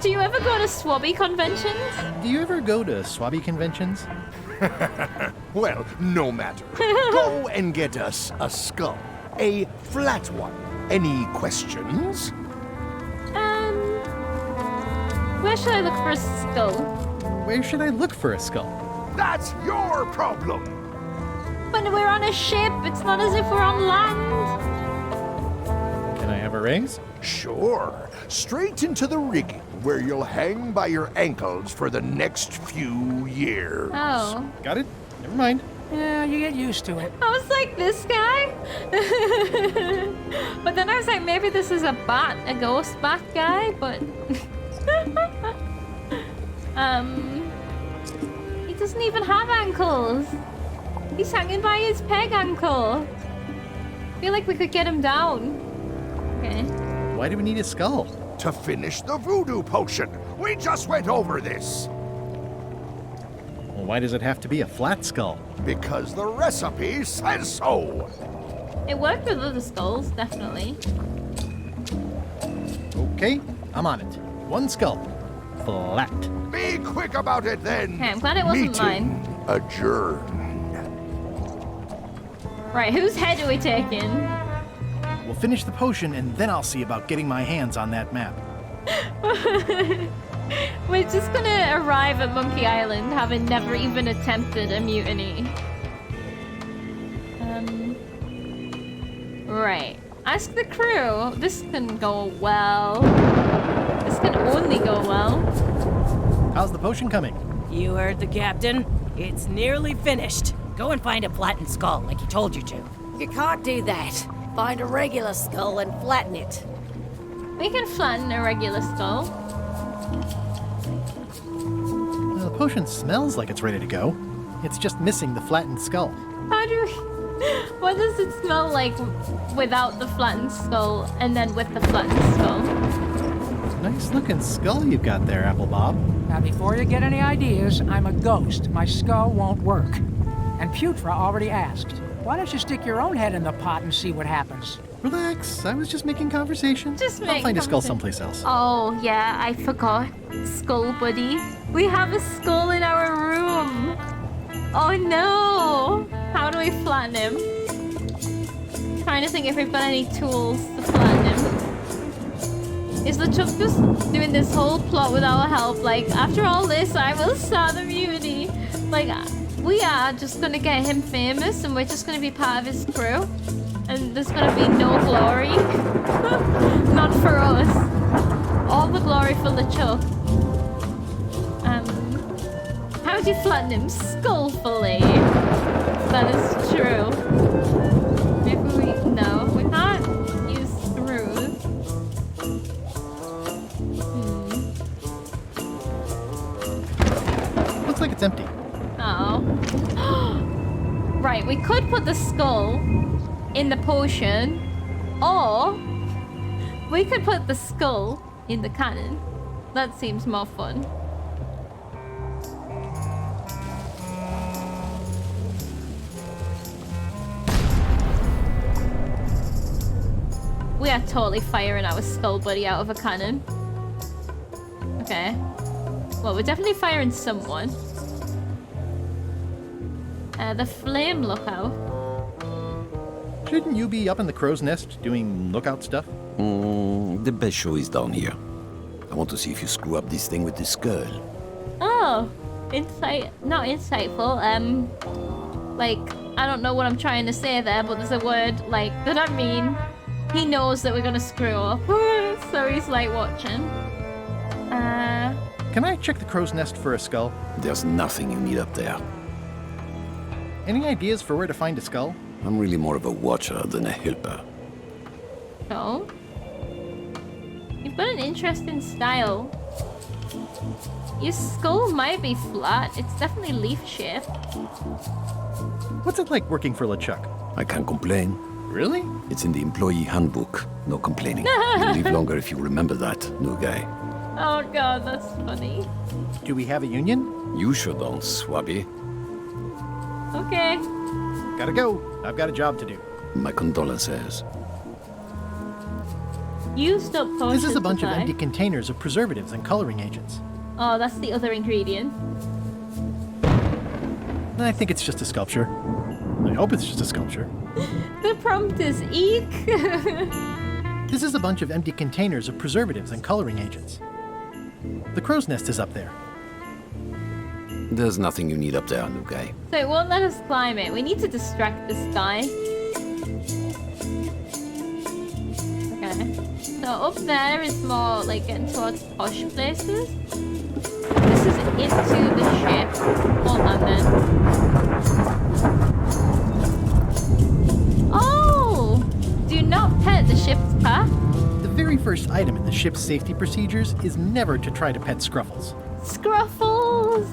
Do you ever go to swabby conventions? Do you ever go to swabby conventions? Well, no matter. Go and get us a skull. A flat one. Any questions? Where should I look for a skull? Where should I look for a skull? That's your problem! But we're on a ship. It's not as if we're on land. Can I have a raise? Sure. Straight into the rigging, where you'll hang by your ankles for the next few years. Oh. Got it? Never mind. Yeah, you get used to it. I was like, this guy? But then I was like, maybe this is a ghost bat guy, but... He doesn't even have ankles. He's hanging by his peg ankle. I feel like we could get him down. Okay. Why do we need a skull? To finish the voodoo potion. We just went over this. Well, why does it have to be a flat skull? Because the recipe says so. It worked with other skulls, definitely. Okay, I'm on it. One skull. Flat. Be quick about it then. Okay, I'm glad it wasn't Meeting mine. adjourned. Right, whose head are we taking? We'll finish the potion and then I'll see about getting my hands on that map. We're just gonna arrive at Monkey Island having never even attempted a mutiny. Right. Ask the crew. This can go well. This can only go well. How's the potion coming? You heard the captain. It's nearly finished. Go and find a flattened skull like he told you to. You can't do that. Find a regular skull and flatten it. We can flatten a regular skull. Well, the potion smells like it's ready to go. It's just missing the flattened skull. How do we... What does it smell like without the flattened skull and then with the flattened skull? Nice looking skull you've got there, Apple Bob. Now, before you get any ideas, I'm a ghost. My skull won't work. And Putra already asked. Why don't you stick your own head in the pot and see what happens? Relax, I was just making conversation. I'll find a skull someplace else. Oh, yeah, I forgot. Skull buddy. We have a skull in our room. Oh, no. How do we flatten him? Trying to think if we've got any tools to flatten him. Is LeChuck just doing this whole plot with our help? Like, after all this, I will start the mutiny. Like, we are just gonna get him famous and we're just gonna be part of his crew. And there's gonna be no glory. Not for us. All the glory for LeChuck. How do you flatten him? Skullfully. That is true. Maybe we... No, we can't use screws. Looks like it's empty. Oh. Right, we could put the skull in the potion, or we could put the skull in the cannon. That seems more fun. We are totally firing our skull buddy out of a cannon. Okay. Well, we're definitely firing someone. The flame lookout. Shouldn't you be up in the crow's nest doing lookout stuff? The best show is down here. I want to see if you screw up this thing with this girl. Oh, not insightful. Like, I don't know what I'm trying to say there, but there's a word, like, that I mean. He knows that we're gonna screw up, so he's like watching. Can I check the crow's nest for a skull? There's nothing you need up there. Any ideas for where to find a skull? I'm really more of a watcher than a helper. So? You've got an interesting style. Your skull might be flat. It's definitely leaf-shaped. What's it like working for LeChuck? I can't complain. Really? It's in the employee handbook. No complaining. You'll live longer if you remember that, new guy. Oh god, that's funny. Do we have a union? You sure don't, Swabby. Okay. Gotta go. I've got a job to do. My condolences. Used up potion This is a bunch of supply. empty containers of preservatives and coloring agents. Oh, that's the other ingredient. I think it's just a sculpture. I hope it's just a sculpture. The prompt is eek. This is a bunch of empty containers of preservatives and coloring agents. The crow's nest is up there. There's nothing you need up there, new guy. So it won't let us climb it. We need to distract this guy. Okay. So up there is more like getting towards posh places. This is into the ship. Hold on then. Oh! Do not pet the ship's cat. The very first item in the ship's safety procedures is never to try to pet Scruffles. Scruffles!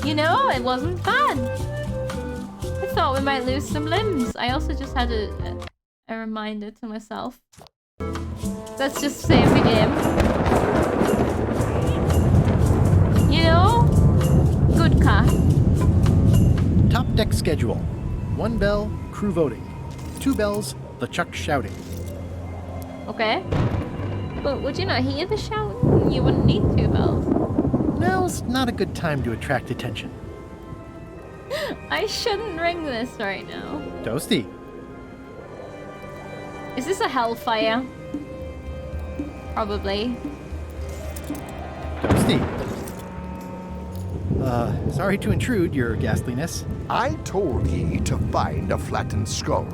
You know, it wasn't bad. I thought we might lose some limbs. I also just had a reminder to myself. Let's just save the game. You know? Good cat. Top deck schedule. 1 bell, crew voting. 2 bells, the Chuck shouting. Okay. But would you not hear the shout? You wouldn't need 2 bells. Now's not a good time to attract attention. I shouldn't ring this right now. Toasty. Is this a hellfire? Probably. Toasty. Sorry to intrude, your ghastliness. I told ye to find a flattened skull.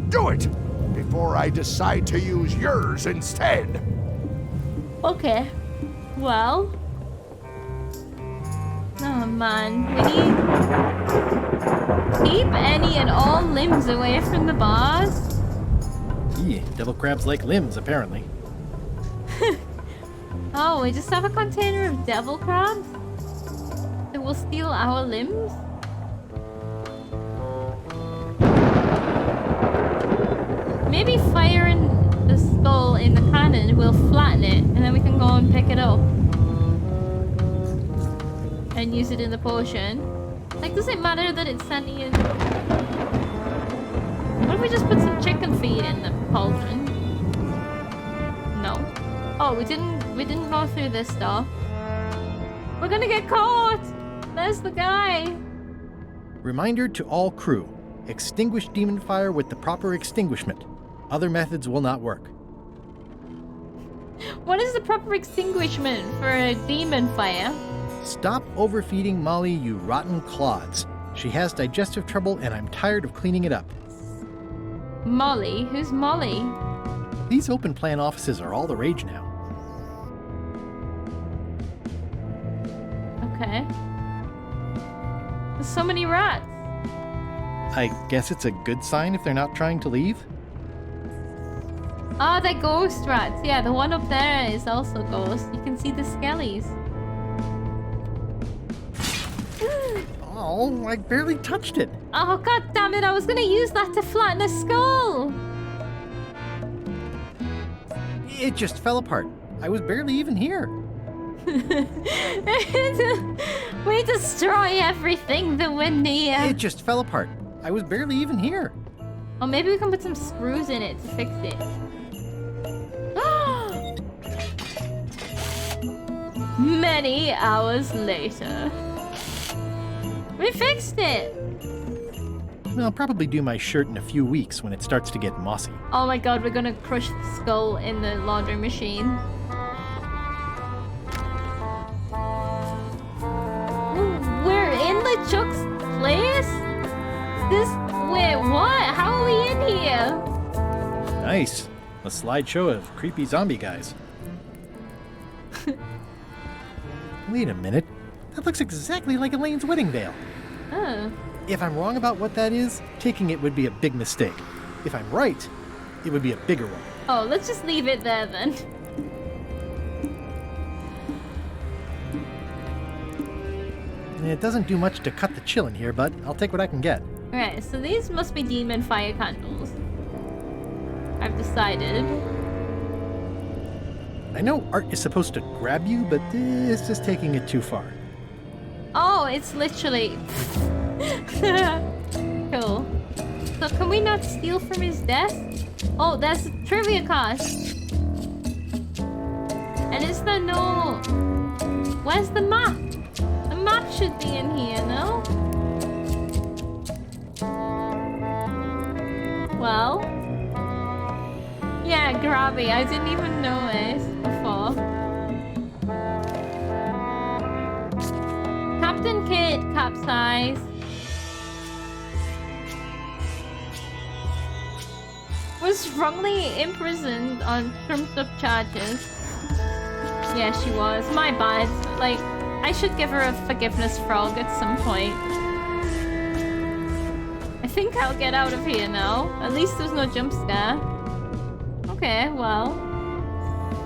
Do it! Before I decide to use yours instead. Okay. Well. Oh man, we need... Keep any and all limbs away from the bars. Yeah, devil crabs like limbs, apparently. Oh, we just have a container of devil crabs? That will steal our limbs? Maybe firing the skull in the cannon will flatten it, and then we can go and pick it up. And use it in the potion. Like, does it matter that it's sentient? What if we just put some chicken feed in the cauldron? No. Oh, we didn't go through this door. We're gonna get caught! There's the guy! Reminder to all crew. Extinguish demon fire with the proper extinguishment. Other methods will not work. What is the proper extinguishment for a demon fire? Stop overfeeding Molly, you rotten clods. She has digestive trouble and I'm tired of cleaning it up. Molly? Who's Molly? These open plan offices are all the rage now. Okay. There's so many rats. I guess it's a good sign if they're not trying to leave? Oh, they're ghost rats. Yeah, the one up there is also ghost. You can see the skellies. Oh, I barely touched it. Oh, god damn it. I was gonna use that to flatten a skull. It just fell apart. I was barely even here. We destroy everything that we're near. It just fell apart. I was barely even here. Or maybe we can put some screws in it to fix it. Many hours later. We fixed it! I'll probably do my shirt in a few weeks when it starts to get mossy. Oh my god, we're gonna crush the skull in the laundry machine. Ooh, we're in LeChuck's place? Wait, what? How are we in here? Nice. A slideshow of creepy zombie guys. Wait a minute. That looks exactly like Elaine's wedding veil. Oh. If I'm wrong about what that is, taking it would be a big mistake. If I'm right, it would be a bigger one. Oh, let's just leave it there then. It doesn't do much to cut the chill in here, but I'll take what I can get. Alright, so these must be demon fire candles. I've decided. I know Art is supposed to grab you, but this is taking it too far. Oh, it's literally... Cool. So can we not steal from his desk? Oh, there's a trivia card. And is there no... Where's the map? The map should be in here, no? Well... Yeah, grabby. I didn't even notice before. Captain Kid capsized. Was wrongly imprisoned on trumped-up charges. Yeah, she was. My bad. Like, I should give her a forgiveness frog at some point. I think I'll get out of here now. At least there's no jump scare. Okay, well.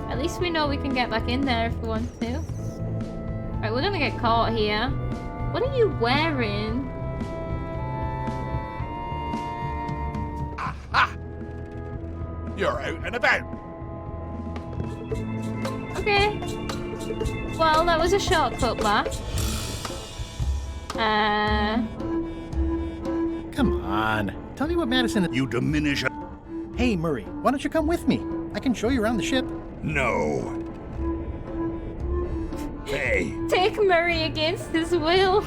At least we know we can get back in there if we want to. Right, we're gonna get caught here. What are you wearing? Aha! You're out and about. Okay. Well, that was a shortcut, Matt. Come on. Tell me what Madison... You diminish... Hey, Murray, why don't you come with me? I can show you around the ship. No. Hey. Take Murray against his will.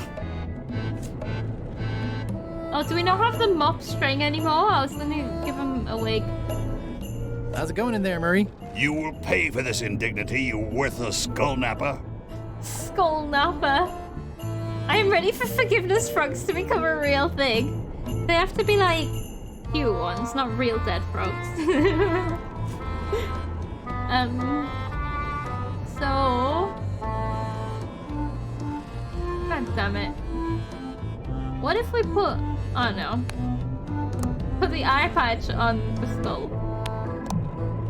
Oh, do we not have the mop string anymore? I was gonna give him a wig. How's it going in there, Murray? You will pay for this indignity, you worthless skull napper. Skull napper. I am ready for forgiveness frogs to become a real thing. They have to be like cute ones, not real dead frogs. So... God damn it. What if we put... Oh no. Put the eye patch on the skull.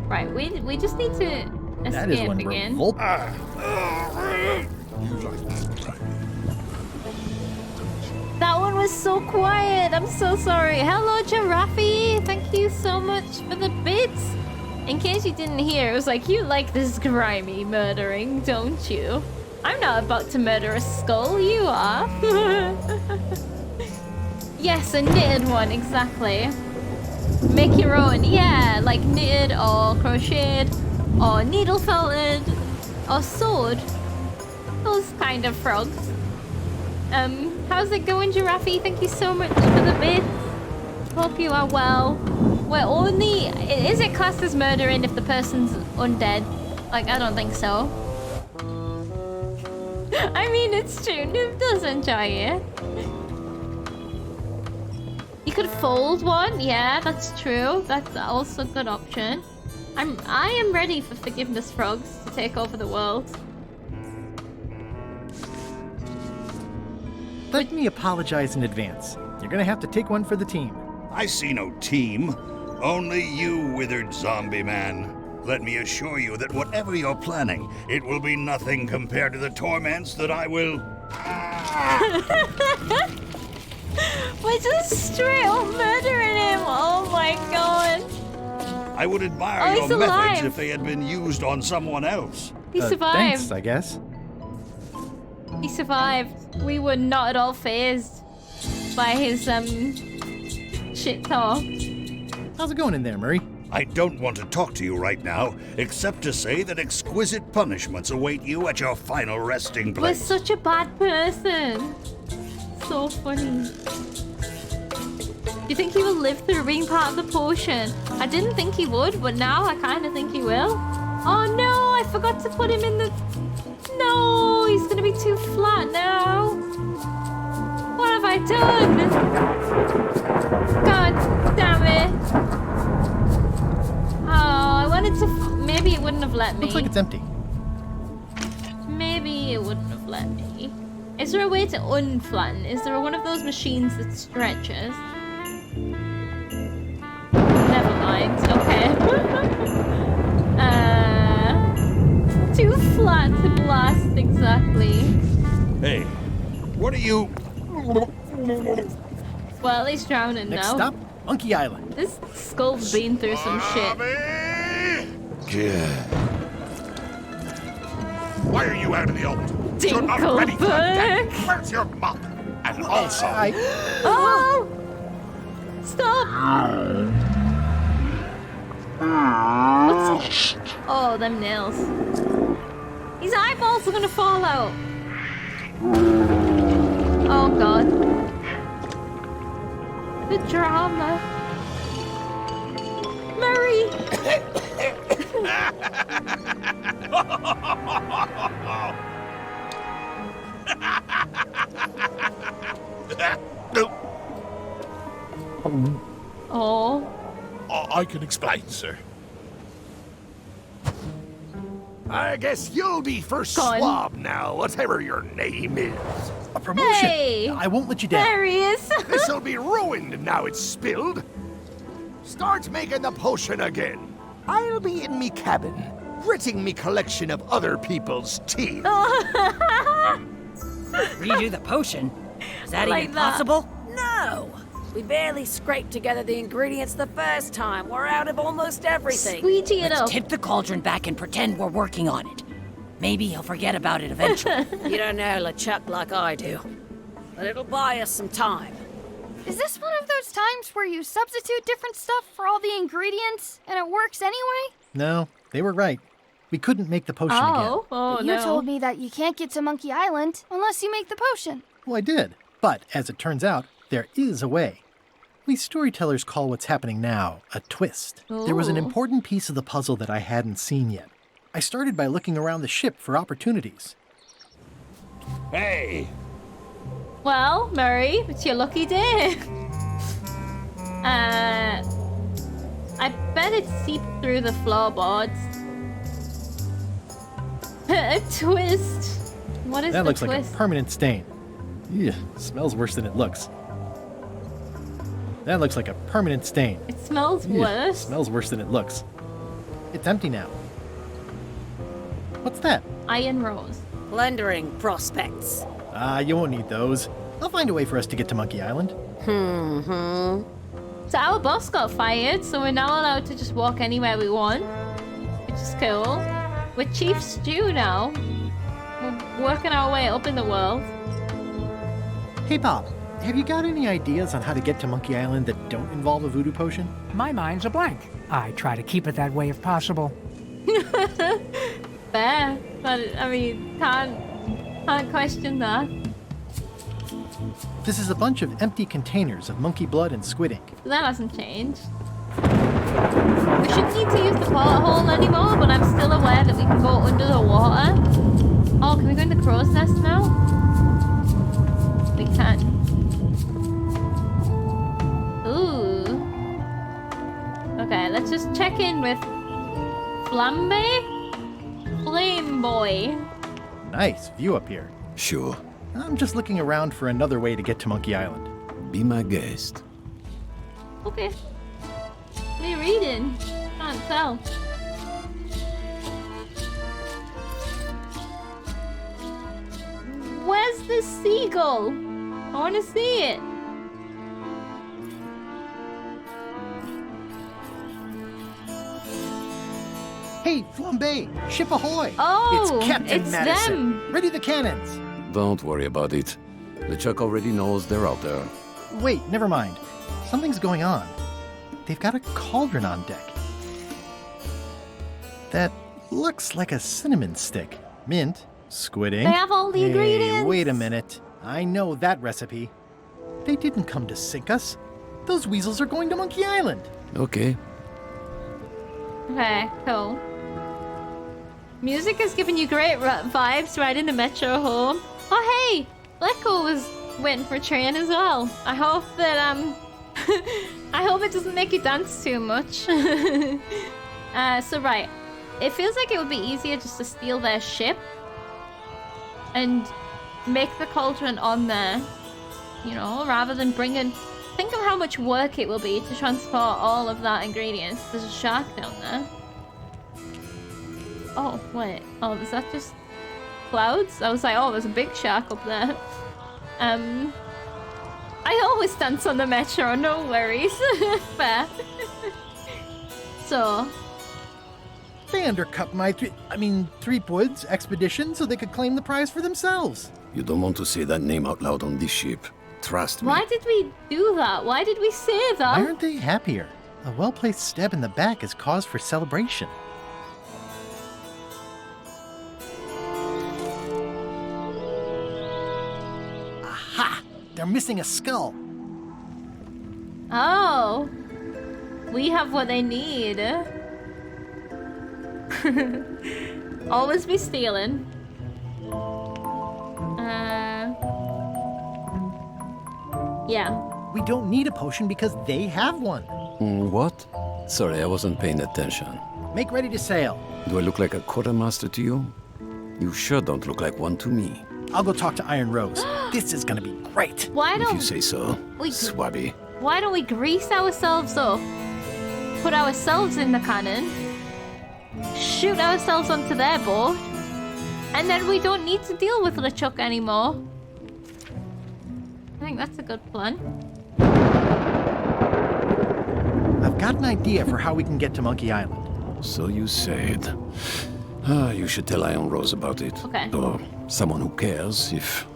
Right, we just need to escape again. That one was so quiet. I'm so sorry. Hello, Giraffe. Thank you so much for the bits. In case you didn't hear, it was like, you like this grimy murdering, don't you? I'm not about to murder a skull. You are. Yes, a knitted one, exactly. Make your own. Yeah, like knitted or crocheted or needle felted or sewed. Those kind of frogs. How's it going, Giraffe? Thank you so much for the bits. Hope you are well. We're only... Is it classed as murdering if the person's undead? Like, I don't think so. I mean, it's true. Noob does enjoy it. You could fold one. Yeah, that's true. That's also a good option. I am ready for forgiveness frogs to take over the world. Let me apologize in advance. You're gonna have to take one for the team. I see no team. Only you, withered zombie man. Let me assure you that whatever you're planning, it will be nothing compared to the torments that I will... We're just straight up murdering him. Oh my god. I would admire your methods if they had been used on someone else. He survived. Thanks, I guess. He survived. We were not at all phased by his shit talk. How's it going in there, Murray? I don't want to talk to you right now, except to say that exquisite punishments await you at your final resting place. We're such a bad person. So funny. Do you think he will live through being part of the potion? I didn't think he would, but now I kind of think he will. Oh no, I forgot to put him in the... No, he's gonna be too flat now. What have I done? God damn it. Oh, I wanted to... Maybe it wouldn't have let me. Looks like it's empty. Maybe it wouldn't have let me. Is there a way to unflatten? Is there one of those machines that stretches? Never mind. Okay. Too flat to blast, exactly. Hey, what are you... Well, he's drowning Next now. stop, Monkey Island. This skull's been through some shit. Why are you out in the open? You're not ready for death. Where's your mop? And also... Oh! Stop! What's it? Oh, them nails. His eyeballs are gonna fall out. Oh god. The drama. Murray! Oh. I can explain, sir. I guess you'll be first swab now, whatever your name is. A promotion. Hey! I won't let you down. There he is. This'll be ruined now it's spilled. Start making the potion again. I'll be in me cabin, gritting me collection of other people's teeth. Redo the potion? Is that Like even that. possible? No! We barely scraped together the ingredients the first time. We're out of almost everything. Squeegee it Let's up. tip the cauldron back and pretend we're working on it. Maybe he'll forget about it eventually. You don't know LeChuck like I do. But it'll buy us some time. Is this one of those times where you substitute different stuff for all the ingredients and it works anyway? No, they were right. We couldn't make the potion again. But you told me that you can't get to Monkey Island unless you make the potion. Well, I did. But as it turns out, there is a way. We storytellers call what's happening now a twist. There was an Ooh. important piece of the puzzle that I hadn't seen yet. I started by looking around the ship for opportunities. Hey! Well, Murray, it's your lucky day. I bet it seeped through the floorboards. A twist. What is That the looks twist? like a permanent stain. Yeah, smells worse than it looks. That looks like a permanent stain. It smells Yeah, worse. smells worse than it looks. It's empty now. What's that? Iron rose. Plundering prospects. You won't need those. I'll find a way for us to get to Monkey Island. So our boss got fired, so we're now allowed to just walk anywhere we want, which is cool. We're Chief Stew now. We're working our way up in the world. Hey, Bob, have you got any ideas on how to get to Monkey Island that don't involve a voodoo potion? My mind's a blank. I try to keep it that way if possible. Fair, but I mean, can't question that. This is a bunch of empty containers of monkey blood and squid ink. That hasn't changed. We shouldn't need to use the porthole anymore, but I'm still aware that we can go under the water. Oh, can we go in the crow's nest now? We can. Ooh. Okay, let's just check in with Flame Boy. Nice view up here. Sure. I'm just looking around for another way to get to Monkey Island. Be my guest. Okay. What are you reading? Can't tell. Where's the seagull? I want to see it. Hey, Flambe! Ship ahoy! Oh, it's Captain it's Madison. them. Ready the cannons. Don't worry about it. LeChuck already knows they're out there. Wait, never mind. Something's going on. They've got a cauldron on deck. That looks like a cinnamon stick. Mint, squid ink. They have all the ingredients. Wait a minute. I know that recipe. They didn't come to sink us. Those weasels are going to Monkey Island. Okay. Okay, cool. Music is giving you great vibes riding the metro home. Oh hey, Lecco was waiting for a train as well. I hope that I hope it doesn't make you dance too much. So right, it feels like it would be easier just to steal their ship and make the cauldron on there, you know, rather than bringing. Think of how much work it will be to transport all of that ingredients. There's a shark down there. Oh, wait. Oh, is that just clouds? I was like, oh, there's a big shark up there. I always dance on the metro, no worries. Fair. So, They undercut my Threepwood's expedition so they could claim the prize for themselves. You don't want to say that name out loud on this ship. Trust me. Why did we do that? Why did we say that? Why aren't they happier? A well-placed stab in the back is cause for celebration. Aha! They're missing a skull. Oh. We have what they need. Always be stealing. Yeah. We don't need a potion because they have one. What? Sorry, I wasn't paying attention. Make ready to sail. Do I look like a quartermaster to you? You sure don't look like one to me. I'll go talk to Iron Rose. This is gonna be great. Why don't If you say so, Swabby. Why don't we grease ourselves up? Put ourselves in the cannon. Shoot ourselves onto their boat. And then we don't need to deal with LeChuck anymore. I think that's a good plan. I've got an idea for how we can get to Monkey Island. So you said. You should tell Iron Rose about it. Okay. Or someone who cares, if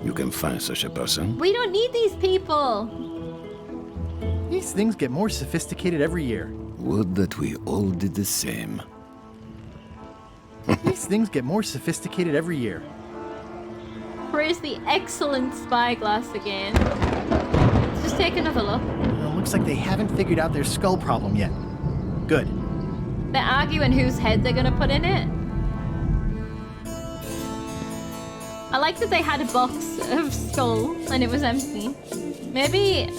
you can find such a person. We don't need these people. These things get more sophisticated every year. Would that we all did the same. These things get more sophisticated every year. Where's the excellent spyglass again? Let's just take another look. Well, looks like they haven't figured out their skull problem yet. Good. They're arguing whose head they're gonna put in it. I like that they had a box of skull and it was empty. Maybe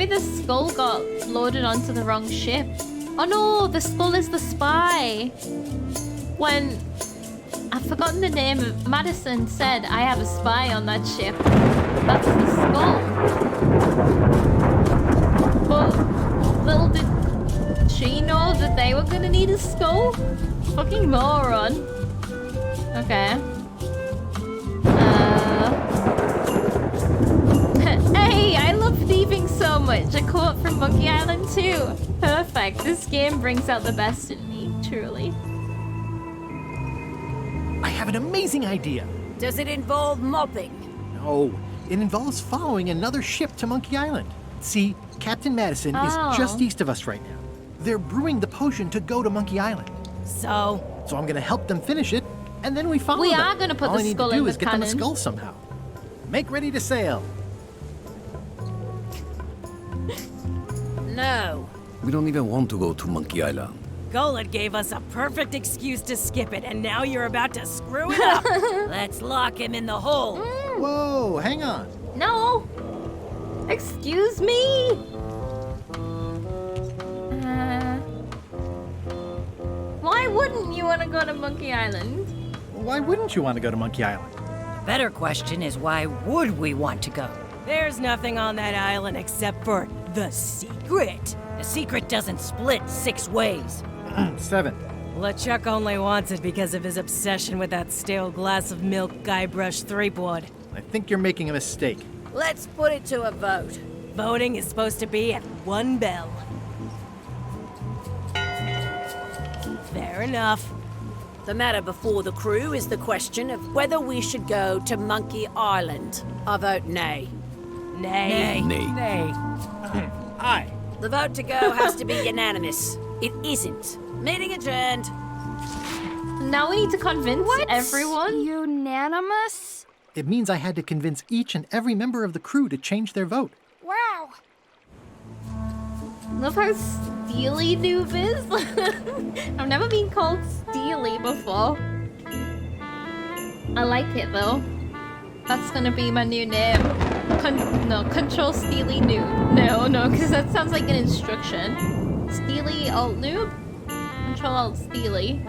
the skull got loaded onto the wrong ship. Oh no, the skull is the spy. When I've forgotten the name of Madison said, I have a spy on that ship. That's the skull. But little did she know that they were gonna need a skull? Fucking moron. Okay. Hey, I love thieving so much. A quote from Monkey Island 2. Perfect. This game brings out the best in me, truly. I have an amazing idea. Does it involve mopping? No, it involves following another ship to Monkey Island. See, Captain Madison is just east of us right now. They're brewing the potion to go to Monkey Island. So I'm gonna help them finish it, and then we follow We them. are gonna put All the I need skull to do in is the get them a cannon. skull somehow. Make ready to sail. no. We don't even want to go to Monkey Island. Golod gave us a perfect excuse to skip it, and now you're about to screw it up. Let's lock him in the hole. Whoa, hang on. No. Excuse me. Why wouldn't you want to go to Monkey Island? Why wouldn't you want to go to Monkey Island? Better question is, why would we want to go? There's nothing on that island except for the secret. The secret doesn't split 6 ways. 7. LeChuck only wants it because of his obsession with that stale glass of milk Guybrush Threepwood. I think you're making a mistake. Let's put it to a vote. Voting is supposed to be at 1 bell. Fair enough. The matter before the crew is the question of whether we should go to Monkey Island. I vote nay. Nay. Nay. Nay. Aye. The vote to go has to be unanimous. It isn't. Meeting adjourned. Now we need to convince everyone. Unanimous? It means I had to convince each and every member of the crew to change their vote. Wow. Love how steely noob is. I've never been called steely before. I like it though. That's gonna be my new name. Control Steely Noob. No, because that sounds like an instruction. Steely Alt Noob? Control Alt Steely.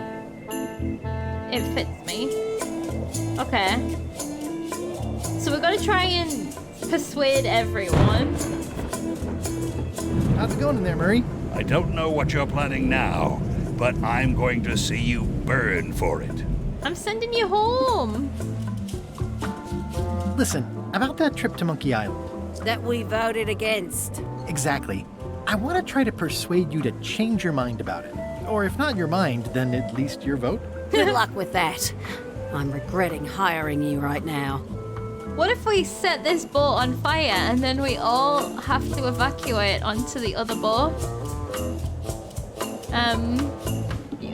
It fits me. Okay. So we're gonna try and persuade everyone. How's it going in there, Murray? I don't know what you're planning now, but I'm going to see you burn for it. I'm sending you home. Listen, about that trip to Monkey Island. That we voted against. Exactly. I want to try to persuade you to change your mind about it. Or if not your mind, then at least your vote? Good luck with that. I'm regretting hiring you right now. What if we set this boat on fire and then we all have to evacuate onto the other boat?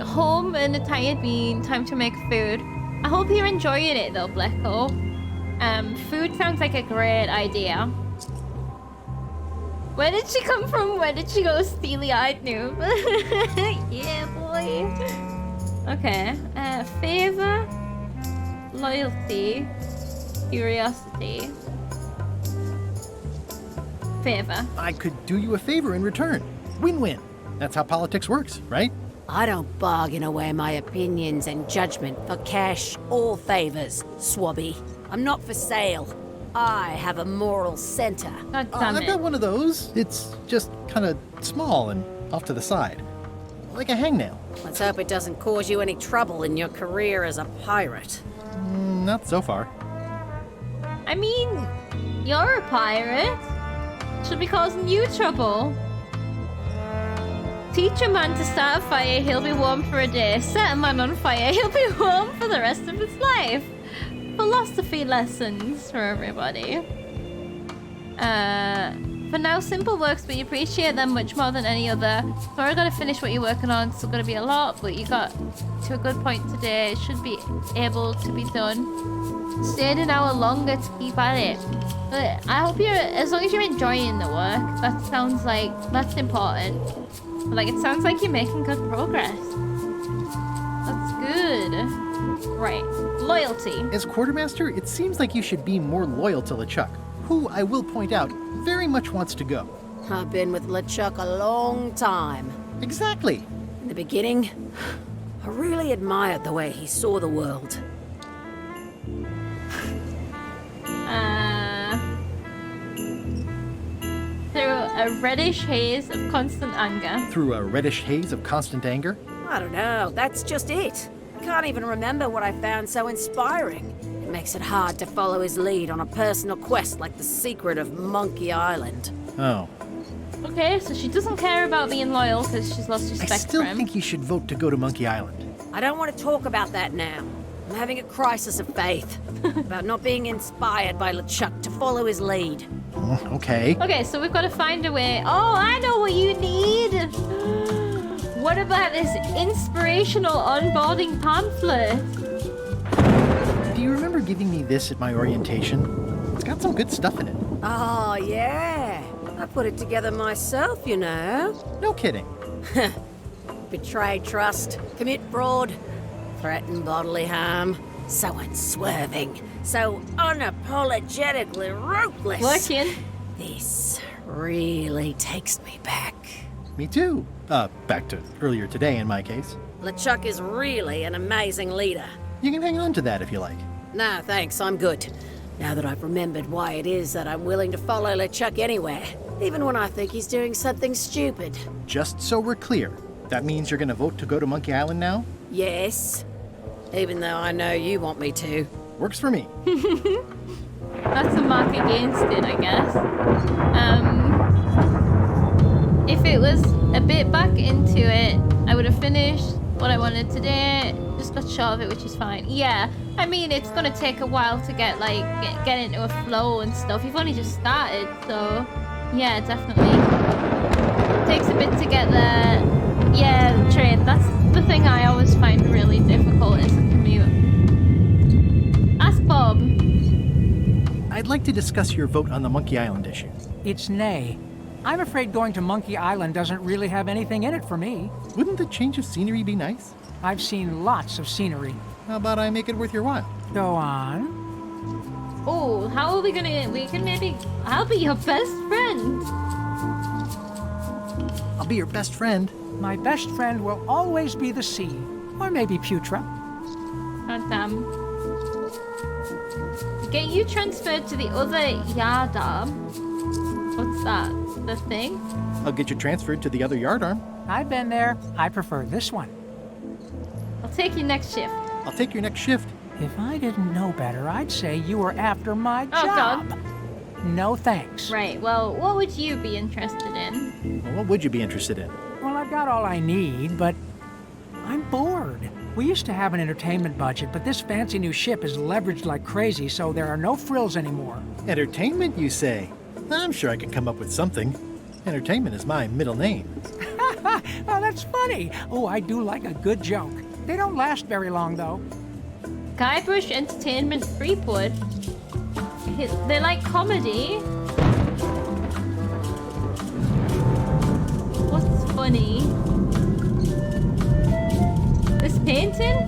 Home and a tired bean, time to make food. I hope you're enjoying it though, Blecko. Food sounds like a great idea. Where did she come from? Where did she go, steely-eyed noob? Yeah, boy. Okay. Favor, loyalty, curiosity. Favor. I could do you a favor in return. Win-win. That's how politics works, right? I don't bargain away my opinions and judgment for cash or favors, Swabby. I'm not for sale. I have a moral center. God damn I've got one of those. It's just kind of small and off to the side. Like a hangnail. Let's hope it doesn't cause you any trouble in your career as a pirate. Not so far. I mean, you're a pirate. Should be causing you trouble. Teach a man to start a fire, he'll be warm for a day. Set a man on fire, he'll be warm for the rest of his life. Philosophy lessons for everybody. For now, simple works, but you appreciate them much more than any other. Sorry, I gotta finish what you're working on. Still gonna be a lot, but you got to a good point today. It should be able to be done. Stayed an hour longer to keep at it. But I hope you're, as long as you're enjoying the work, that sounds like, that's important. Like, it sounds like you're making good progress. That's good. Right. Loyalty. As quartermaster, it seems like you should be more loyal to LeChuck, who, I will point out, very much wants to go. I've been with LeChuck a long time. Exactly. In the beginning, I really admired the way he saw the world. Through a reddish haze of constant anger. Through a reddish haze of constant anger? I don't know, that's just it. I can't even remember what I found so inspiring. It makes it hard to follow his lead on a personal quest like the secret of Monkey Island. Oh. Okay, so she doesn't care about being loyal because she's lost respect for him. I still think you should vote to go to Monkey Island. I don't want to talk about that now. I'm having a crisis of faith about not being inspired by LeChuck to follow his lead. Okay. Okay, so we've got to find a way. Oh, I know what you need. What about this inspirational onboarding pamphlet? Do you remember giving me this at my orientation? It's got some good stuff in it. Oh, yeah. I put it together myself, you know. No kidding. Betray trust, commit fraud, threaten bodily harm. So unswerving, so unapologetically ruthless. Working. This really takes me back. Me too. Back to earlier today in my case. LeChuck is really an amazing leader. You can hang on to that if you like. No, thanks, I'm good. Now that I've remembered why it is that I'm willing to follow LeChuck anywhere, even when I think he's doing something stupid. Just so we're clear, that means you're gonna vote to go to Monkey Island now? Yes. Even though I know you want me to. Works for me. That's a mark against it, I guess. If it was a bit back into it, I would have finished what I wanted today. Just got short of it, which is fine. Yeah, I mean, it's gonna take a while to get into a flow and stuff. You've only just started, so yeah, definitely. Takes a bit to get there. Yeah, the train. That's the thing I always find really difficult is the commute. Ask Bob. I'd like to discuss your vote on the Monkey Island issue. It's nay. I'm afraid going to Monkey Island doesn't really have anything in it for me. Wouldn't the change of scenery be nice? I've seen lots of scenery. How about I make it worth your while? Go on. Oh, how are we gonna... We can maybe... I'll be your best friend. I'll be your best friend. My best friend will always be the sea. Or maybe Putra. God damn. Get you transferred to the other yardarm. What's that? The thing? I'll get you transferred to the other yardarm. I've been there. I prefer this one. I'll take your next shift. I'll take your next shift. If I didn't know better, I'd say you were after my Oh, job. God. No thanks. Right, well, what would you be interested in? Well, what would you be interested in? Well, I've got all I need, but I'm bored. We used to have an entertainment budget, but this fancy new ship is leveraged like crazy, so there are no frills anymore. Entertainment, you say? I'm sure I could come up with something. Entertainment is my middle name. Oh, that's funny. Oh, I do like a good joke. They don't last very long, though. Guybrush Entertainment Threepwood. They like comedy. What's funny? This painting?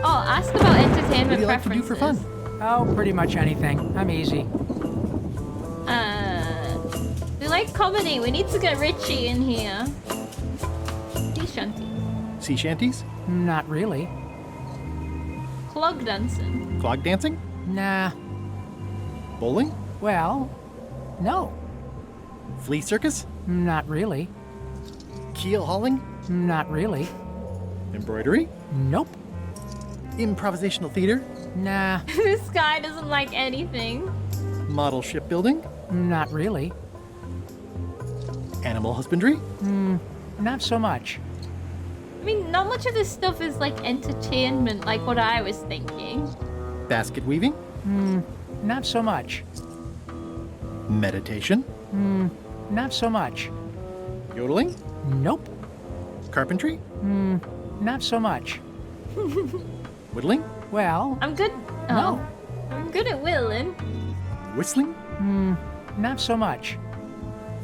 Oh, ask about entertainment What do you like preferences. to do for fun? Oh, pretty much anything. I'm easy. We like comedy. We need to get Richie in here. Sea shanty. Sea shanties? Not really. Clog dancing. Clog dancing? Nah. Bowling? Well, no. Flea circus? Not really. Keel hauling? Not really. Embroidery? Nope. Improvisational theater? Nah. This guy doesn't like anything. Model shipbuilding? Not really. Animal husbandry? Not so much. I mean, not much of this stuff is like entertainment, like what I was thinking. Basket weaving? Not so much. Meditation? Not so much. Yodeling? Nope. Carpentry? Not so much. Whittling? Well, I'm good. No. I'm good at whittling. Whistling? Not so much.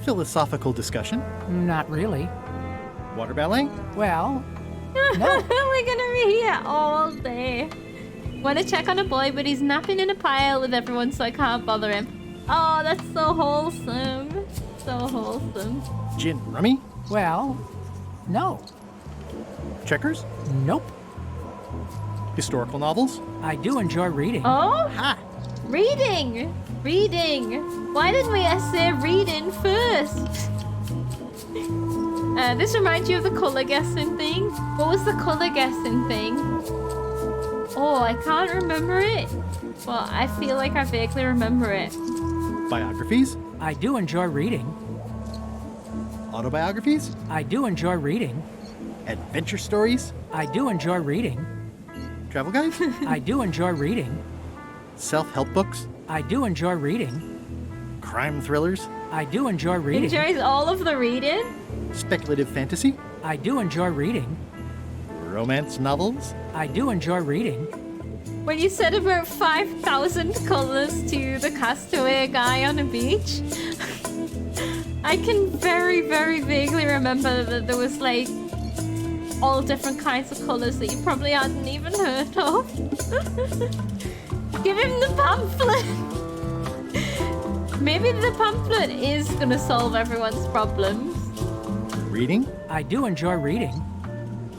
Philosophical discussion? Not really. Water ballet? Well, We're gonna be here all day. Want to check on a boy, but he's napping in a pile with everyone, so I can't bother him. Oh, that's so wholesome. So wholesome. Gin rummy? well, no. Checkers? Nope. Historical novels? I do enjoy reading. Oh? Ha! Reading! Reading! Why didn't we say reading first? This reminds you of the colour guessing thing. What was the colour guessing thing? Oh, I can't remember it. Well, I feel like I vaguely remember it. Biographies? I do enjoy reading. Autobiographies? I do enjoy reading. Adventure stories? I do enjoy reading. Travel guides? I do enjoy reading. Self-help books? I do enjoy reading. Crime thrillers? I do enjoy reading. Enjoys all of the reading? Speculative fantasy? I do enjoy reading. Romance novels? I do enjoy reading. When you said about 5,000 colours to the castaway guy on a beach, I can very, very vaguely remember that there was like all different kinds of colours that you probably hadn't even heard of. Give him the pamphlet! Maybe the pamphlet is gonna solve everyone's problems. Reading? I do enjoy reading.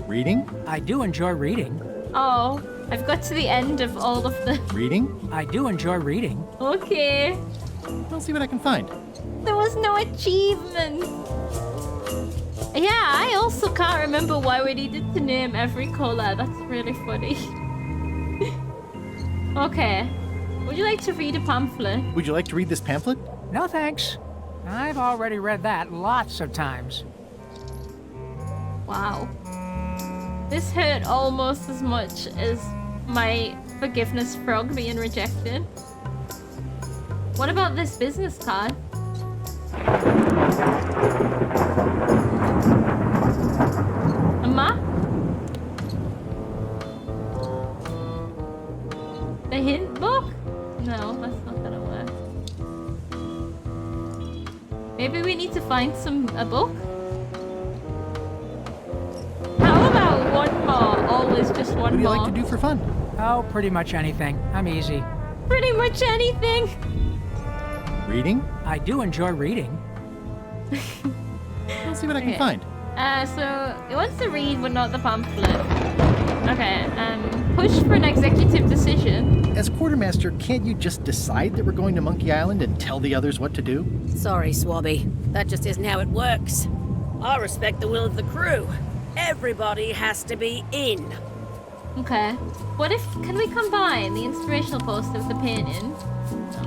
Reading? I do enjoy reading. Oh, I've got to the end of all of the... Reading? I do enjoy reading. Okay. I'll see what I can find. There was no achievement. Yeah, I also can't remember why we needed to name every colour. That's really funny. Okay. Would you like to read a pamphlet? Would you like to read this pamphlet? No thanks. I've already read that lots of times. Wow. This hurt almost as much as my forgiveness frog being rejected. What about this business card? A map? The hint book? No, that's not gonna work. Maybe we need to find a book? How about one more? Always just one more. What do you like to do for fun? Oh, pretty much anything. I'm easy. Pretty much anything. Reading? I do enjoy reading. I'll see what I can find. So he wants to read, but not the pamphlet. Okay, push for an executive decision. As quartermaster, can't you just decide that we're going to Monkey Island and tell the others what to do? Sorry, Swabby. That just isn't how it works. I respect the will of the crew. Everybody has to be in. Okay. What if... Can we combine the inspirational poster with the painting? No.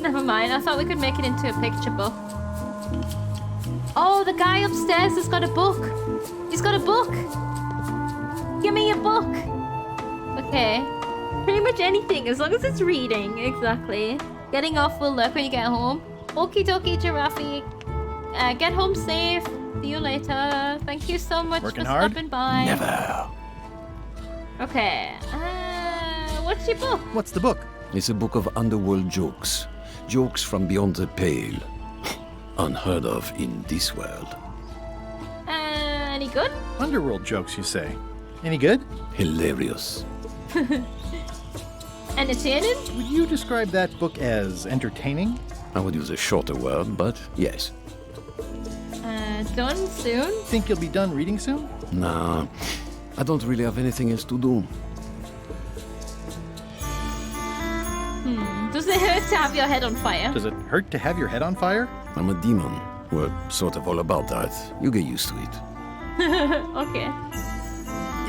Never mind. I thought we could make it into a picture book. Oh, the guy upstairs has got a book. He's got a book. Give me a book. Okay. Pretty much anything, as long as it's reading. Exactly. Getting off will lurk when you get home. Okie dokie, Giraffe. Get home safe. See you later. Thank you so much Working for hard? stopping by. Never. Okay. What's your book? What's the book? It's a book of underworld jokes. Jokes from beyond the pale. Unheard of in this world. Any good? Underworld jokes, you say? Any good? Hilarious. Entertaining? Would you describe that book as entertaining? I would use a shorter word, but yes. Done soon? Think you'll be done reading soon? Nah, I don't really have anything else to do. Does it hurt to have your head on fire? Does it hurt to have your head on fire? I'm a demon. We're sort of all about that. You get used to it. Okay.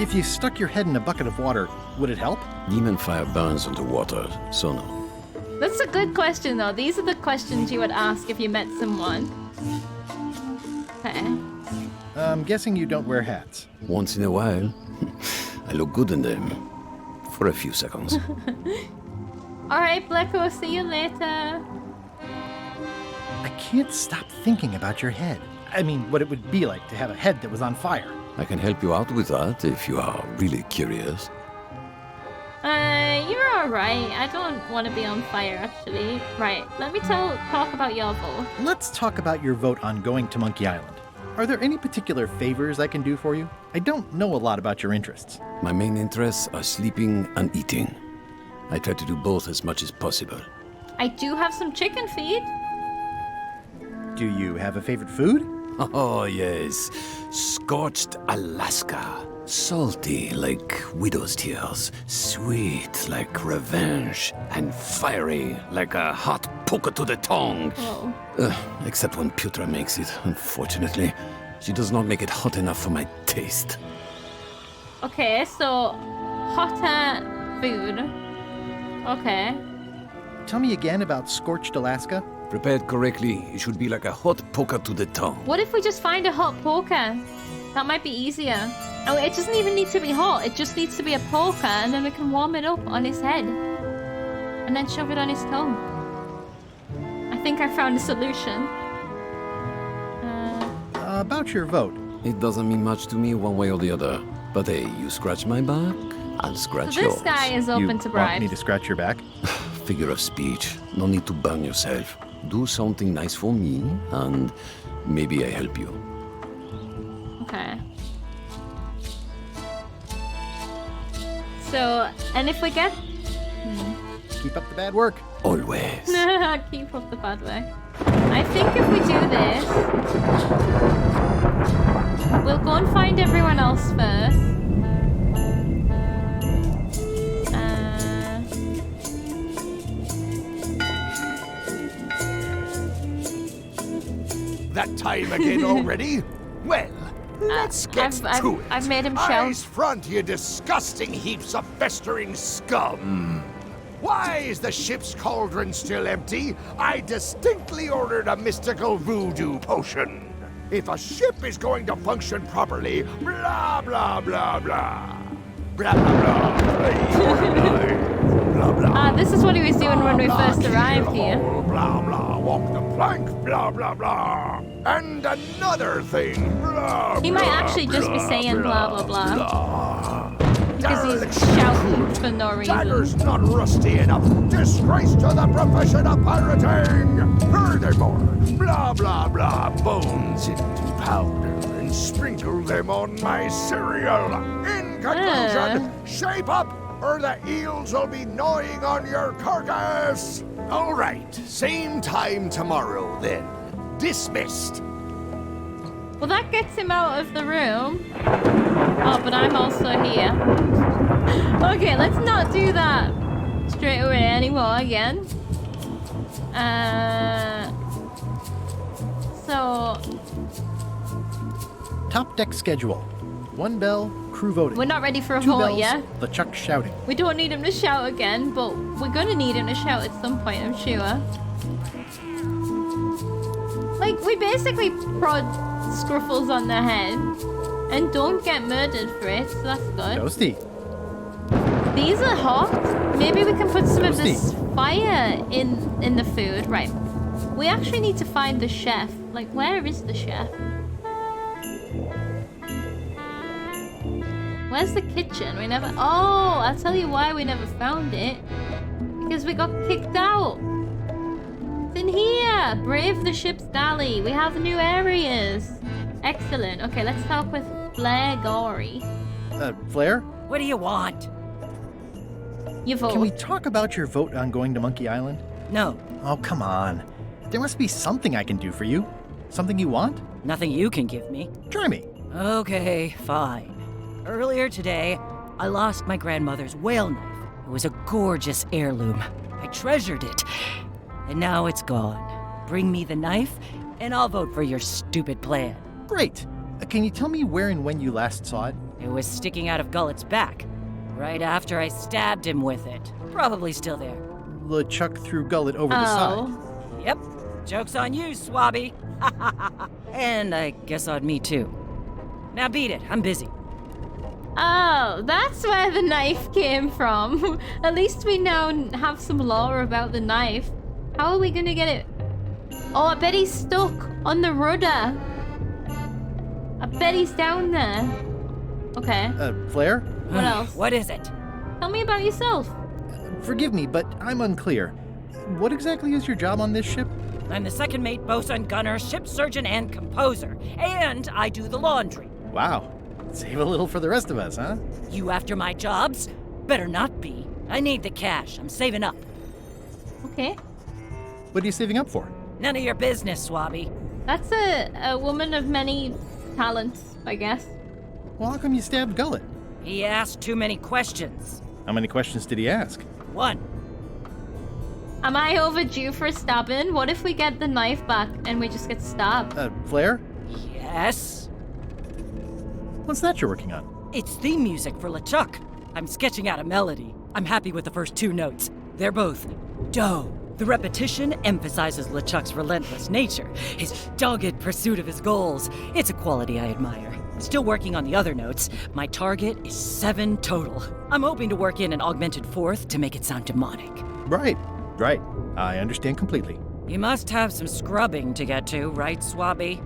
If you stuck your head in a bucket of water, would it help? Demon fire burns underwater, so no. That's a good question, though. These are the questions you would ask if you met someone. Okay. I'm guessing you don't wear hats. Once in a while, I look good in them. For a few seconds. Alright, Blacko, see you later. I can't stop thinking about your head. I mean, what it would be like to have a head that was on fire. I can help you out with that if you are really curious. You're alright. I don't want to be on fire, actually. Right, let me talk about your vote. Let's talk about your vote on going to Monkey Island. Are there any particular favors I can do for you? I don't know a lot about your interests. My main interests are sleeping and eating. I try to do both as much as possible. I do have some chicken feed. Do you have a favorite food? Oh, yes. Scorched Alaska. Salty like widow's tears. Sweet like revenge. And fiery like a hot poker to the tongue. Except when Putra makes it, unfortunately. She does not make it hot enough for my taste. Okay, so hotter food. Okay. Tell me again about Scorched Alaska. Prepared correctly, it should be like a hot poker to the tongue. What if we just find a hot poker? That might be easier. Oh, it doesn't even need to be hot. It just needs to be a poker, and then we can warm it up on his head. And then shove it on his tongue. I think I found a solution. About your vote. It doesn't mean much to me one way or the other. But hey, you scratch my back, I'll scratch So yours. this guy is open to You want bribes. me to scratch your back? Figure of speech. No need to burn yourself. Do something nice for me, and maybe I help you. Okay. So, and if we get... Keep up the bad work. Always. Keep up the bad work. I think if we do this... We'll go and find everyone else first. That time again already? Well, let's get to it. I've made him shout. Eyes front, you disgusting heaps of festering scum. Why is the ship's cauldron still empty? I distinctly ordered a mystical voodoo potion. If a ship is going to function properly, blah, blah, blah, blah. Blah, blah, blah. This is what he was doing when we first arrived here. Blah, blah, walk the plank, blah, blah, blah. And another thing, blah, He might blah, actually just be blah, saying blah, blah, blah. Because he's shouting for no reason. Dagger's not rusty enough. Disgrace to the profession of pirating. Furthermore, blah, blah, blah, bones into powder and sprinkle them on my cereal. In conclusion, shape up or the eels will be gnawing on your carcass. All right, same time tomorrow then. Dismissed. Well, that gets him out of the room. Oh, but I'm also here. Okay, let's not do that straight away anymore again. So... Top deck schedule. 1 bell, crew voting. We're not ready for a 2 vote bells, yet. LeChuck shouting. We don't need him to shout again, but we're gonna need him to shout at some point, I'm sure. we basically prod Scruffles on the head and don't get murdered for it, so that's good. Toasty. These are hot. Maybe we can put some of this fire in the food. Right. We actually need to find the chef. Like, where is the chef? Where's the kitchen? We never... Oh, I'll tell you why we never found it. Because we got kicked out. It's in here. Brave the ship's galley. We have new areas. Excellent. Okay, let's talk with Flair Gory. Flair? What do you want? You vote. Can we talk about your vote on going to Monkey Island? No. Oh, come on. There must be something I can do for you. Something you want? Nothing you can give me. Try me. Okay, fine. Earlier today, I lost my grandmother's whale knife. It was a gorgeous heirloom. I treasured it. And now it's gone. Bring me the knife, and I'll vote for your stupid plan. Great. Can you tell me where and when you last saw it? It was sticking out of Gullet's back, right after I stabbed him with it. Probably still there. LeChuck threw Gullet over the side. Yep. Joke's on you, Swabby. And I guess on me, too. Now beat it. I'm busy. Oh, that's where the knife came from. At least we now have some lore about the knife. How are we gonna get it? Oh, I bet he's stuck on the rudder. I bet he's down there. Okay. Flair? What else? What is it? Tell me about yourself. Forgive me, but I'm unclear. What exactly is your job on this ship? I'm the second mate, bosun, gunner, ship surgeon, and composer. And I do the laundry. Wow. Save a little for the rest of us, huh? You after my jobs? Better not be. I need the cash. I'm saving up. Okay. What are you saving up for? None of your business, Swabby. That's a woman of many talents, I guess. Well, how come you stabbed Gullet? He asked too many questions. How many questions did he ask? 1. Am I overdue for a stabbing? What if we get the knife back and we just get stabbed? Flair? Yes? What's that you're working on? It's theme music for LeChuck. I'm sketching out a melody. I'm happy with the first 2 notes. They're both do. The repetition emphasizes LeChuck's relentless nature, his dogged pursuit of his goals. It's a quality I admire. Still working on the other notes. My target is 7 total. I'm hoping to work in an augmented 4th to make it sound demonic. Right. I understand completely. You must have some scrubbing to get to, right, Swabby?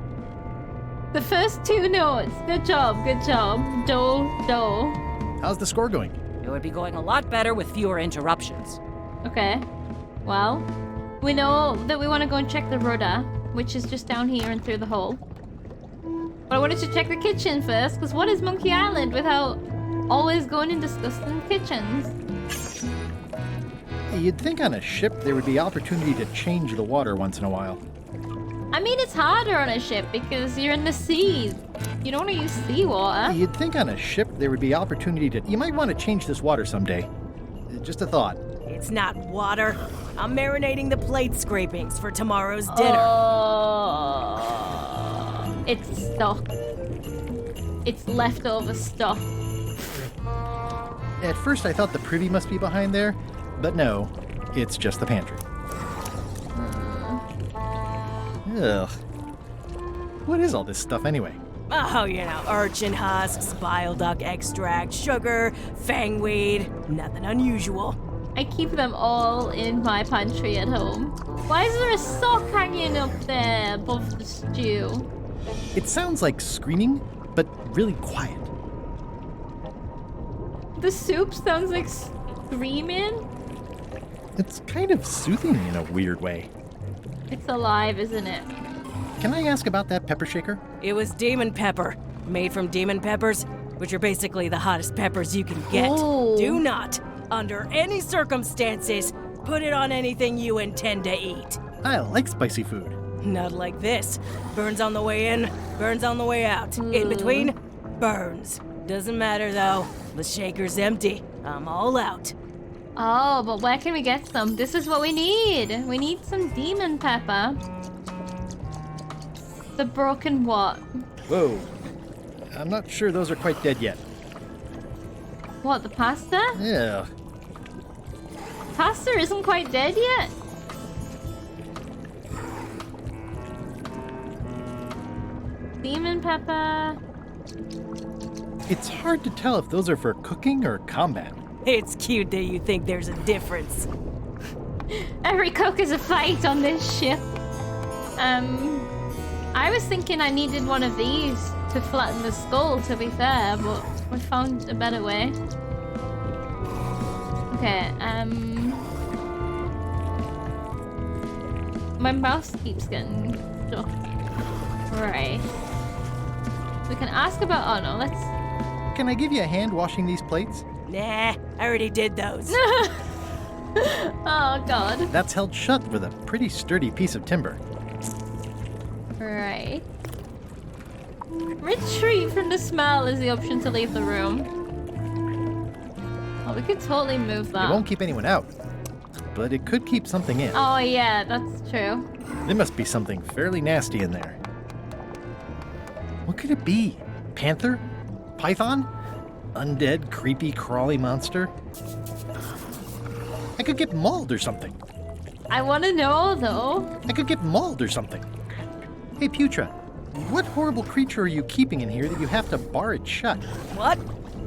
The first 2 notes. Good job. Do. How's the score going? It would be going a lot better with fewer interruptions. Okay. Well, we know that we want to go and check the rudder, which is just down here and through the hole. But I wanted to check the kitchen first, because what is Monkey Island without always going and discussing kitchens? You'd think on a ship there would be opportunity to change the water once in a while. I mean, it's harder on a ship because you're in the sea. You don't want to use seawater. You'd think on a ship there would be opportunity to... You might want to change this water someday. Just a thought. It's not water. I'm marinating the plate scrapings for tomorrow's dinner. Oh, it's stock. It's leftover stock. At first I thought the privy must be behind there, but no, it's just the pantry. Ugh. What is all this stuff anyway? Oh, urchin husks, bile duck extract, sugar, fangweed. Nothing unusual. I keep them all in my pantry at home. Why is there a sock hanging up there above the stew? It sounds like screaming, but really quiet. The soup sounds like screaming? It's kind of soothing in a weird way. It's alive, isn't it? Can I ask about that pepper shaker? It was demon pepper, made from demon peppers, which are basically the hottest peppers you can get. Oh. Do not, under any circumstances, put it on anything you intend to eat. I like spicy food. Not like this. Burns on the way in, burns on the way out. In between, burns. Doesn't matter though. The shaker's empty. I'm all out. Oh, but where can we get some? This is what we need. We need some demon pepper. The broken what? Whoa. I'm not sure those are quite dead yet. What, the pasta? Yeah. Pasta isn't quite dead yet? Demon pepper. It's hard to tell if those are for cooking or combat. It's cute that you think there's a difference. Every cook is a fight on this ship. I was thinking I needed one of these to flatten the skull, to be fair, but we found a better way. Okay, my mouse keeps getting stuck. Right. We can ask about, oh no, let's... Can I give you a hand washing these plates? Nah, I already did those. Oh god. That's held shut with a pretty sturdy piece of timber. Right. Retreat from the smell is the option to leave the room. Oh, we could totally move that. It won't keep anyone out, but it could keep something in. Oh yeah, that's true. There must be something fairly nasty in there. What could it be? Panther? Python? Undead, creepy, crawly monster? I could get mauled or something. I want to know, though. I could get mauled or something. Hey, Putra, what horrible creature are you keeping in here that you have to bar it shut? What?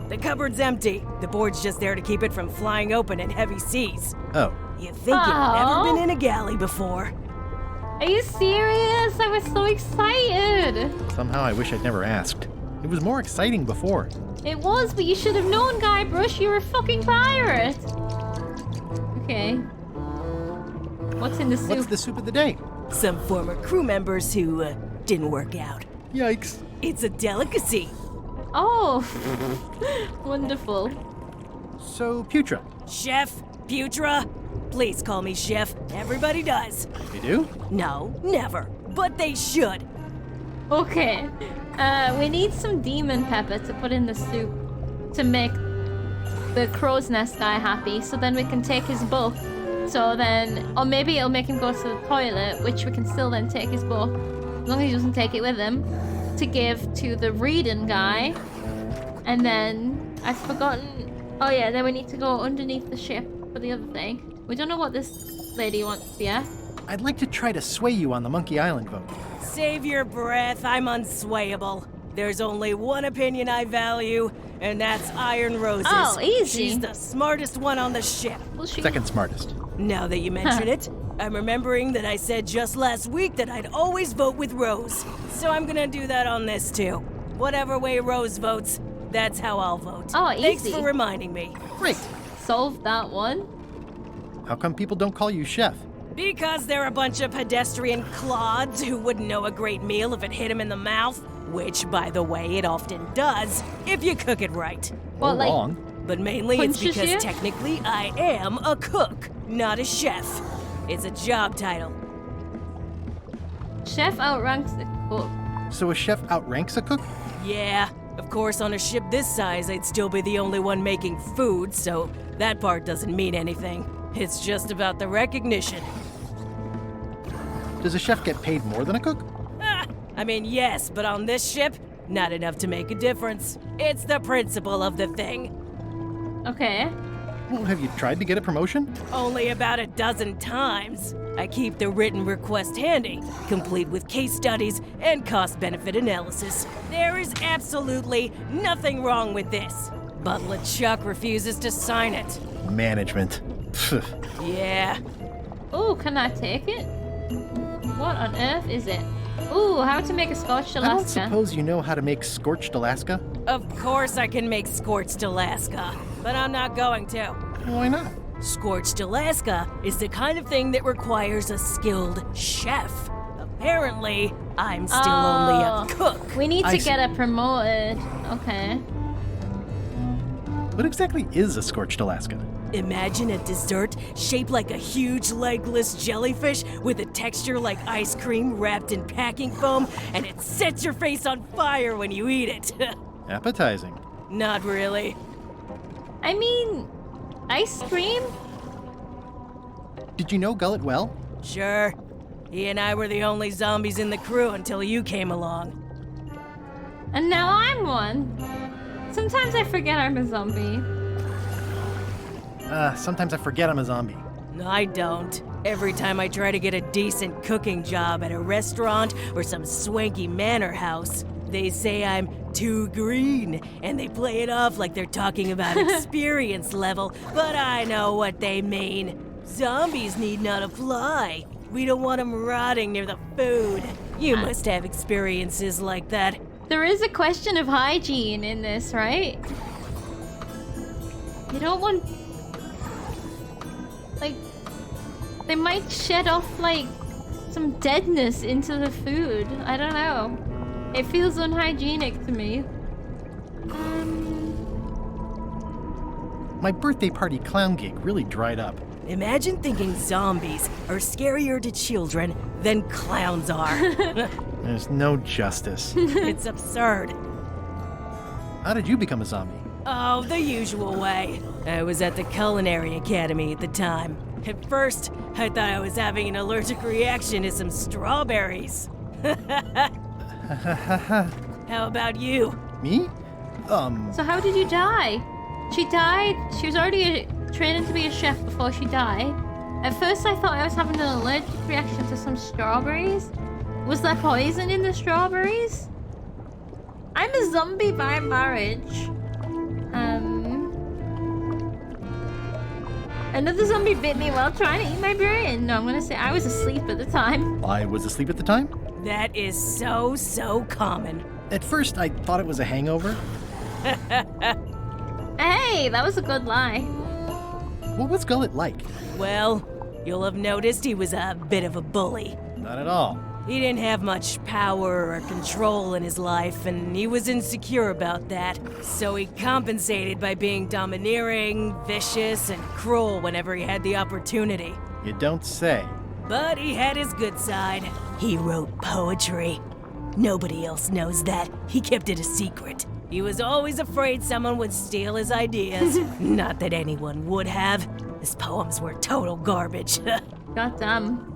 The cupboard's empty. The board's just there to keep it from flying open in heavy seas. Oh. You think you've never been in a galley before? Are you serious? I was so excited. Somehow I wish I'd never asked. It was more exciting before. It was, but you should have known, Guybrush. You're a fucking pirate. Okay. What's in the soup? What's the soup of the day? Some former crew members who didn't work out. Yikes. It's a delicacy. Oh, wonderful. So, Putra. Chef, Putra. Please call me Chef. Everybody does. You do? No, never. But they should. Okay. We need some demon pepper to put in the soup to make the crow's nest guy happy, so then we can take his book. So then, or maybe it'll make him go to the toilet, which we can still then take his book, as long as he doesn't take it with him, to give to the reading guy. And then, I've forgotten, oh yeah, then we need to go underneath the ship for the other thing. We don't know what this lady wants yet. I'd like to try to sway you on the Monkey Island vote. Save your breath, I'm unswayable. There's only one opinion I value, and that's Iron Rose's. Oh, easy. She's the smartest one on the ship. Well, Second smartest. Now that you mention it, I'm remembering that I said just last week that I'd always vote with Rose. So I'm gonna do that on this too. Whatever way Rose votes, that's how I'll vote. Oh, easy. Thanks for reminding me. Great. Solved that one. How come people don't call you Chef? Because they're a bunch of pedestrian clods who wouldn't know a great meal if it hit them in the mouth. Which, by the way, it often does, if you cook it right. Well, like, wrong. But mainly it's punches because you? technically I am a cook, not a chef. It's a job title. Chef outranks the cook. So a chef outranks a cook? Yeah, of course on a ship this size I'd still be the only one making food, so that part doesn't mean anything. It's just about the recognition. Does a chef get paid more than a cook? I mean, yes, but on this ship, not enough to make a difference. It's the principle of the thing. Okay. Well, have you tried to get a promotion? Only about a dozen times. I keep the written request handy, complete with case studies and cost-benefit analysis. There is absolutely nothing wrong with this. But LeChuck refuses to sign it. Management. Yeah. Ooh, can I take it? What on earth is it? Ooh, how to make a scorched I don't Alaska. suppose you know how to make scorched Alaska? Of course I can make scorched Alaska, but I'm not going to. Why not? Scorched Alaska is the kind of thing that requires a skilled chef. Apparently, I'm still only a cook. We need to get it promoted. Okay. What exactly is a scorched Alaska? Imagine a dessert shaped like a huge legless jellyfish with a texture like ice cream wrapped in packing foam, and it sets your face on fire when you eat it. Appetizing. Not really. I mean, ice cream? Did you know Gullet well? Sure. He and I were the only zombies in the crew until you came along. And now I'm one. Sometimes I forget I'm a zombie. Sometimes I forget I'm a zombie. I don't. Every time I try to get a decent cooking job at a restaurant or some swanky manor house, they say I'm too green, and they play it off like they're talking about experience level, but I know what they mean. Zombies need not apply. We don't want them rotting near the food. You must have experiences like that. There is a question of hygiene in this, right? You don't want... Like, they might shed off, like, some deadness into the food. I don't know. It feels unhygienic to me. My birthday party clown gig really dried up. Imagine thinking zombies are scarier to children than clowns are. There's no justice. It's absurd. How did you become a zombie? Oh, the usual way. I was at the Culinary Academy at the time. At first, I thought I was having an allergic reaction to some strawberries. How about you? Me? So how did you die? She died. She was already training to be a chef before she died. At first I thought I was having an allergic reaction to some strawberries. Was there poison in the strawberries? I'm a zombie by marriage. Another zombie bit me while trying to eat my brain. No, I'm gonna say I was asleep at the time. I was asleep at the time? That is so common. At first, I thought it was a hangover. Hey, that was a good lie. What was Gullet like? Well, you'll have noticed he was a bit of a bully. Not at all. He didn't have much power or control in his life, and he was insecure about that. So he compensated by being domineering, vicious, and cruel whenever he had the opportunity. You don't say. But he had his good side. He wrote poetry. Nobody else knows that. He kept it a secret. He was always afraid someone would steal his ideas. Not that anyone would have. His poems were total garbage. Goddamn.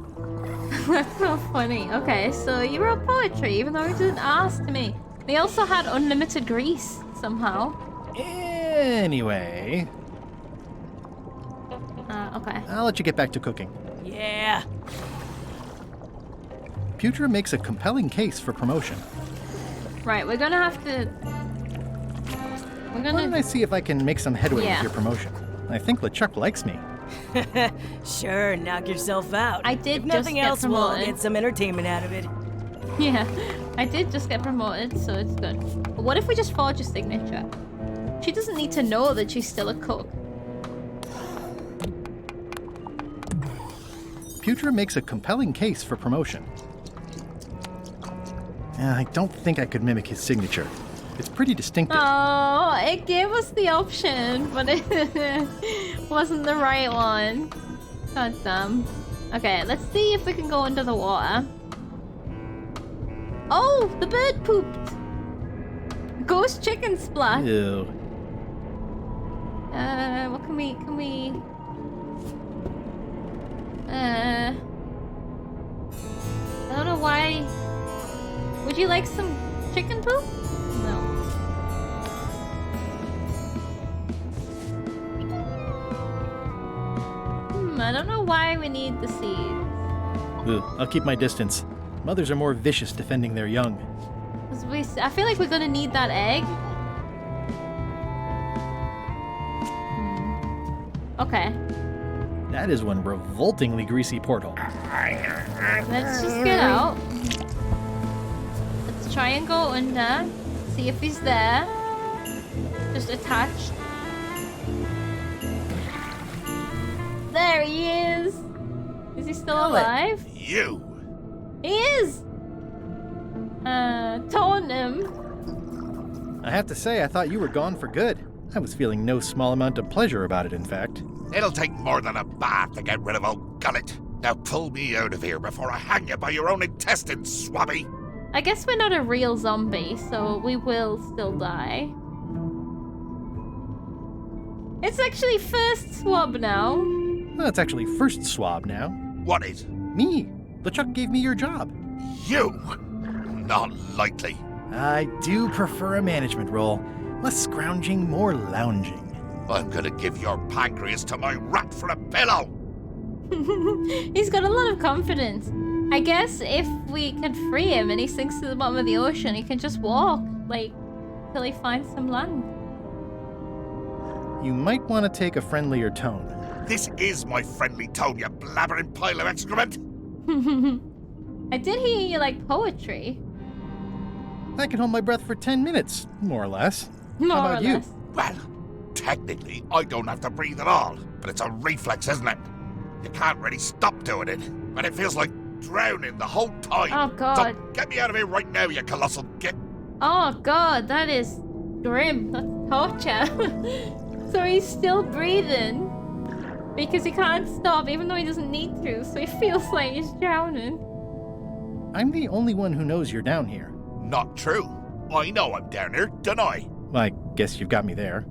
That's so funny. Okay, so you wrote poetry even though he didn't ask me. They also had unlimited grease somehow. Anyway. Okay. I'll let you get back to cooking. Yeah. Putra makes a compelling case for promotion. Right, we're gonna have to... Why don't I see if I can make some headway Yeah. with your promotion? I think LeChuck likes me. Sure, knock yourself out. I did If nothing just get else, we'll promoted. get some entertainment out of it. Yeah, I did just get promoted, so it's good. But what if we just forge a signature? She doesn't need to know that she's still a cook. Putra makes a compelling case for promotion. I don't think I could mimic his signature. It's pretty distinctive. Oh, it gave us the option, but it wasn't the right one. God damn. Okay, let's see if we can go under the water. Oh, the bird pooped. Ghost chicken splat. Ew. What can we... I don't know why... Would you like some chicken poop? No. I don't know why we need the seeds. Ugh, I'll keep my distance. Mothers are more vicious defending their young. 'Cause I feel like we're gonna need that egg. Okay. That is one revoltingly greasy porthole. Let's just get out. Let's try and go under. See if he's there. Just attached. There he is. Is he still alive? You! He is! Taunt him. I have to say, I thought you were gone for good. I was feeling no small amount of pleasure about it, in fact. It'll take more than a bath to get rid of old Gullet. Now pull me out of here before I hang you by your own intestines, swabby. I guess we're not a real zombie, so we will still die. It's actually first swab now. Well, it's actually first swab now. What is? Me. LeChuck gave me your job. You? Not likely. I do prefer a management role. Less scrounging, more lounging. I'm gonna give your pancreas to my rat for a pillow. He's got a lot of confidence. I guess if we could free him and he sinks to the bottom of the ocean, he can just walk, like, till he finds some land. You might want to take a friendlier tone. This is my friendly tone, you blabbering pile of excrement! I did hear you like poetry. I can hold my breath for 10 minutes, more or less. More How about or you? less. Well, technically, I don't have to breathe at all, but it's a reflex, isn't it? You can't really stop doing it, and it feels like drowning the whole time. Oh, God. So get me out of here right now, you colossal git. Oh god, that is grim. That's torture. So he's still breathing because he can't stop even though he doesn't need to, so he feels like he's drowning. I'm the only one who knows you're down here. Not true. I know I'm down here, don't I? I guess you've got me there.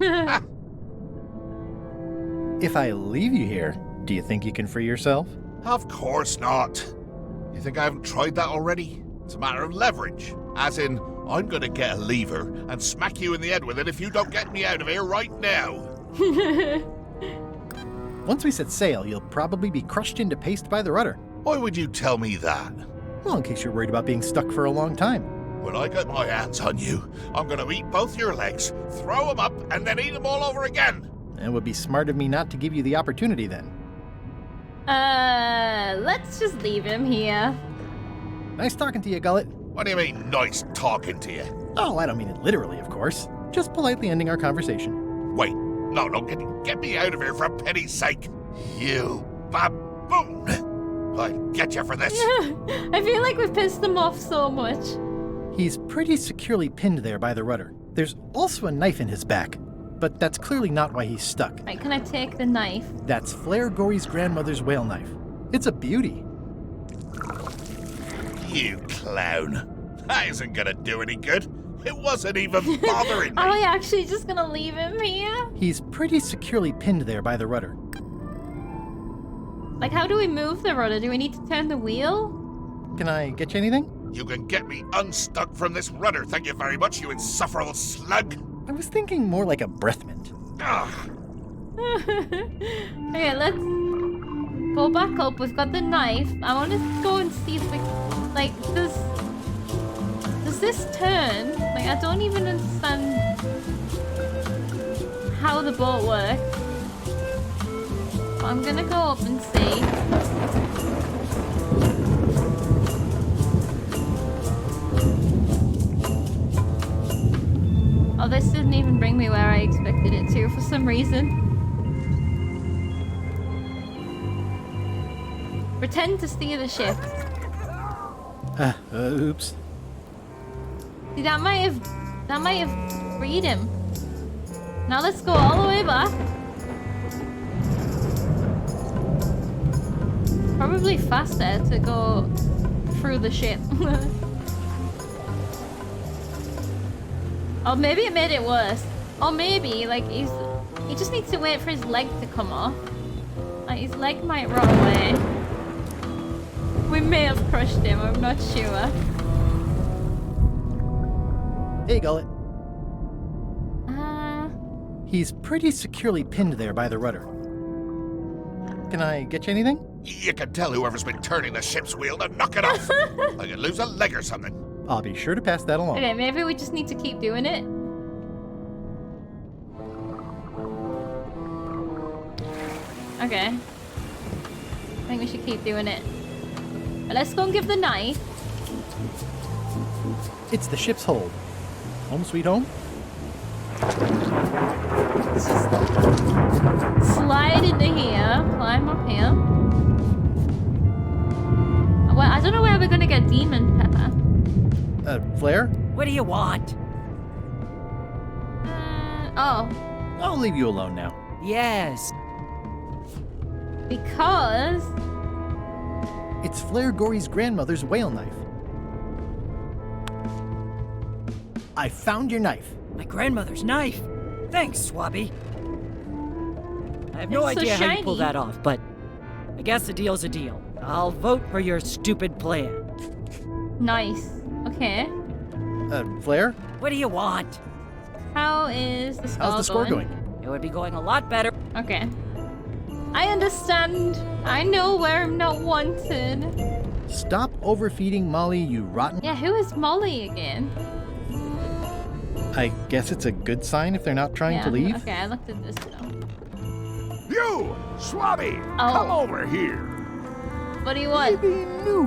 If I leave you here, do you think you can free yourself? Of course not. You think I haven't tried that already? It's a matter of leverage. As in, I'm gonna get a lever and smack you in the head with it if you don't get me out of here right now. Once we set sail, you'll probably be crushed into paste by the rudder. Why would you tell me that? Well, in case you're worried about being stuck for a long time. When I get my hands on you, I'm gonna eat both your legs, throw them up, and then eat them all over again. It would be smart of me not to give you the opportunity then. Let's just leave him here. Nice talking to you, Gullet. What do you mean, nice talking to you? Oh, I don't mean it literally, of course. Just politely ending our conversation. Wait, no, get me out of here for pity's sake. You baboon! I'll get you for this. I feel like we've pissed him off so much. He's pretty securely pinned there by the rudder. There's also a knife in his back, but that's clearly not why he's stuck. Right, can I take the knife? That's Flair Gory's grandmother's whale knife. It's a beauty. You clown. That isn't gonna do any good. It wasn't even bothering me. Are we actually just gonna leave him here? He's pretty securely pinned there by the rudder. Like, how do we move the rudder? Do we need to turn the wheel? Can I get you anything? You can get me unstuck from this rudder, thank you very much, you insufferable slug. I was thinking more like a breath mint. Okay, let's go back up. We've got the knife. I want to go and see if we... Like, does this turn? Like, I don't even understand how the boat works. But I'm gonna go up and see. Oh, this didn't even bring me where I expected it to for some reason. Pretend to steer the ship. Oops. See, that might have freed him. Now let's go all the way back. Probably faster to go through the ship. Or maybe it made it worse. Or maybe, like, he just needs to wait for his leg to come off. Like, his leg might run away. We may have crushed him, I'm not sure. Hey, Gullet. He's pretty securely pinned there by the rudder. Can I get you anything? You can tell whoever's been turning the ship's wheel to knock it off. Like you lose a leg or something. I'll be sure to pass that along. Okay, maybe we just need to keep doing it. Okay. I think we should keep doing it. But let's go and give the knife. It's the ship's hold. Home sweet home? Let's just slide into here, climb up here. Well, I don't know where we're gonna get Demon Pepper. Flair? What do you want? Oh. I'll leave you alone now. Yes. Because... It's Flair Gory's grandmother's whale knife. I found your knife. My grandmother's knife. Thanks, Swabby. I have no It's so idea how you pull shiny. that off, but I guess a deal's a deal. I'll vote for your stupid plan. Nice. Okay. Flair? What do you want? How is the score How's the score going? It would be going a lot better. Okay. I understand. I know where I'm not wanted. Stop overfeeding Molly, you rotten... Yeah, who is Molly again? I guess it's a good sign if they're not trying to leave. Okay, I looked at this though. You, Swabby, come over here. What do you want? Maybe new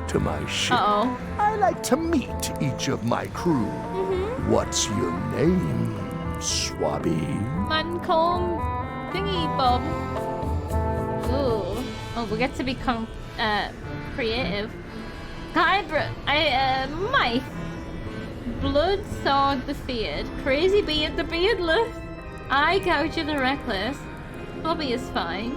to my ship. I like to meet each of my crew. What's your name, Swabby? Mancomb thingy bob. Ooh. Oh, we get to become creative. Mike. Blood Sword the Feared. Crazy Beard the Beardless. Eye Gouger the Reckless. Bobby is fine.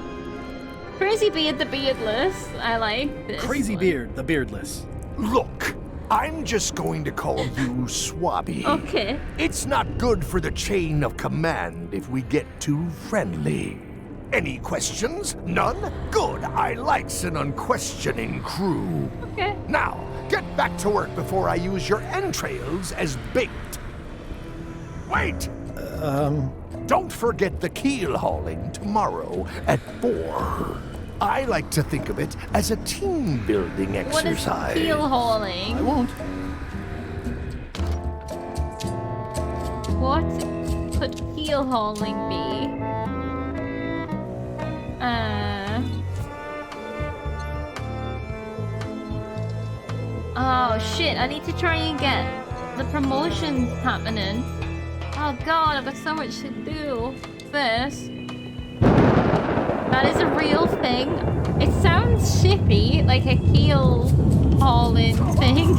Crazy Beard the Beardless. I like this. Crazy Beard the Beardless. Look, I'm just going to call you Swabby. Okay. It's not good for the chain of command if we get too friendly. Any questions? None? Good. I likes an unquestioning crew. Okay. Now, get back to work before I use your entrails as bait. Wait! Don't forget the keel hauling tomorrow at 4. I like to think of it as a team building exercise. What is keel hauling? I won't. What could keel hauling be? Oh shit, I need to try and get the promotions happening. Oh god, I've got so much to do. First. That is a real thing. It sounds shippy, like a keel hauling thing.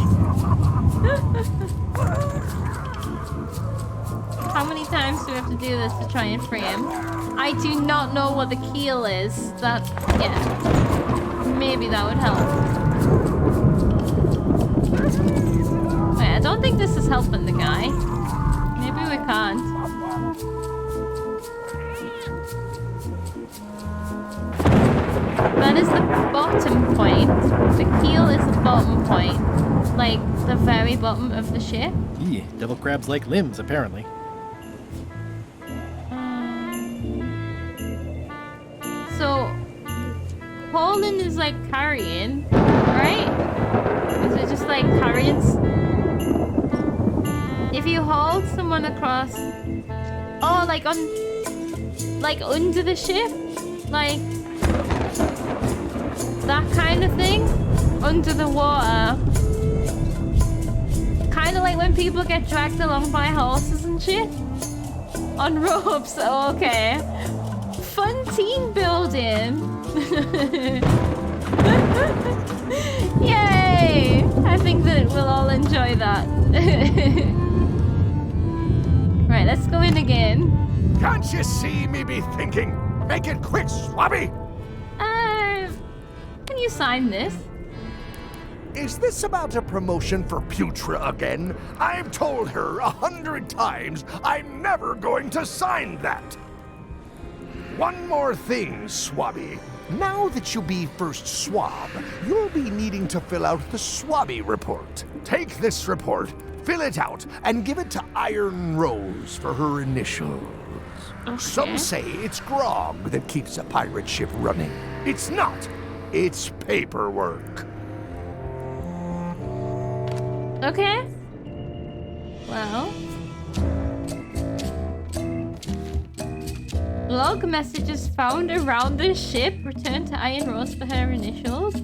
How many times do we have to do this to try and free him? I do not know what the keel is. That, yeah. Maybe that would help. Wait, I don't think this is helping the guy. Maybe we can't. That is the bottom point. The keel is the bottom point. Like, the very bottom of the ship. Yeah, devil crabs like limbs, apparently. So, hauling is like carrying, right? Is it just like carrying? If you haul someone across, oh, like under the ship, like that kind of thing, under the water, kind of like when people get dragged along by horses and shit on ropes. Okay. Fun team building. Yay! I think that we'll all enjoy that. Right, let's go in again. Can't you see me be thinking? Make it quick, Swabby! Can you sign this? Is this about a promotion for Putra again? I've told her 100 times I'm never going to sign that. One more thing, Swabby. Now that you'll be first swab, you'll be needing to fill out the Swabby report. Take this report, fill it out, and give it to Iron Rose for her initials. Okay. Some say it's grog that keeps a pirate ship running. It's not. It's paperwork. Okay. Well. Log messages found around the ship. Return to Iron Rose for her initials.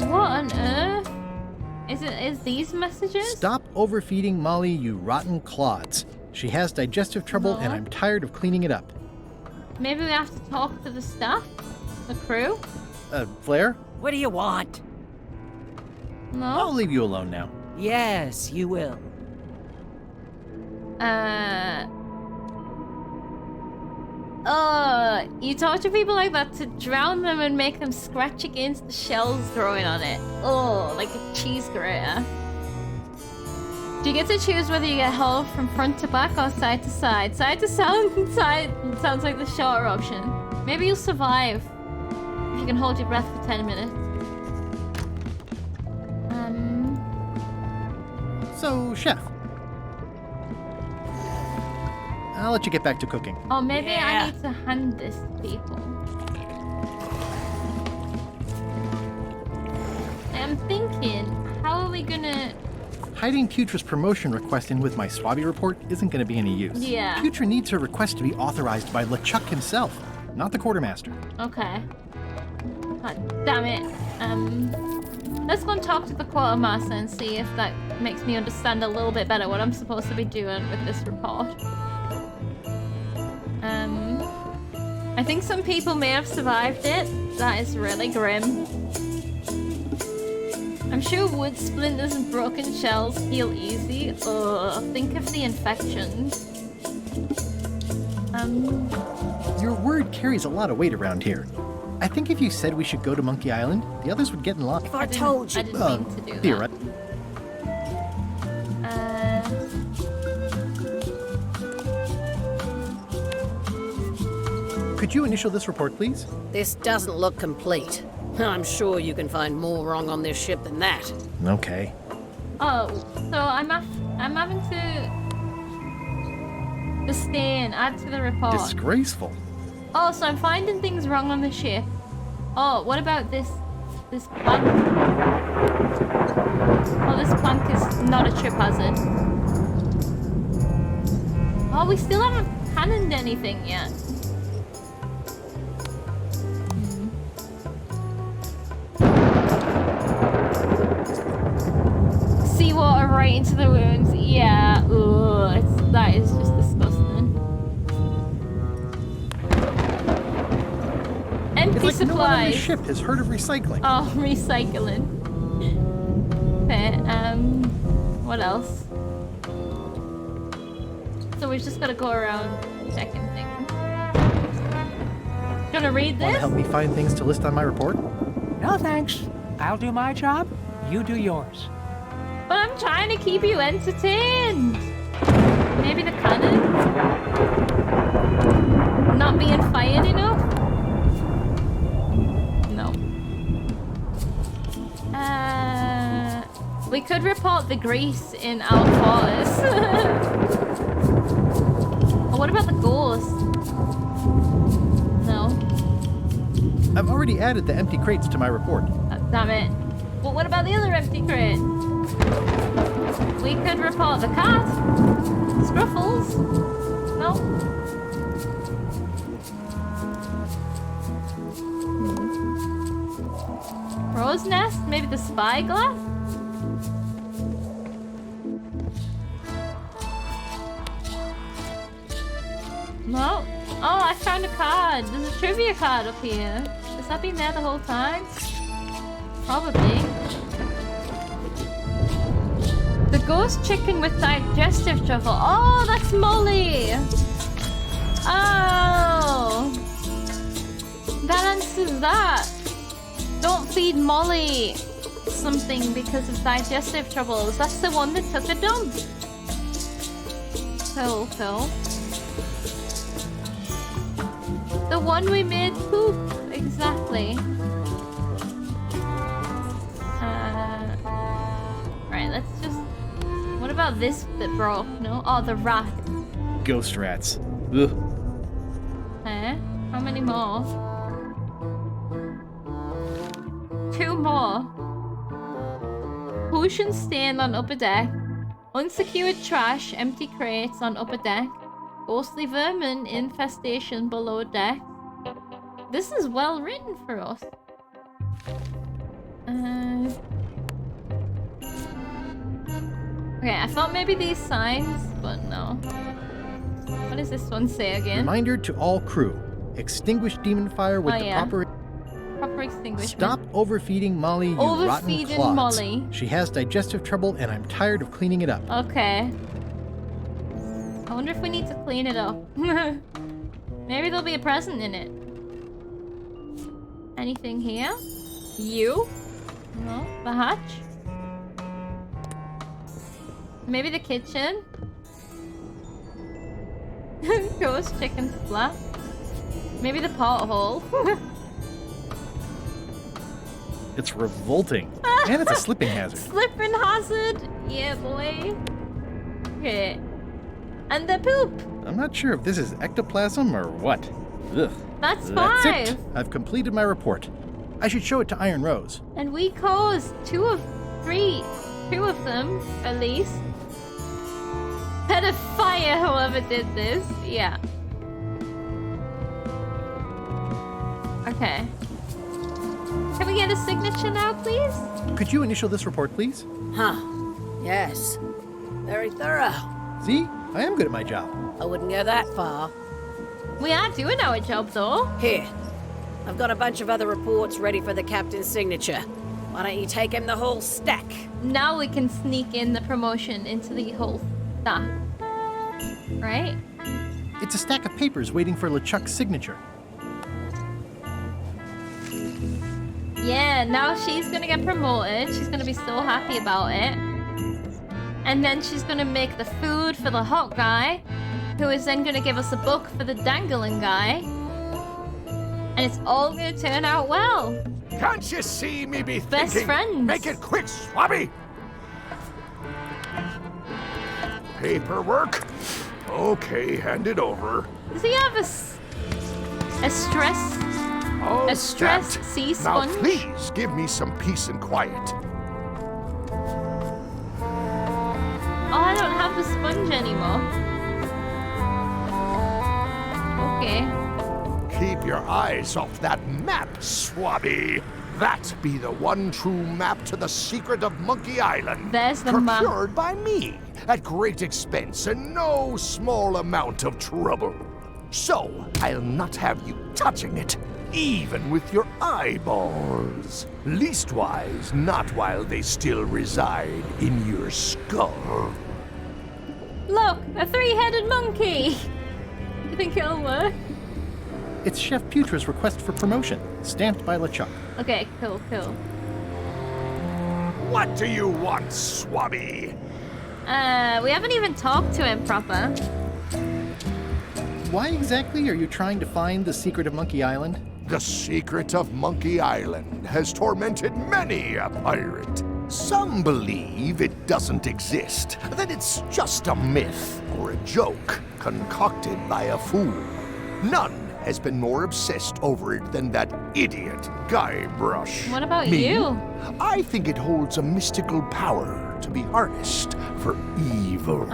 What on earth? Is these messages? Stop overfeeding Molly, you rotten clods. She has digestive trouble and I'm tired of cleaning it up. Maybe we have to talk to the staff? The crew? Flair? What do you want? No? I'll leave you alone now. Yes, you will. You talk to people like that to drown them and make them scratch against the shells growing on it. Oh, like a cheese grater. Do you get to choose whether you get hauled from front to back or side to side? Side to side sounds like the shorter option. Maybe you'll survive if you can hold your breath for 10 minutes. So, Chef. I'll let you get back to cooking. Oh, maybe I need to hand this to people. I'm thinking, how are we gonna... Hiding Putra's promotion request in with my Swabby report isn't going to be any use. Yeah. Putra needs her request to be authorized by LeChuck himself, not the quartermaster. Okay. God damn it. Let's go and talk to the quartermaster and see if that makes me understand a little bit better what I'm supposed to be doing with this report. I think some people may have survived it. That is really grim. I'm sure wood splinters and broken shells heal easy. Ugh, think of the infections. Your word carries a lot of weight around here. I think if you said we should go to Monkey Island, the others would get in line. If I told you... I didn't mean to do that. Theoretically. Could you initial this report, please? This doesn't look complete. I'm sure you can find more wrong on this ship than that. Okay. Oh, so I'm having to stay and add to the report. Disgraceful. Oh, so I'm finding things wrong on the ship. Oh, what about this plank? Oh, this plank is not a trip hazard. Oh, we still haven't cannoned anything yet. Seawater right into the wounds. Yeah, ugh, that is just disgusting. Empty it's like supplies. No one on this ship has heard of recycling. Oh, recycling. Okay, what else? So we've just got to go around checking things. Gonna read this? Want to help me find things to list on my report? No thanks. I'll do my job, you do yours. But I'm trying to keep you entertained. Maybe the cannon? Not being fired enough? No. We could report the grease in our quarters. Oh, what about the ghost? No. I've already added the empty crates to my report. Damn it. Well, what about the other empty crate? We could report the cat. Scruffles. No. Rose nest? Maybe the spyglass? No. Oh, I found a card. There's a trivia card up here. Has that been there the whole time? Probably. The ghost chicken with digestive trouble. Oh, that's Molly. Oh. That answers that. Don't feed Molly something because of digestive troubles. That's the one that took a dump. Cool, cool. The one we made poop. Exactly. Right, let's just... What about this that broke? No? Oh, the rat. Ghost rats. Ugh. Eh? How many more? 2 more. Potion stain on upper deck. Unsecured trash, empty crates on upper deck. Ghostly vermin infestation below deck. This is well written for us. Okay, I thought maybe these signs, but no. What does this one say again? Reminder to all crew. Extinguish demon fire with the proper extinguishment. Stop overfeeding Molly, you rotten Overfeeding clods. Molly. She has digestive trouble and I'm tired of cleaning it up. Okay. I wonder if we need to clean it up. Maybe there'll be a present in it. Anything here? You? No. The hatch? Maybe the kitchen? Ghost chicken splat? Maybe the pothole? It's revolting. And it's a slipping hazard. Slipping hazard? Yeah, boy. Okay. And the poop. I'm not sure if this is ectoplasm or what. Ugh. That's 5. That's it. I've completed my report. I should show it to Iron Rose. And we caused 2 of them, at least. Set a fire, whoever did this. Yeah. Okay. Can we get a signature now, please? Could you initial this report, please? Huh. Yes. Very thorough. See? I am good at my job. I wouldn't go that far. We are doing our job, though. Here. I've got a bunch of other reports ready for the captain's signature. Why don't you take him the whole stack? Now we can sneak in the promotion into the whole stack. Right? It's a stack of papers waiting for LeChuck's signature. Yeah, now she's gonna get promoted. She's gonna be so happy about it. And then she's gonna make the food for the hot guy, who is then gonna give us a book for the dangling guy. And it's all gonna turn out well. Can't you see me be Best thinking? friends. Make it quick, Swabby! Paperwork? Okay, hand it over. Does he have a stress? All A stress stamped. sea Now sponge? please give me some peace and quiet. Oh, I don't have the sponge anymore. Okay. Keep your eyes off that map, Swabby. That be the one true map to the secret of Monkey Island. There's the map. Procured by me at great expense and no small amount of trouble. So I'll not have you touching it, even with your eyeballs. Leastwise, not while they still reside in your skull. Look, a 3-headed monkey. You think it'll work? It's Chef Putra's request for promotion, stamped by LeChuck. Okay, cool. What do you want, Swabby? We haven't even talked to him proper. Why exactly are you trying to find the secret of Monkey Island? The secret of Monkey Island has tormented many a pirate. Some believe it doesn't exist, that it's just a myth or a joke concocted by a fool. None has been more obsessed over it than that idiot Guybrush. What about Me? you? I think it holds a mystical power to be harnessed for evil.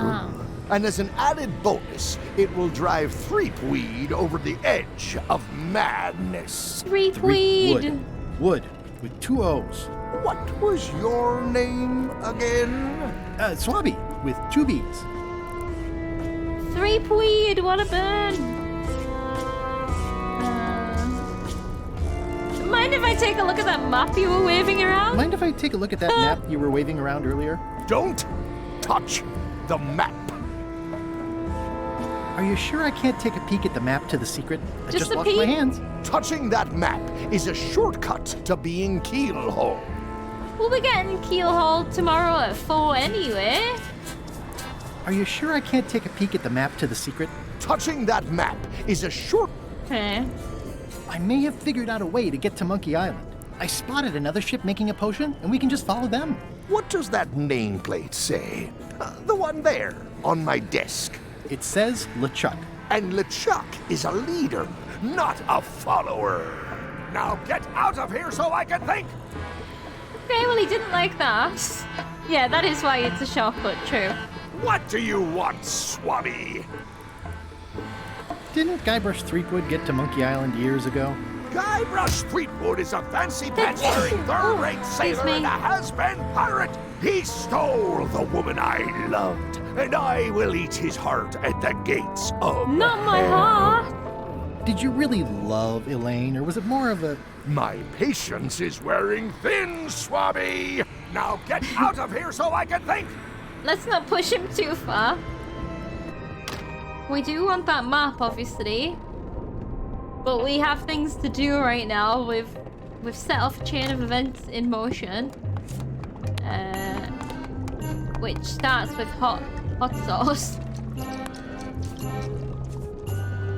And as an added bonus, it will drive Threepweed over the edge of madness. Threepweed. Wood, with 2 O's. What was your name again? Swabby, with 2 B's. Threepweed, what a burn. Mind if I take a look at that map you were waving around? Mind if I take a look at that map you were waving around earlier? Don't touch the map. Are you sure I can't take a peek at the map to the secret? I Just a washed my peek? hands. Touching that map is a shortcut to being keelhauled. We'll be getting keelhauled tomorrow at 4 anyway. Are you sure I can't take a peek at the map to the secret? Touching that map is a short... Okay. I may have figured out a way to get to Monkey Island. I spotted another ship making a potion, and we can just follow them. What does that nameplate say? The one there, on my desk. It says LeChuck. And LeChuck is a leader, not a follower. Now get out of here so I can think! Okay, well he didn't like that. Yeah, that is why it's a shortcut, true. What do you want, Swabby? Didn't Guybrush Threepwood get to Monkey Island years ago? Guybrush Threepwood is a fancy pants-wearing third-rate sailor and a has-been pirate. He stole the woman I loved, and I will eat his heart at the gates of Not my hell. heart. Did you really love Elaine, or was it more of a... My patience is wearing thin, Swabby. Now get out of here so I can think. Let's not push him too far. We do want that map, obviously. But we have things to do right now. We've set off a chain of events in motion. Which starts with hot sauce.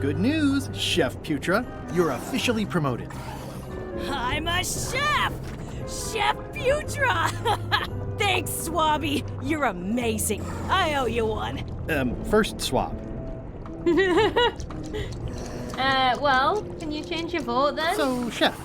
Good news, Chef Putra. You're officially promoted. I'm a chef! Chef Putra! Thanks, Swabby. You're amazing. I owe you one. First swab. Well, can you change your vote then? So, chef.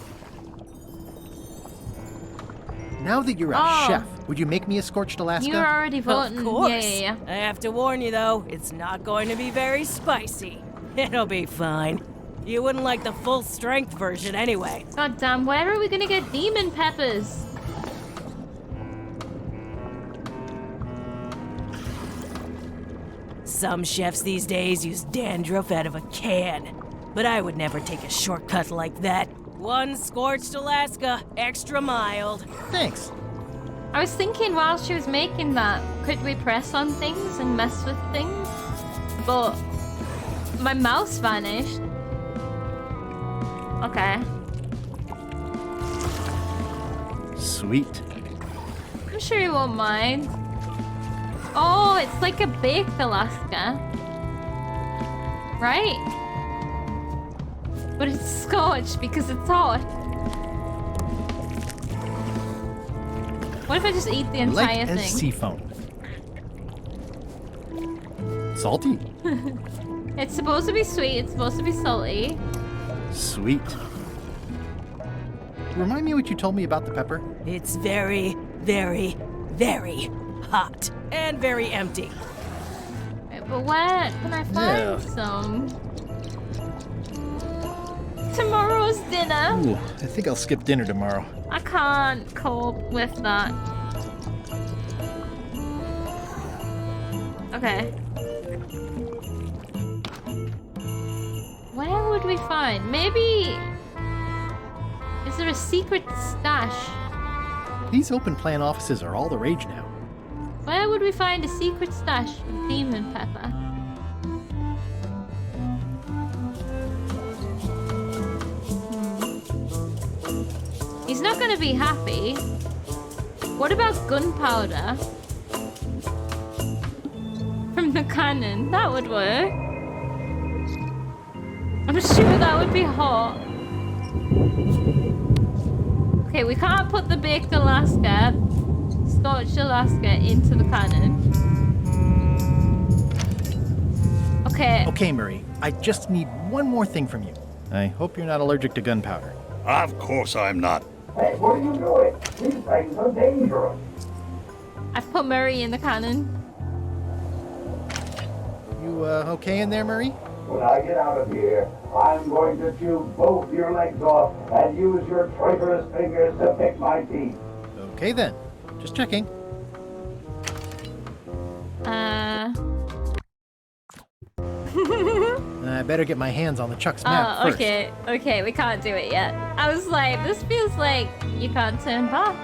Now that you're a chef, would you make me a scorched Alaska? You're already voting. Of course. Yeah. I have to warn you, though, it's not going to be very spicy. It'll be fine. You wouldn't like the full-strength version anyway. God damn, where are we gonna get demon peppers? Some chefs these days use dandruff out of a can, but I would never take a shortcut like that. One scorched Alaska, extra mild. Thanks. I was thinking while she was making that, could we press on things and mess with things? But my mouse vanished. Okay. Sweet. I'm sure you won't mind. Oh, it's like a baked Alaska. Right? But it's scotch because it's hot. What if I just eat the entire Light as thing? seafoam. Salty. It's supposed to be sweet, it's supposed to be salty. Sweet. Remind me what you told me about the pepper? It's very, very, very hot and very empty. Right, but where can I find some? Tomorrow's dinner? Ooh, I think I'll skip dinner tomorrow. I can't cope with that. Okay. Where would we find? Maybe... Is there a secret stash? These open plan offices are all the rage now. Where would we find a secret stash of demon pepper? He's not gonna be happy. What about gunpowder? From the cannon. That would work. I'm sure that would be hot. Okay, we can't put the baked Alaska, Scotch Alaska, into the cannon. Okay. Okay, Murray. I just need one more thing from you. I hope you're not allergic to gunpowder. Of course I'm not. Hey, what are you doing? These things are dangerous. I've put Murray in the cannon. You, okay in there, Murray? When I get out of here, I'm going to chew both your legs off and use your traitorous fingers to pick my teeth. Okay then. Just checking. I better get my hands on the Chuck's map first. Okay, we can't do it yet. I was like, this feels like you can't turn back.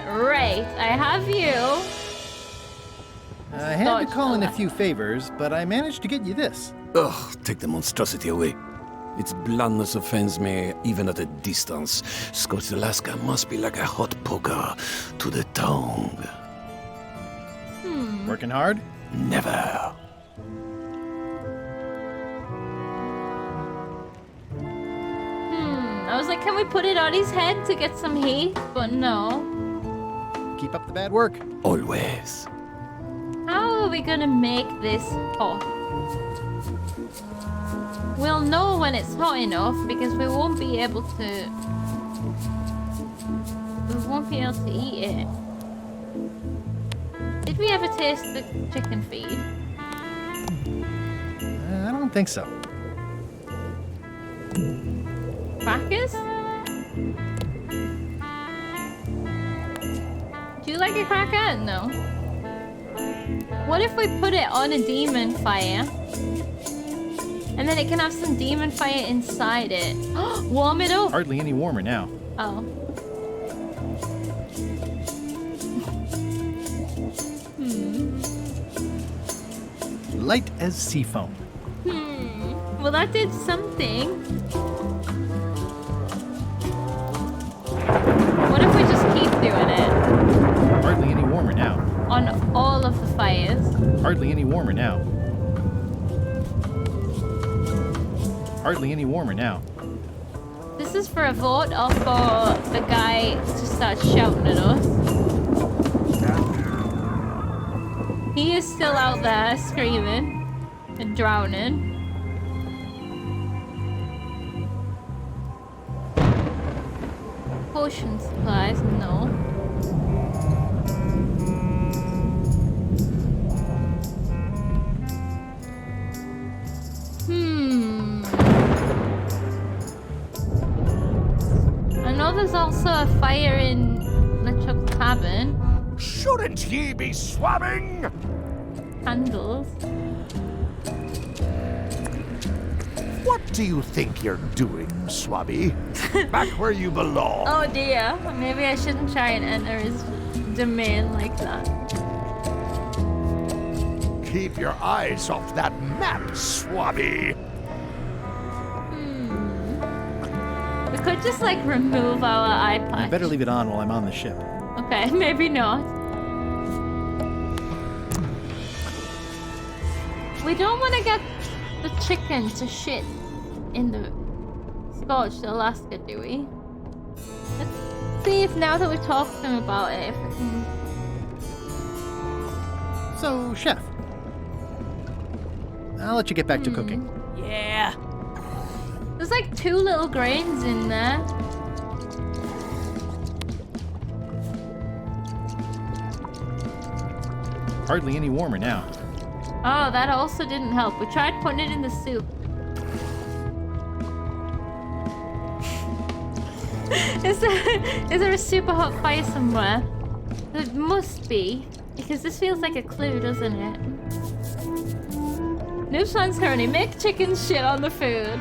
Right, I have you. I had to call in a few favors, but I managed to get you this. Ugh, take the monstrosity away. Its blandness offends me even at a distance. Scotch Alaska must be like a hot poker to the tongue. Working hard? Never. I was like, can we put it on his head to get some heat? But no. Keep up the bad work. Always. How are we gonna make this hot? We'll know when it's hot enough because we won't be able to... We won't be able to eat it. Did we ever taste the chicken feed? I don't think so. Crackers? Do you like a cracker? No. What if we put it on a demon fire? And then it can have some demon fire inside it. Warm it up! Hardly any warmer now. Oh. Light as seafoam. Well, that did something. What if we just keep doing it? Hardly any warmer now. On all of the fires. Hardly any warmer now. Hardly any warmer now. This is for a vote or for the guy to start shouting at us? He is still out there screaming and drowning. Potion supplies, no. I know there's also a fire in LeChuck's cabin. Shouldn't ye be swabbing? Candles. What do you think you're doing, Swabby? Back where you belong. Oh dear, maybe I shouldn't try and enter his domain like that. Keep your eyes off that map, Swabby. We could just like remove our eye patch. You better leave it on while I'm on the ship. Okay, maybe not. We don't want to get the chicken to shit in the scorched Alaska, do we? Let's see if now that we've talked to him about it, if we can... So, Chef, I'll let you get back to cooking. Yeah. There's like 2 little grains in there. Hardly any warmer now. Oh, that also didn't help. We tried putting it in the soup. Is there a super hot fire somewhere? There must be, because this feels like a clue, doesn't it? Noob's plans currently make chicken shit on the food.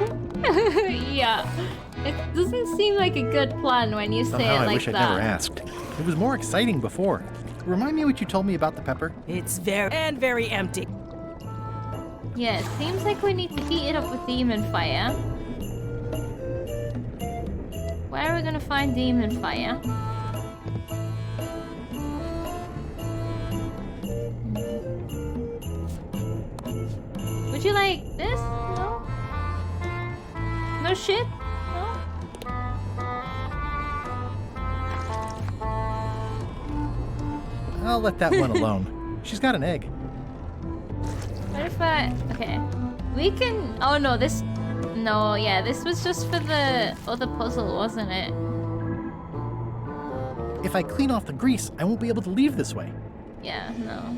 Yeah. It doesn't seem like a good plan when you say Somehow it like I wish I'd that. never asked. It was more exciting before. Remind me what you told me about the pepper? It's very empty. Yeah, it seems like we need to heat it up with demon fire. Where are we gonna find demon fire? Would you like this? No? No shit? No? I'll let that one alone. She's got an egg. What if I... Okay. We can... Oh no, this... No, yeah, this was just for the other puzzle, wasn't it? If I clean off the grease, I won't be able to leave this way. Yeah, no.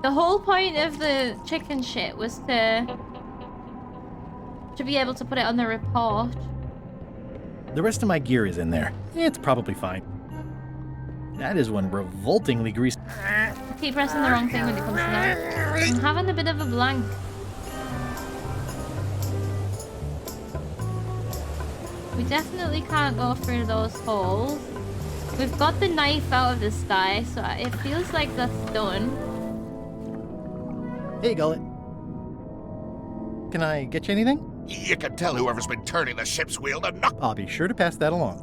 The whole point of the chicken shit was to be able to put it on the report. The rest of my gear is in there. It's probably fine. That is one revoltingly greasy. Keep pressing the wrong thing when it comes to that. I'm having a bit of a blank. We definitely can't go through those holes. We've got the knife out of the sky, so it feels like that's done. Hey, Gullet. Can I get you anything? You can tell whoever's been turning the ship's wheel to knock. I'll be sure to pass that along.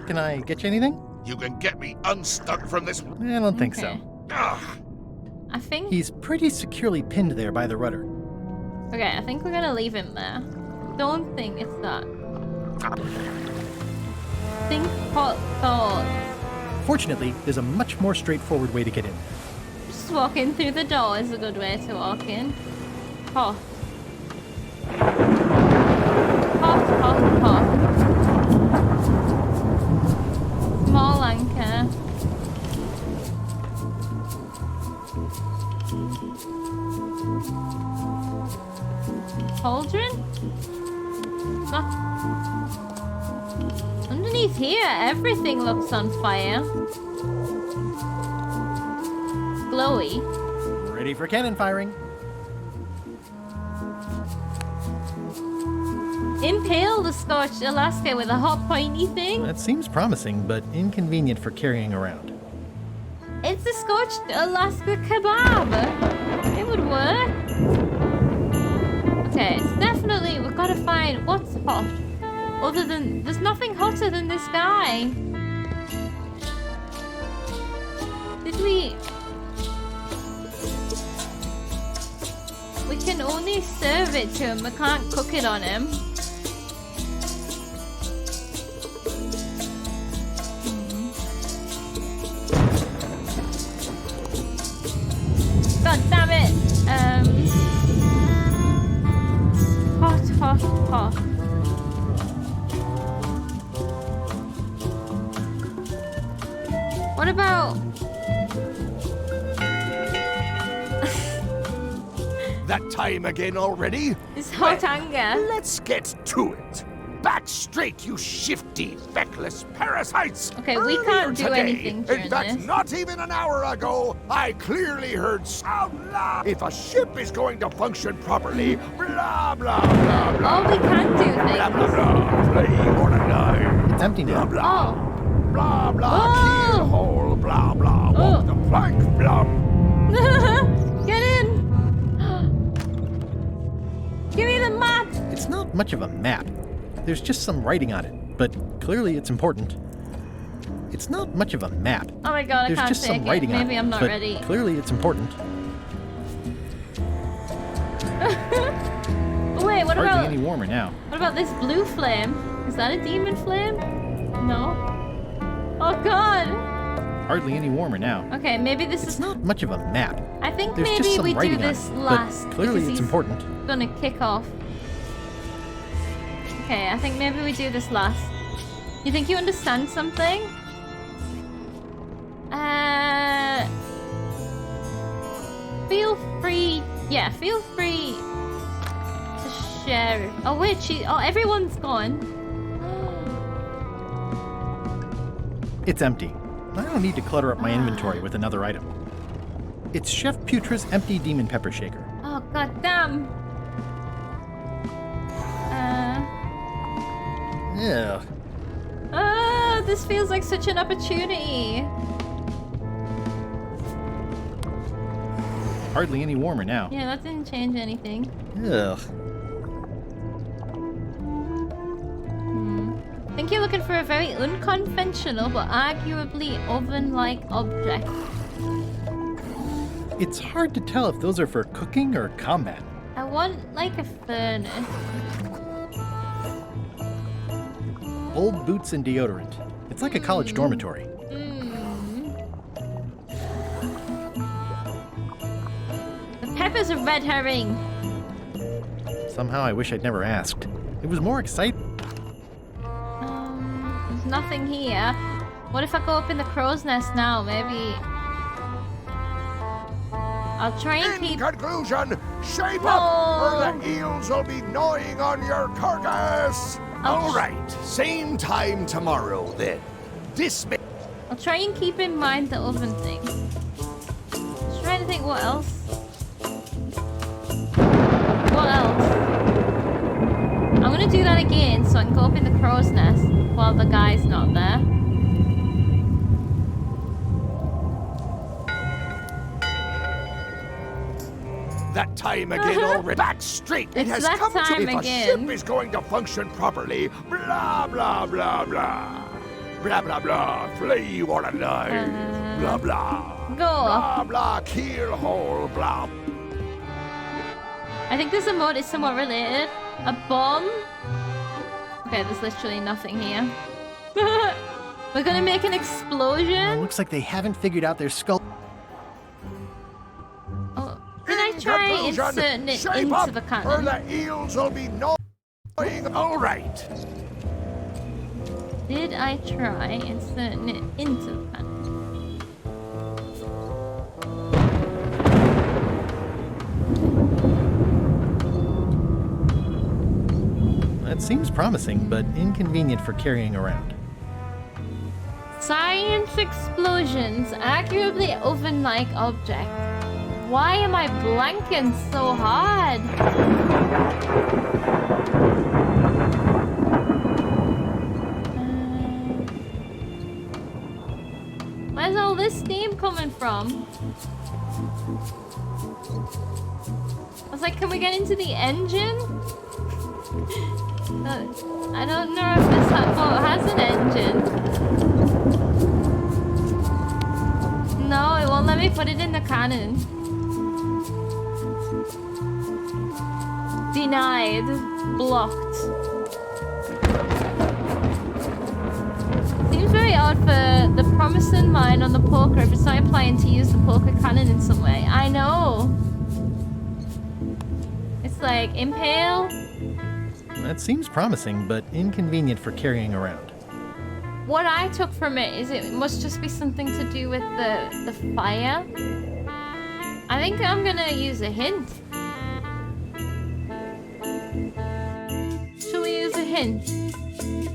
Can I get you anything? You can get me unstuck from this. I don't think so. Ugh. I think... He's pretty securely pinned there by the rudder. Okay, I think we're gonna leave him there. Don't think it's that. Think hot thoughts. Fortunately, there's a much more straightforward way to get in. Just walking through the door is a good way to walk in. Hot. Hot, hot, hot. Small anchor. Cauldron? Not... Underneath here, everything looks on fire. Glowy. Ready for cannon firing. Impale the scorched Alaska with a hot pointy thing? That seems promising, but inconvenient for carrying around. It's a scorched Alaska kebab. It would work. Okay, it's definitely... We've got to find what's hot. Other than... There's nothing hotter than this guy. Did we... We can only serve it to him. We can't cook it on him. What about... That time again already? It's hot anger. Let's get to it. Back straight, you shifty, feckless parasites! Okay, we can't do anything during In fact, this. not even an hour ago, I clearly heard sound loud. If a ship is going to function properly, blah, blah, blah, blah. Oh, we can do things. Blah, blah, blah. Play or die. It's empty now. Blah, blah, blah, keyhole, blah, blah. Walk the plank, blah. Get in! Give me the map! It's not much of a map. There's just some writing on it, but clearly it's important. It's not much of a map. Oh my god, I There's can't just some take writing it. on Maybe it, I'm not but ready. clearly it's important. Wait, what Hardly about... any warmer now. What about this blue flame? Is that a demon flame? No. Oh god! Hardly any warmer now. Okay, maybe this is... Not much of a map. I think There's just maybe some we do writing on this it, last. but clearly because it's he's important. Gonna kick off. Okay, I think maybe we do this last. You think you understand something? Feel free. Yeah, feel free to share it. Oh wait, everyone's gone. It's empty. I don't need to clutter up my inventory with another item. It's Chef Putra's empty demon pepper shaker. Oh god damn. Yeah. This feels like such an opportunity. Hardly any warmer now. Yeah, that didn't change anything. Ugh. I think you're looking for a very unconventional but arguably oven-like object. It's hard to tell if those are for cooking or combat. I want like a furnace. Old boots and deodorant. It's like a college dormitory. The pepper's a red herring. Somehow I wish I'd never asked. It was more exciting. There's nothing here. What if I go up in the crow's nest now? Maybe... I'll try and keep... Conclusion, shape up, or the eels will be gnawing on your carcass. All right, same time tomorrow then. I'll try and keep in mind the oven thing. Just trying to think what else. What else? I'm gonna do that again so I can go up in the crow's nest while the guy's not there. That time again already. Back straight. It It's has that come to time if a again. ship is going to function properly. Blah blah blah blah. Blah blah blah. Flee or die. Blah blah. Go. Blah blah. Keel hole. Blah. I think this emote is somewhat related. A bomb? Okay, there's literally nothing here. We're gonna make an explosion? Looks like they haven't figured out their skull. Oh, did I try inserting it Shape into up, the or cannon? the eels will be gnawing. All right. Did I try inserting it into the cannon? That seems promising, but inconvenient for carrying around. Science explosions, arguably oven-like object. Why am I blanking so hard? Where's all this steam coming from? I was like, can we get into the engine? I don't know if this boat has an engine. No, it won't let me put it in the cannon. Denied. Blocked. Seems very odd for the promising mine on the poker if it's not implying to use the poker cannon in some way. I know. It's like impale. That seems promising, but inconvenient for carrying around. what I took from it is it must just be something to do with the fire. I think I'm gonna use a hint. Shall we use a hint?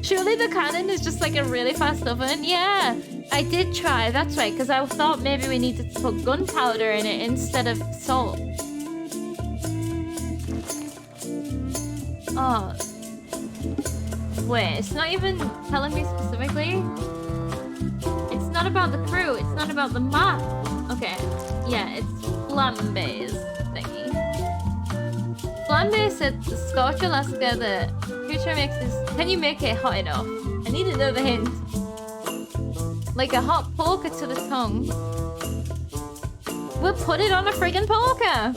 Surely the cannon is just like a really fast oven? Yeah, I did try, that's right, because I thought maybe we needed to put gunpowder in it instead of salt. Oh. Wait, it's not even telling me specifically. It's not about the crew, it's not about the map. Okay, yeah, it's Flambe's thingy. Flambe said the Scotch Alaska, the future makes this. Can you make it hot enough? I need another hint. Like a hot poker to the tongue. We'll put it on a friggin' poker.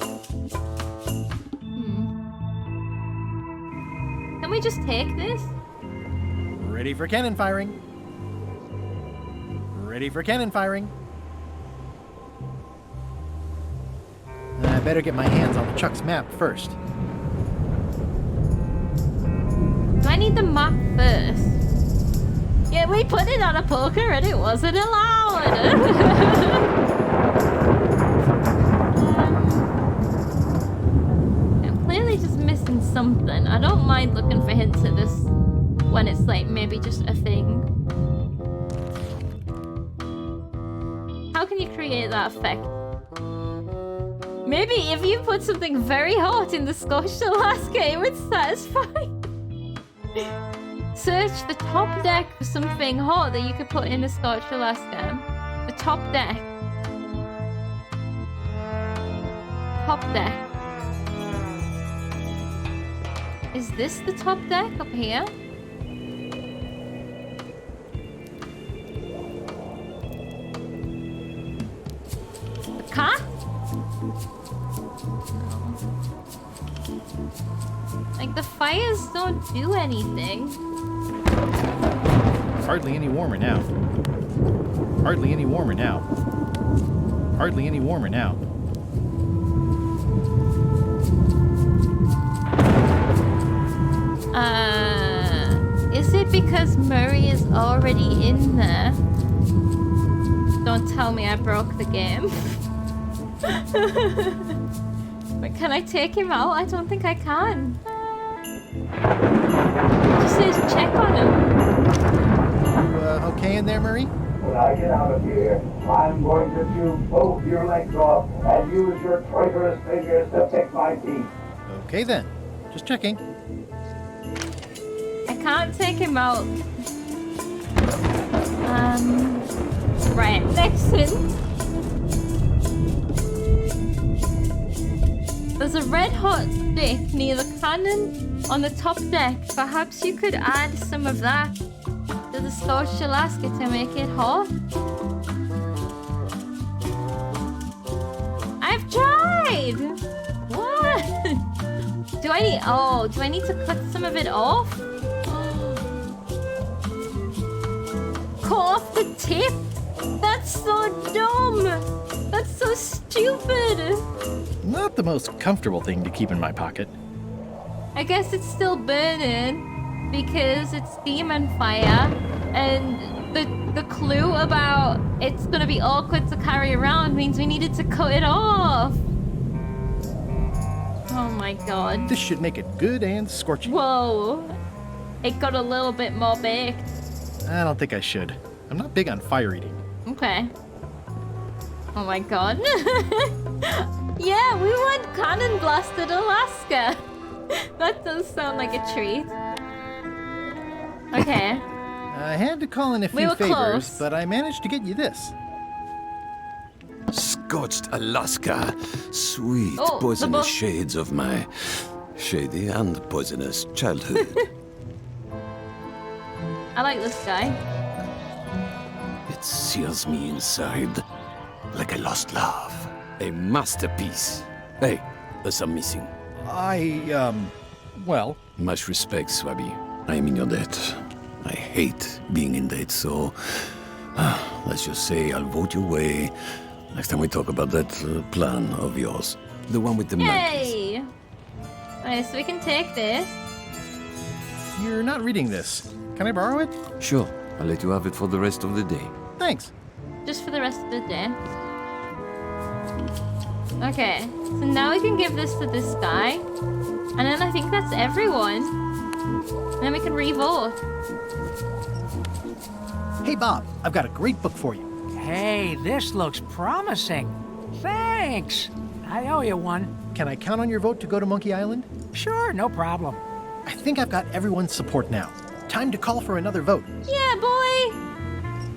Can we just take this? Ready for cannon firing. Ready for cannon firing. I better get my hands on the Chuck's map first. Do I need the map first? Yeah, we put it on a poker and it wasn't allowed. I'm clearly just missing something. I don't mind looking for hints at this when it's like maybe just a thing. How can you create that effect? Maybe if you put something very hot in the Scotch Alaska, it would satisfy. Search the top deck for something hot that you could put in the Scotch Alaska. The top deck. Top deck. Is this the top deck up here? The cat? Like, the fires don't do anything. Hardly any warmer now. Hardly any warmer now. Hardly any warmer now. Is it because Murray is already in there? Don't tell me I broke the game. But can I take him out? I don't think I can. It just says check on him. You okay in there, Murray? When I get out of here, I'm going to chew both your legs off and use your traitorous fingers to pick my teeth. Okay then. Just checking. I can't take him out. Right, next hint. There's a red hot stick near the cannon on the top deck. Perhaps you could add some of that to the Scotch Alaska to make it hot. I've tried! What? Do I need to cut some of it off? Cut off the tip? That's so dumb! That's so stupid! Not the most comfortable thing to keep in my pocket. I guess it's still burning because it's demon fire, and the clue about it's gonna be awkward to carry around means we needed to cut it off. Oh my god. This should make it good and scorching. Whoa. It got a little bit more baked. I don't think I should. I'm not big on fire eating. Okay. Oh my god. Yeah, we want cannon blasted Alaska. That does sound like a treat. Okay. I had to call in a few favors, close. but I managed to get you this. Scorched Alaska, sweet Oh, poisonous shades of my shady and poisonous childhood. I like this guy. It sears me inside like a lost love. A masterpiece. Hey, there's some missing. Well. Much respect, Swabby. I am in your debt. I hate being in debt, so let's just say I'll vote your way next time we talk about that plan of yours. The one with the monkeys. Yay! Alright, so we can take this. You're not reading this. Can I borrow it? Sure. I'll let you have it for the rest of the day. Thanks. Just for the rest of the day. Okay, so now we can give this to this guy. And then I think that's everyone. And then we can re-vote. Hey, Bob, I've got a great book for you. Hey, this looks promising. Thanks. I owe you one. Can I count on your vote to go to Monkey Island? Sure, no problem. I think I've got everyone's support now. Time to call for another vote. Yeah, boy!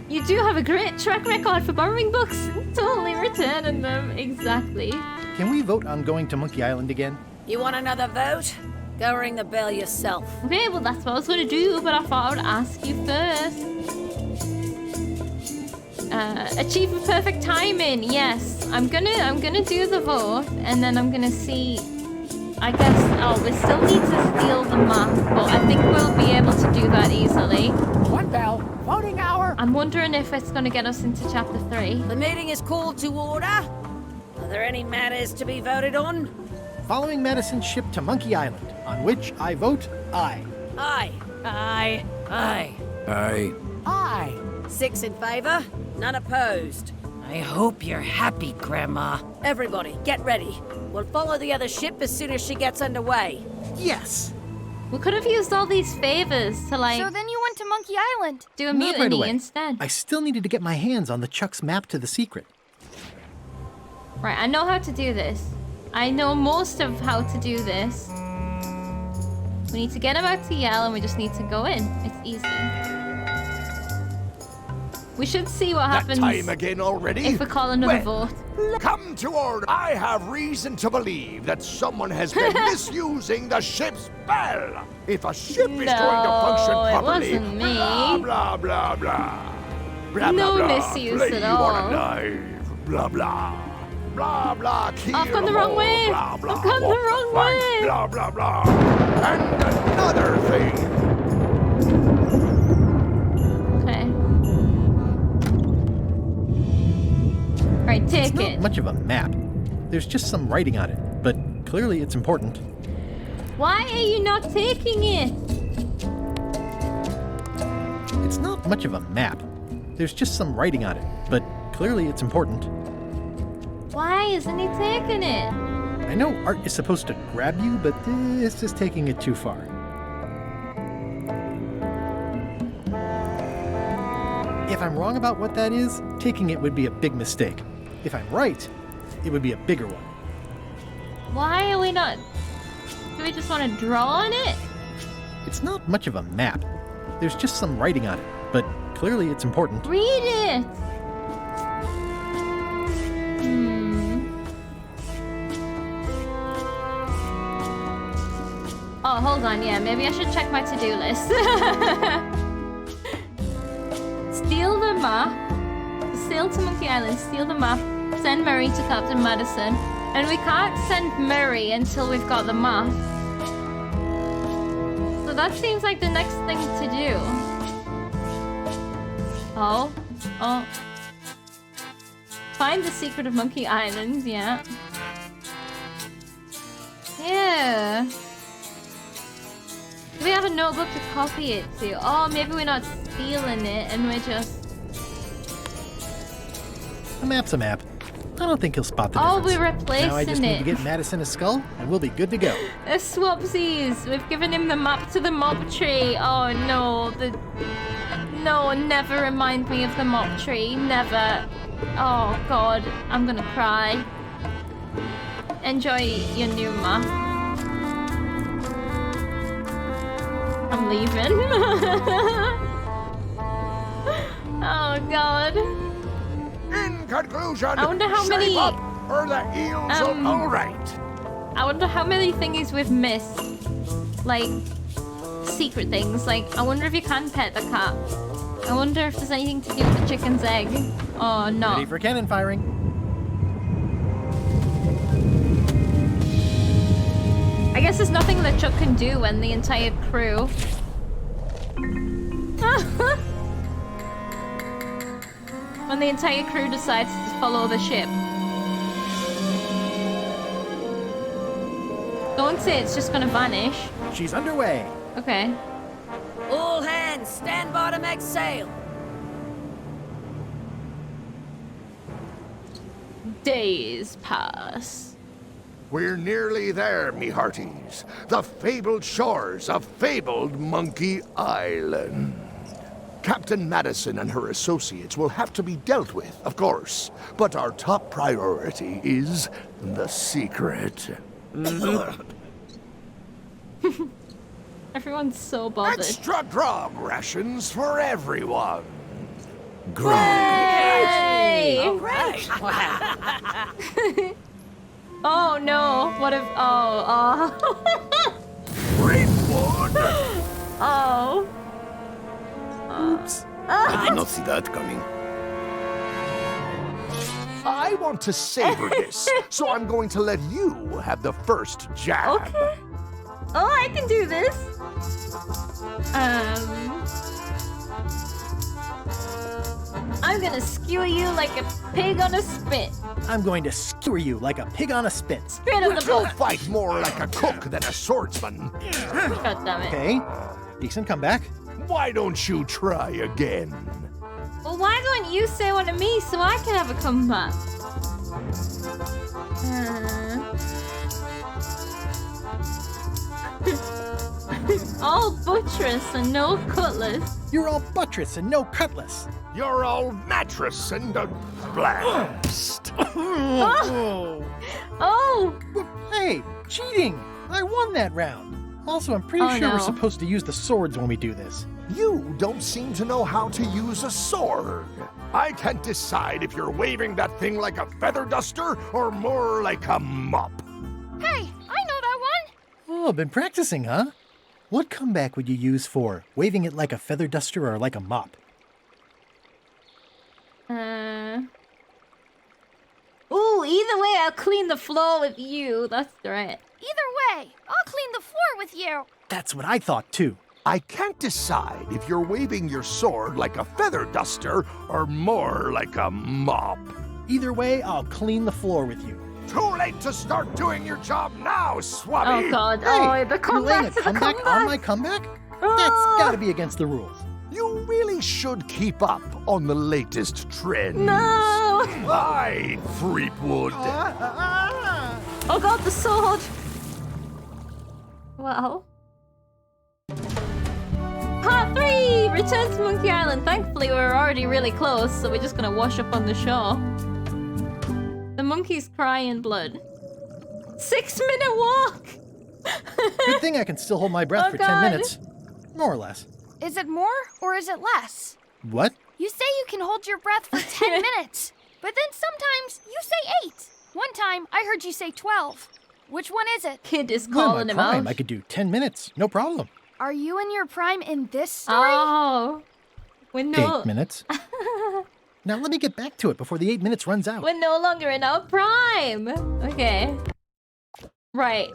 You do have a great track record for borrowing books. Totally returning them. Exactly. Can we vote on going to Monkey Island again? You want another vote? Go ring the bell yourself. Okay, well that's what I was going to do, but I thought I would ask you first. Achieve a perfect timing. Yes, I'm gonna do the vote, and then I'm gonna see. I guess. Oh, we still need to steal the map, but I think we'll be able to do that easily. One bell. Voting hour. I'm wondering if it's gonna get us into chapter 3. The meeting is called to order. Are there any matters to be voted on? Following Madison's ship to Monkey Island, on which I vote aye. Aye. Aye. Aye. Aye. Aye. 6 in favor, none opposed. I hope you're happy, Grandma. Everybody, get ready. We'll follow the other ship as soon as she gets underway. Yes! We could have used all these favors to like. So then you went to Monkey Island. Do a Not mutiny right away. instead. I still needed to get my hands on the Chuck's map to the secret. Right, I know how to do this. I know most of how to do this. We need to get him out to yell, and we just need to go in. It's easy. We should see what happens Time again already? if we call another Well, vote. Come to order. I have reason to believe that someone has been misusing the ship's bell. If a ship is going to function No, it properly, wasn't me. blah, blah, blah, blah. Blah, No blah, blah. misuse Play at you all. on alive. Blah, blah. Blah, blah. I've gone the wrong way. Blah, blah. I've gone the wrong Flank, way. Blah, blah, blah. And another thing. Okay. Right, take It's it. not much of a map. There's just some writing on it, but clearly it's important. Why are you not taking it? It's not much of a map. There's just some writing on it, but clearly it's important. Why isn't he taking it? I know art is supposed to grab you, but this is taking it too far. If I'm wrong about what that is, taking it would be a big mistake. If I'm right, it would be a bigger one. Why are we not... Do we just want to draw on it? It's not much of a map. There's just some writing on it, but clearly it's important. Read it! Oh, hold on, yeah, maybe I should check my to-do list. Steal the map. Sail to Monkey Island, steal the map, send Murray to Captain Madison. And we can't send Murray until we've got the map. So that seems like the next thing to do. Oh. Find the secret of Monkey Island, yeah. Yeah. Do we have a notebook to copy it to? Oh, maybe we're not stealing it and we're just... A map's a map. I don't think he'll spot the Oh, difference. we're replacing Now I just need it. to get Madison a skull, and we'll be good to go. Swapsies! We've given him the map to the mob tree. Oh no, no, never remind me of the mob tree. Never. Oh god, I'm gonna cry. Enjoy your new map. I'm leaving. Oh god. In conclusion, I wonder how shape many... up or the eels are all right. I wonder how many thingies we've missed. Like, secret things. Like, I wonder if you can pet the cat. I wonder if there's anything to do with the chicken's egg. Oh, no. Ready for cannon firing. I guess there's nothing that Chuck can do when the entire crew... when the entire crew decides to follow the ship. Don't say it's just gonna vanish. She's underway. Okay. All hands! Men, stand by to make sail. Days pass. We're nearly there, me hearties. The fabled shores of fabled Monkey Island. Captain Madison and her associates will have to be dealt with, of course. But our top priority is the secret. Everyone's so bothered. Extra grog rations for everyone. Grog. Yay! All right. Oh no! What if? Oh. Rainwood. Oh. Oops. I did not see that coming. I want to savor this, so I'm going to let you have the first jab. Okay. Oh, I can do this. I'm gonna skewer you like a pig on a spit. I'm going to skewer you like a pig on a spit. Straight on the You'll butt. fight more like a cook than a swordsman. God damn it. Okay. Decent comeback. Why don't you try again? Well, why don't you say one to me so I can have a comeback? All buttress and no cutlass. You're all buttress and no cutlass. You're all mattress and a blast. Oh! Hey, cheating! I won that round. Also, I'm pretty sure we're supposed to use the swords when we do this. You don't seem to know how to use a sword. I can't decide if you're waving that thing like a feather duster or more like a mop. Hey, I know that one. Oh, been practicing, huh? What comeback would you use for waving it like a feather duster or like a mop? Ooh, either way, I'll clean the floor with you. That's right. Either way, I'll clean the floor with you. That's what I thought, too. I can't decide if you're waving your sword like a feather duster or more like a mop. Either way, I'll clean the floor with you. Too late to start doing your job now, Swabby! Oh, God. Hey, oh, the you laying a comeback to the comeback comeback. on my comeback? That's gotta be against the rules. You really should keep up on the latest trends. No! Aye, Threepwood. Oh, God, the sword. Well. Part 3! Return to Monkey Island. Thankfully, we're already really close, so we're just gonna wash up on the shore. The monkeys cry in blood. 6-minute walk! Good thing I can still hold my breath for 10 minutes. More or less. Is it more or is it less? What? You say you can hold your breath for 10 minutes, but then sometimes you say 8. One time, I heard you say 12. Which one is it? Kid is Well, calling my him prime, out. I could do 10 minutes. No problem. Are you in your prime in this story? Oh. We're no... 8 minutes. Now let me get back to it before the 8 minutes runs out. We're no longer in our prime. Okay. Right.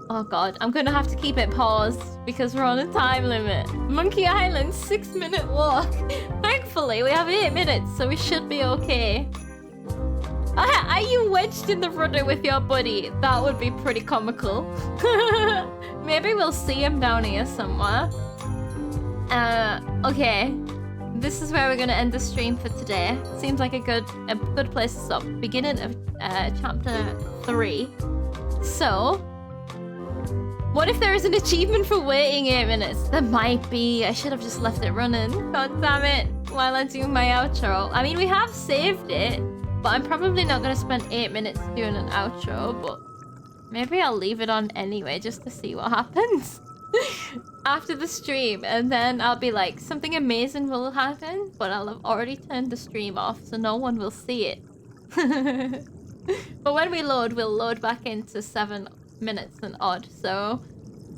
Oh god, I'm gonna have to keep it paused because we're on a time limit. Monkey Island, 6-minute walk. Thankfully, we have 8 minutes, so we should be okay. Are you wedged in the rudder with your buddy? That would be pretty comical. Maybe we'll see him down here somewhere. Okay. This is where we're gonna end the stream for today. Seems like a good place to stop. Beginning of chapter 3. So, what if there is an achievement for waiting 8 minutes? There might be. I should have just left it running. God damn it. While I do my outro. I mean, we have saved it, but I'm probably not gonna spend 8 minutes doing an outro, but maybe I'll leave it on anyway just to see what happens. After the stream, and then I'll be like, something amazing will happen, but I'll have already turned the stream off, so no one will see it. But when we load, we'll load back into 7 minutes and odd, so...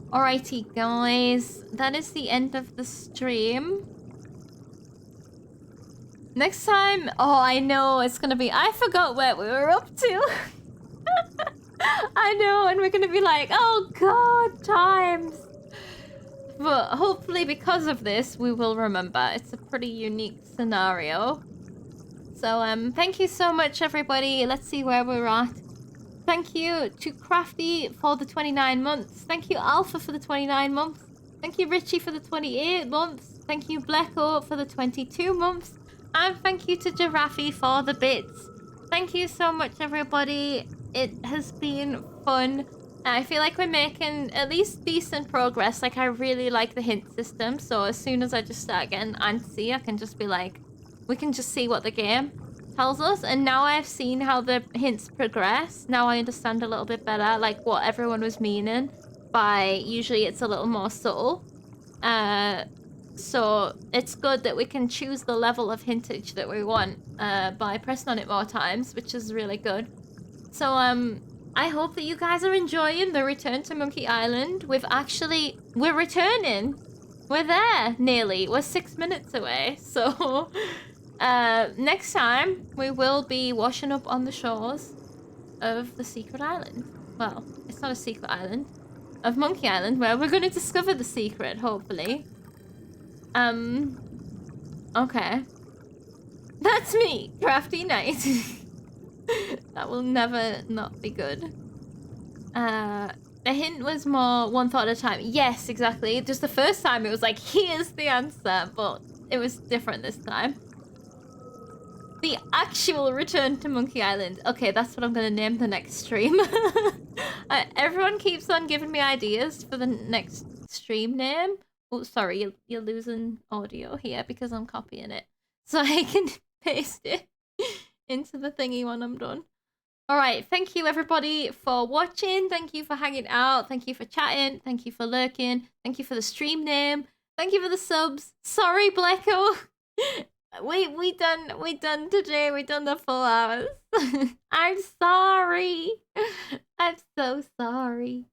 Alrighty, guys. That is the end of the stream. Next time... Oh, I know, it's gonna be... I forgot what we were up to. I know, and we're gonna be like, oh god, times. But hopefully because of this, we will remember. It's a pretty unique scenario. So, thank you so much, everybody. Let's see where we're at. Thank you to Crafty for the 29 months. Thank you, Alpha, for the 29 months. Thank you, Richie, for the 28 months. Thank you, Blacko, for the 22 months. And thank you to Giraffe for the bits. Thank you so much, everybody. It has been fun. I feel like we're making at least decent progress. Like, I really like the hint system. So as soon as I just start getting antsy, I can just be like, we can just see what the game tells us. And now I've seen how the hints progress. Now I understand a little bit better, like, what everyone was meaning by usually it's a little more subtle. So it's good that we can choose the level of hintage that we want by pressing on it more times, which is really good. So I hope that you guys are enjoying the return to Monkey Island. We're returning. We're there nearly. We're 6 minutes away. So next time we will be washing up on the shores of the secret island. Well, it's not a secret island. Of Monkey Island, where we're going to discover the secret, hopefully. Okay. That's me, Crafty Knight. That will never not be good. The hint was more one thought at a time. Yes, exactly. Just the first time it was like, here's the answer, but it was different this time. The actual return to Monkey Island. Okay, that's what I'm gonna name the next stream. Everyone keeps on giving me ideas for the next stream name. Oh, sorry, you're losing audio here because I'm copying it. So I can paste it into the thingy when I'm done. Alright, thank you everybody for watching. Thank you for hanging out. Thank you for chatting. Thank you for lurking. Thank you for the stream name. Thank you for the subs. Sorry, Blacko. We done today. We done the full hours. I'm sorry. I'm so sorry.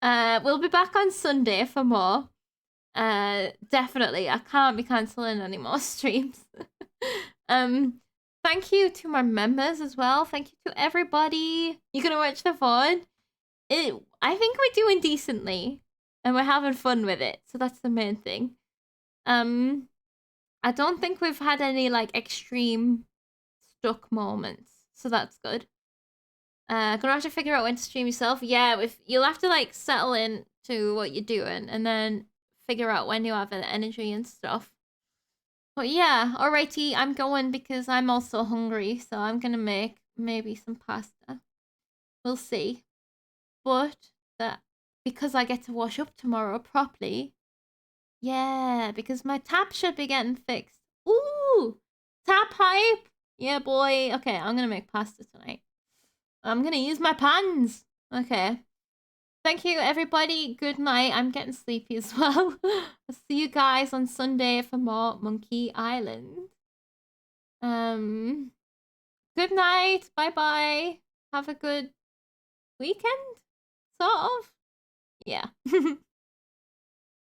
We'll be back on Sunday for more. Definitely. I can't be cancelling any more streams. Thank you to my members as well. Thank you to everybody. You gonna watch the VOD? I think we're doing decently. And we're having fun with it. So that's the main thing. I don't think we've had any like extreme stuck moments, so that's good. Gonna have to figure out when to stream yourself. Yeah, you'll have to like settle in to what you're doing and then figure out when you have the energy and stuff. But yeah, alrighty, I'm going because I'm also hungry, so I'm gonna make maybe some pasta. We'll see. But because I get to wash up tomorrow properly. Yeah, because my tap should be getting fixed. Ooh, tap hype. Yeah, boy. Okay, I'm gonna make pasta tonight. I'm gonna use my pans. Okay. Thank you, everybody. Good night. I'm getting sleepy as well. I'll see you guys on Sunday for more Monkey Island. Good night. Bye-bye. Have a good weekend, sort of. Yeah.